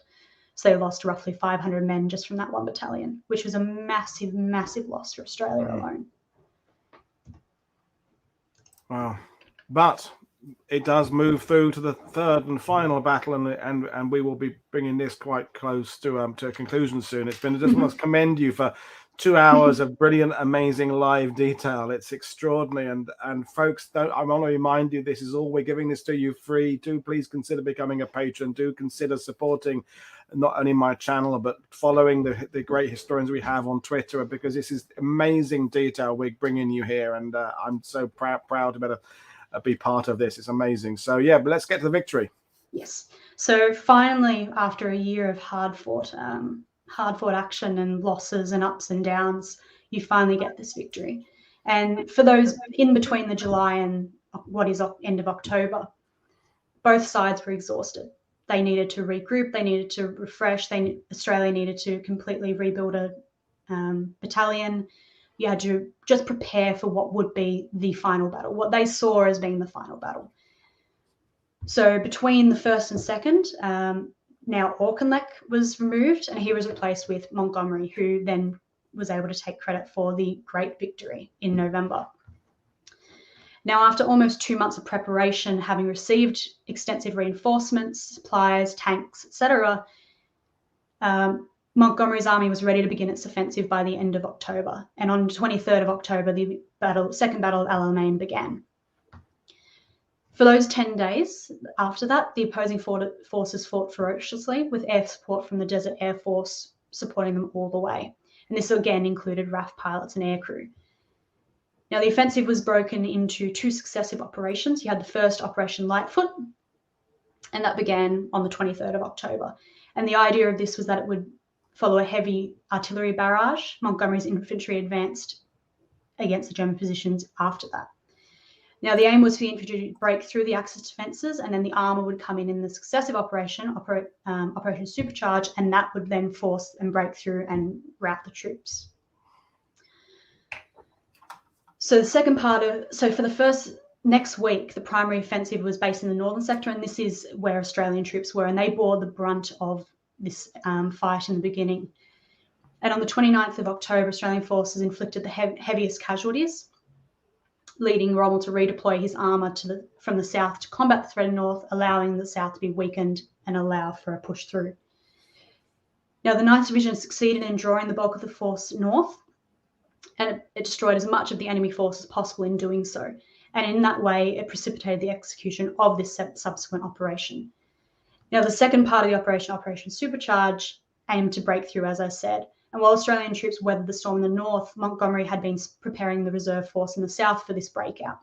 So they lost roughly 500 men just from that one battalion, which was a massive, massive loss for Australia alone. Wow. But it does move through to the third and final battle, and we will be bringing this quite close to a conclusion soon. It's been, I just want to commend you for 2 hours of brilliant, amazing live detail. It's extraordinary. And folks, I want to remind you, this is all, we're giving this to you free. Do please consider becoming a patron. Do consider supporting not only my channel, but following the great historians we have on Twitter, because this is amazing detail we're bringing you here. And I'm so proud to be part of this. It's amazing. So yeah, but let's get to the victory. Yes. So finally, after a year of hard fought action and losses and ups and downs, you finally get this victory. And for those in between the July and what is end of October, both sides were exhausted. They needed to regroup, they needed to refresh, Australia needed to completely rebuild a battalion. You had to just prepare for what would be the final battle, what they saw as being the final battle. So between the first and second, now Auchinleck was removed and he was replaced with Montgomery, who then was able to take credit for the great victory in November. Now, after almost 2 months of preparation, having received extensive reinforcements, supplies, tanks, etc., Montgomery's army was ready to begin its offensive by the end of October. And on the 23rd of October, the Second Battle of Alamein began. For those 10 days after that, the opposing forces fought ferociously, with air support from the Desert Air Force supporting them all the way. And this again included RAF pilots and aircrew. Now, the offensive was broken into 2 successive operations. You had the first, Operation Lightfoot, and that began on the 23rd of October. And the idea of this was that it would follow a heavy artillery barrage. Montgomery's infantry advanced against the German positions after that. Now, the aim was for the infantry to break through the Axis defences, and then the armour would come in the successive operation, Operation Supercharge, and that would then force and break through and rout the troops. So for the first next week, the primary offensive was based in the northern sector, and this is where Australian troops were, and they bore the brunt of this fight in the beginning. And on the 29th of October, Australian forces inflicted the heaviest casualties, leading Rommel to redeploy his armour from the south to combat the threat north, allowing the south to be weakened and allow for a push through. Now, the 9th Division succeeded in drawing the bulk of the force north, and it destroyed as much of the enemy force as possible in doing so. And in that way, it precipitated the execution of this subsequent operation. Now, the second part of the operation, Operation Supercharge, aimed to break through, as I said. And while Australian troops weathered the storm in the north, Montgomery had been preparing the reserve force in the south for this breakout.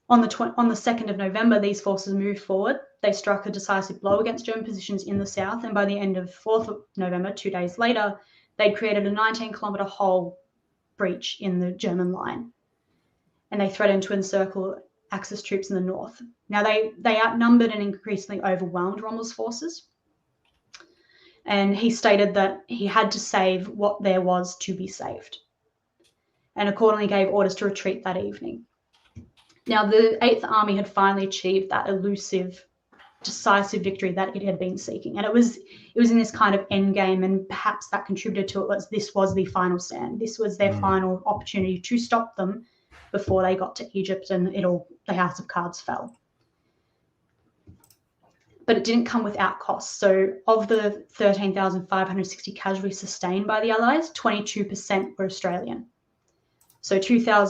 On the 2nd of November, these forces moved forward. They struck a decisive blow against German positions in the south, and by the end of 4th of November, 2 days later, they created a 19-kilometre hole breach in the German line, and they threatened to encircle Axis troops in the north. Now, they outnumbered and increasingly overwhelmed Rommel's forces, and he stated that he had to save what there was to be saved, and accordingly gave orders to retreat that evening. Now, the 8th Army had finally achieved that elusive, decisive victory that it had been seeking, and it was in this kind of end game, and perhaps that contributed to it. This was the final stand. This was their final opportunity to stop them before they got to Egypt, and the house of cards fell. But it didn't come without costs. So of the 13,560 casualties sustained by the Allies, 22% were Australian. So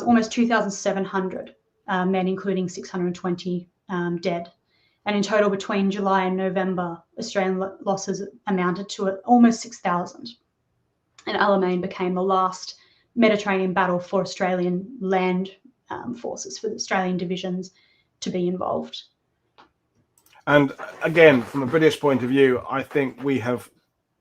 almost 2,700 men, including 620 dead. And in total, between July and November, Australian losses amounted to almost 6,000. And Alamein became the last Mediterranean battle for Australian land forces, for the Australian divisions to be involved. And again, from a British point of view, I think we have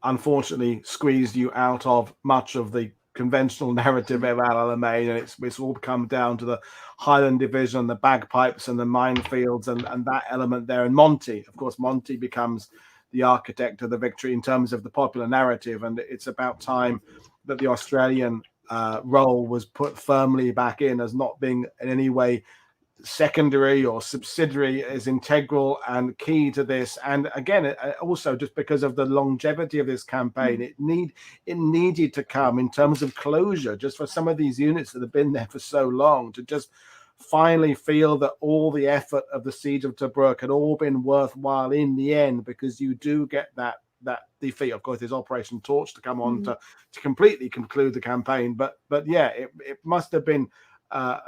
unfortunately squeezed you out of much of the conventional narrative about Alamein, and it's all come down to the Highland Division, the bagpipes and the minefields and that element there. And Monty, of course, Monty becomes the architect of the victory in terms of the popular narrative, and it's about time that the Australian role was put firmly back in as not being in any way secondary or subsidiary, is integral and key to this. And again, also just because of the longevity of this campaign, it needed to come in terms of closure, just for some of these units that have been there for so long, to just finally feel that all the effort of the siege of Tobruk had all been worthwhile in the end, because you do get that defeat. Of course, there's Operation Torch to come on to completely conclude the campaign, but yeah, it must have been a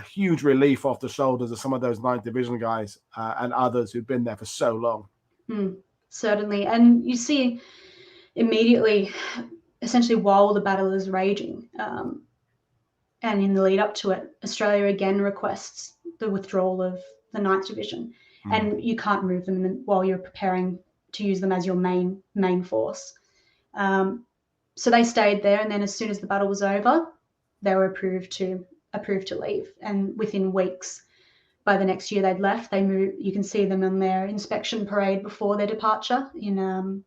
huge relief off the shoulders of some of those 9th Division guys and others who've been there for so long. Certainly. And you see immediately, essentially while the battle is raging, and in the lead up to it, Australia again requests the withdrawal of the 9th Division. And you can't move them while you're preparing to use them as your main force. So they stayed there, and then as soon as the battle was over, they were approved to leave. And within weeks, by the next year they'd left, they moved. You can see them in their inspection parade before their departure in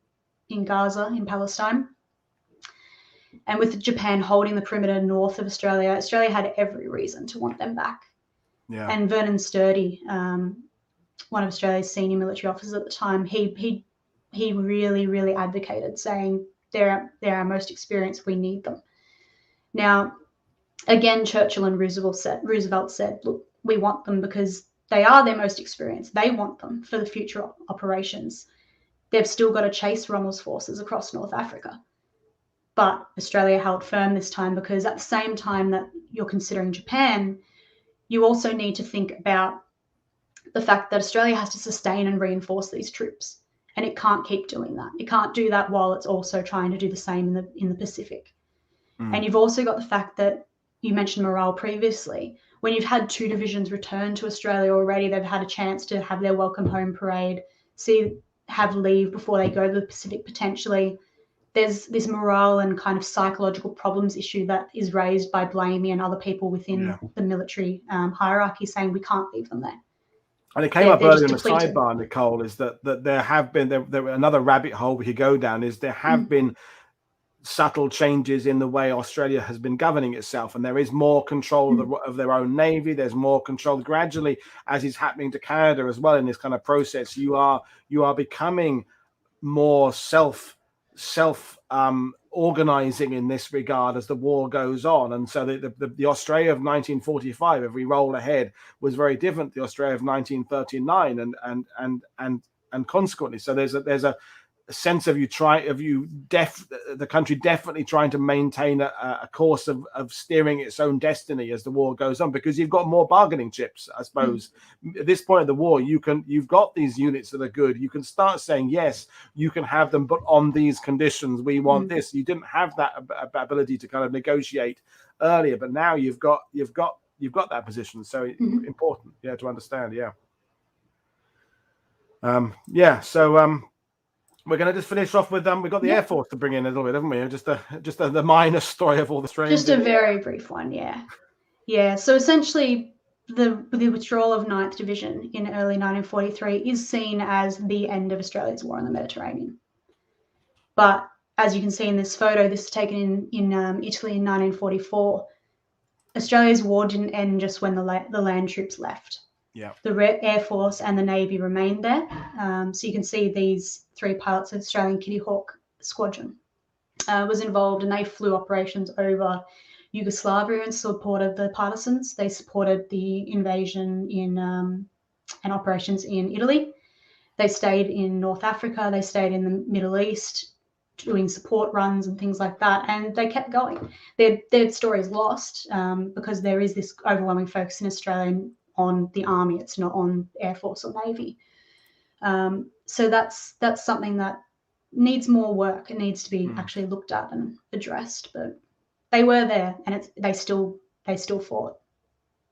Gaza, in Palestine. And with Japan holding the perimeter north of Australia, Australia had every reason to want them back. Yeah. And Vernon Sturdy, one of Australia's senior military officers at the time, he really, really advocated, saying they're our most experienced, we need them. Now, again, Churchill and Roosevelt said, look, we want them because they are their most experienced. They want them for the future operations. They've still got to chase Rommel's forces across North Africa. But Australia held firm this time, because at the same time that you're considering Japan, you also need to think about the fact that Australia has to sustain and reinforce these troops. And it can't keep doing that. It can't do that while it's also trying to do the same in the Pacific. And you've also got the fact that you mentioned morale previously. When you've had 2 divisions return to Australia already, they've had a chance to have their welcome home parade, have leave before they go to the Pacific potentially. There's this morale and kind of psychological problems issue that is raised by Blamey and other people within the military hierarchy, saying we can't leave them there. And it came up earlier in the sidebar, Nicole, is that there have been another rabbit hole we could go down, is there have been subtle changes in the way Australia has been governing itself, and there is more control of their own navy. There's more control gradually, as is happening to Canada as well in this kind of process. You are becoming more self organizing in this regard as the war goes on. And so the Australia of 1945, if we roll ahead, was very different to the Australia of 1939 and consequently. So there's sense of the country definitely trying to maintain a course of steering its own destiny as the war goes on, because you've got more bargaining chips, I suppose. At this point of the war, you've got these units that are good. You can start saying, yes, you can have them, but on these conditions. We want this. You didn't have that ability to kind of negotiate earlier, but now you've got that position. So important, to understand. So we're going to just finish off with we've got the Air Force to bring in a little bit, haven't we? Just the minor story of all the strains. Just a very brief one, yeah. So essentially, the withdrawal of 9th Division in early 1943 is seen as the end of Australia's war in the Mediterranean. But as you can see in this photo, this is taken in Italy in 1944. Australia's war didn't end just when the land troops left. Yeah. The Air Force and the Navy remained there. So you can see these 3 pilots of the Australian Kitty Hawk Squadron was involved, and they flew operations over Yugoslavia in support of the partisans. They supported the invasion and operations in Italy. They stayed in North Africa. They stayed in the Middle East, doing support runs and things like that, and they kept going. Their story is lost because there is this overwhelming focus in Australia on the army. It's not on Air Force or Navy. So that's something that needs more work. It needs to be actually looked at and addressed. But they were there, and they still fought.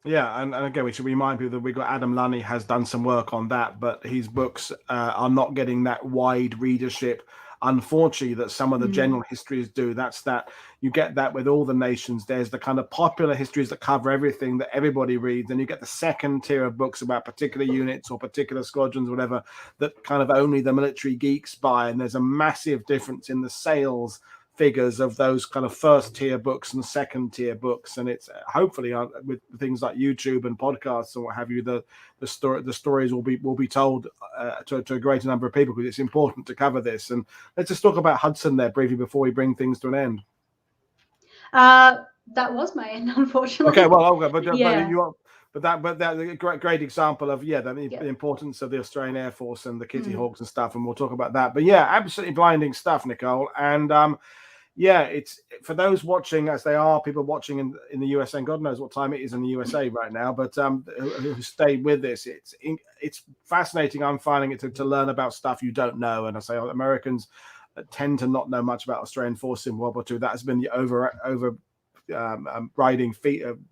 Yeah, and again, we should remind people that we got Adam Lunny has done some work on that, but his books are not getting that wide readership, unfortunately, that some of the general histories do. That's that you get that with all the nations. There's the kind of popular histories that cover everything that everybody reads, and you get the second tier of books about particular units or particular squadrons, whatever, that kind of only the military geeks buy. And there's a massive difference in the sales figures of those kind of first tier books and second tier books, and it's hopefully with things like YouTube and podcasts and what have you, the stories will be told to a greater number of people, because it's important to cover this. And let's just talk about Hudson there briefly before we bring things to an end. That was my end, unfortunately. Okay, well, but that's a great example of the importance of the Australian Air Force and the Kitty Hawks and stuff, and we'll talk about that. But absolutely blinding stuff, Nicole. And it's for those watching, as they are people watching in the USA, and God knows what time it is in the USA right now, but who stay with this, it's fascinating. I'm finding it to learn about stuff you don't know. And I say Americans tend to not know much about Australian force in World War II. That has been the writing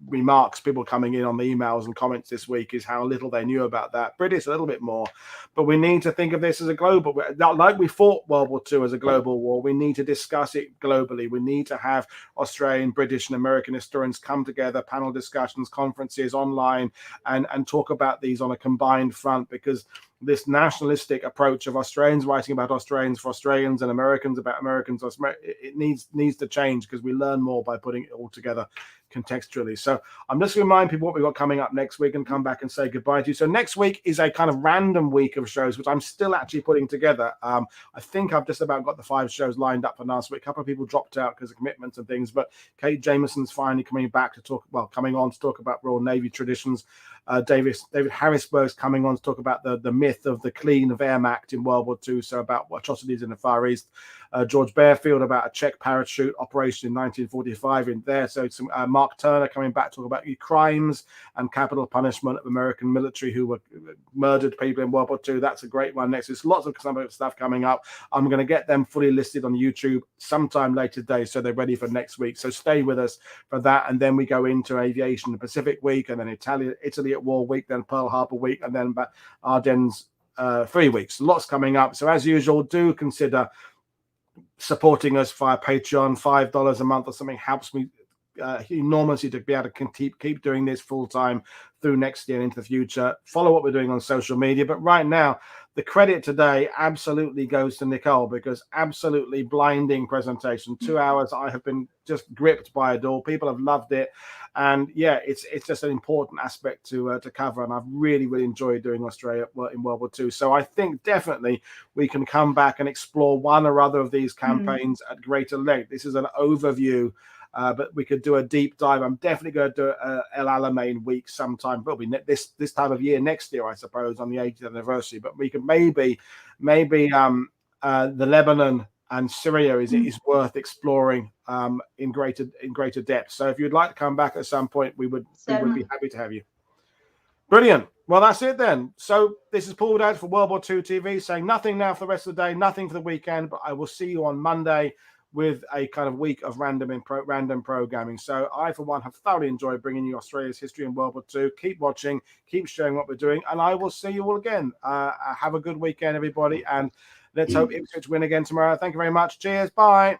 remarks, people coming in on the emails and comments this week, is how little they knew about that. British a little bit more, but we need to think of this as a global, like we fought World War II as a global war. We need to discuss it globally. We need to have Australian, British and American historians come together, panel discussions, conferences online, and talk about these on a combined front, because this nationalistic approach of Australians writing about Australians for Australians and Americans about Americans, it needs to change, because we learn more by putting it all together contextually. So I'm just going to remind people what we've got coming up next week and come back and say goodbye to you. So next week is a kind of random week of shows, which I'm still actually putting together. I think I've just about got the 5 shows lined up for last week. A couple of people dropped out because of commitments and things, but Kate Jameson's finally coming on to talk about Royal Navy traditions. David Harrisburg's coming on to talk about the myth of the clean of Air Act in World War II, so about atrocities in the Far East. George Bearfield about a Czech parachute operation in 1945 in there. So some Mark Turner coming back to talk about crimes and capital punishment of American military who were murdered people in World War II. That's a great one next. There's lots of stuff coming up. I'm going to get them fully listed on YouTube sometime later today, so they're ready for next week. So stay with us for that, and then we go into Aviation and Pacific Week, and then Italy at War Week, then Pearl Harbor Week, and then Ardennes 3 weeks. Lots coming up. So as usual, do consider supporting us via Patreon. $5 a month or something helps me enormously to be able to keep doing this full time through next year and into the future. Follow what we're doing on social media. But right now, the credit today absolutely goes to Nicole, because absolutely blinding presentation. 2 hours. I have been just gripped by it all. People have loved it. And it's just an important aspect to cover. And I've really, really enjoyed doing Australia in World War II. So I think definitely we can come back and explore one or other of these campaigns at greater length. This is an overview. But we could do a deep dive. I'm definitely going to do El Alamein week sometime. Probably this time of year next year, I suppose, on the 80th anniversary. But we could maybe the Lebanon and Syria is worth exploring in greater depth. So if you'd like to come back at some point, we would be happy to have you. Brilliant. Well, that's it then. So this is Paul Dad for World War II TV saying nothing now for the rest of the day, nothing for the weekend, but I will see you on Monday with a kind of week of random programming. So I, for one, have thoroughly enjoyed bringing you Australia's history in World War II. Keep watching, keep sharing what we're doing, and I will see you all again. Have a good weekend, everybody, and let's hope Ipswich win again tomorrow. Thank you very much. Cheers. Bye.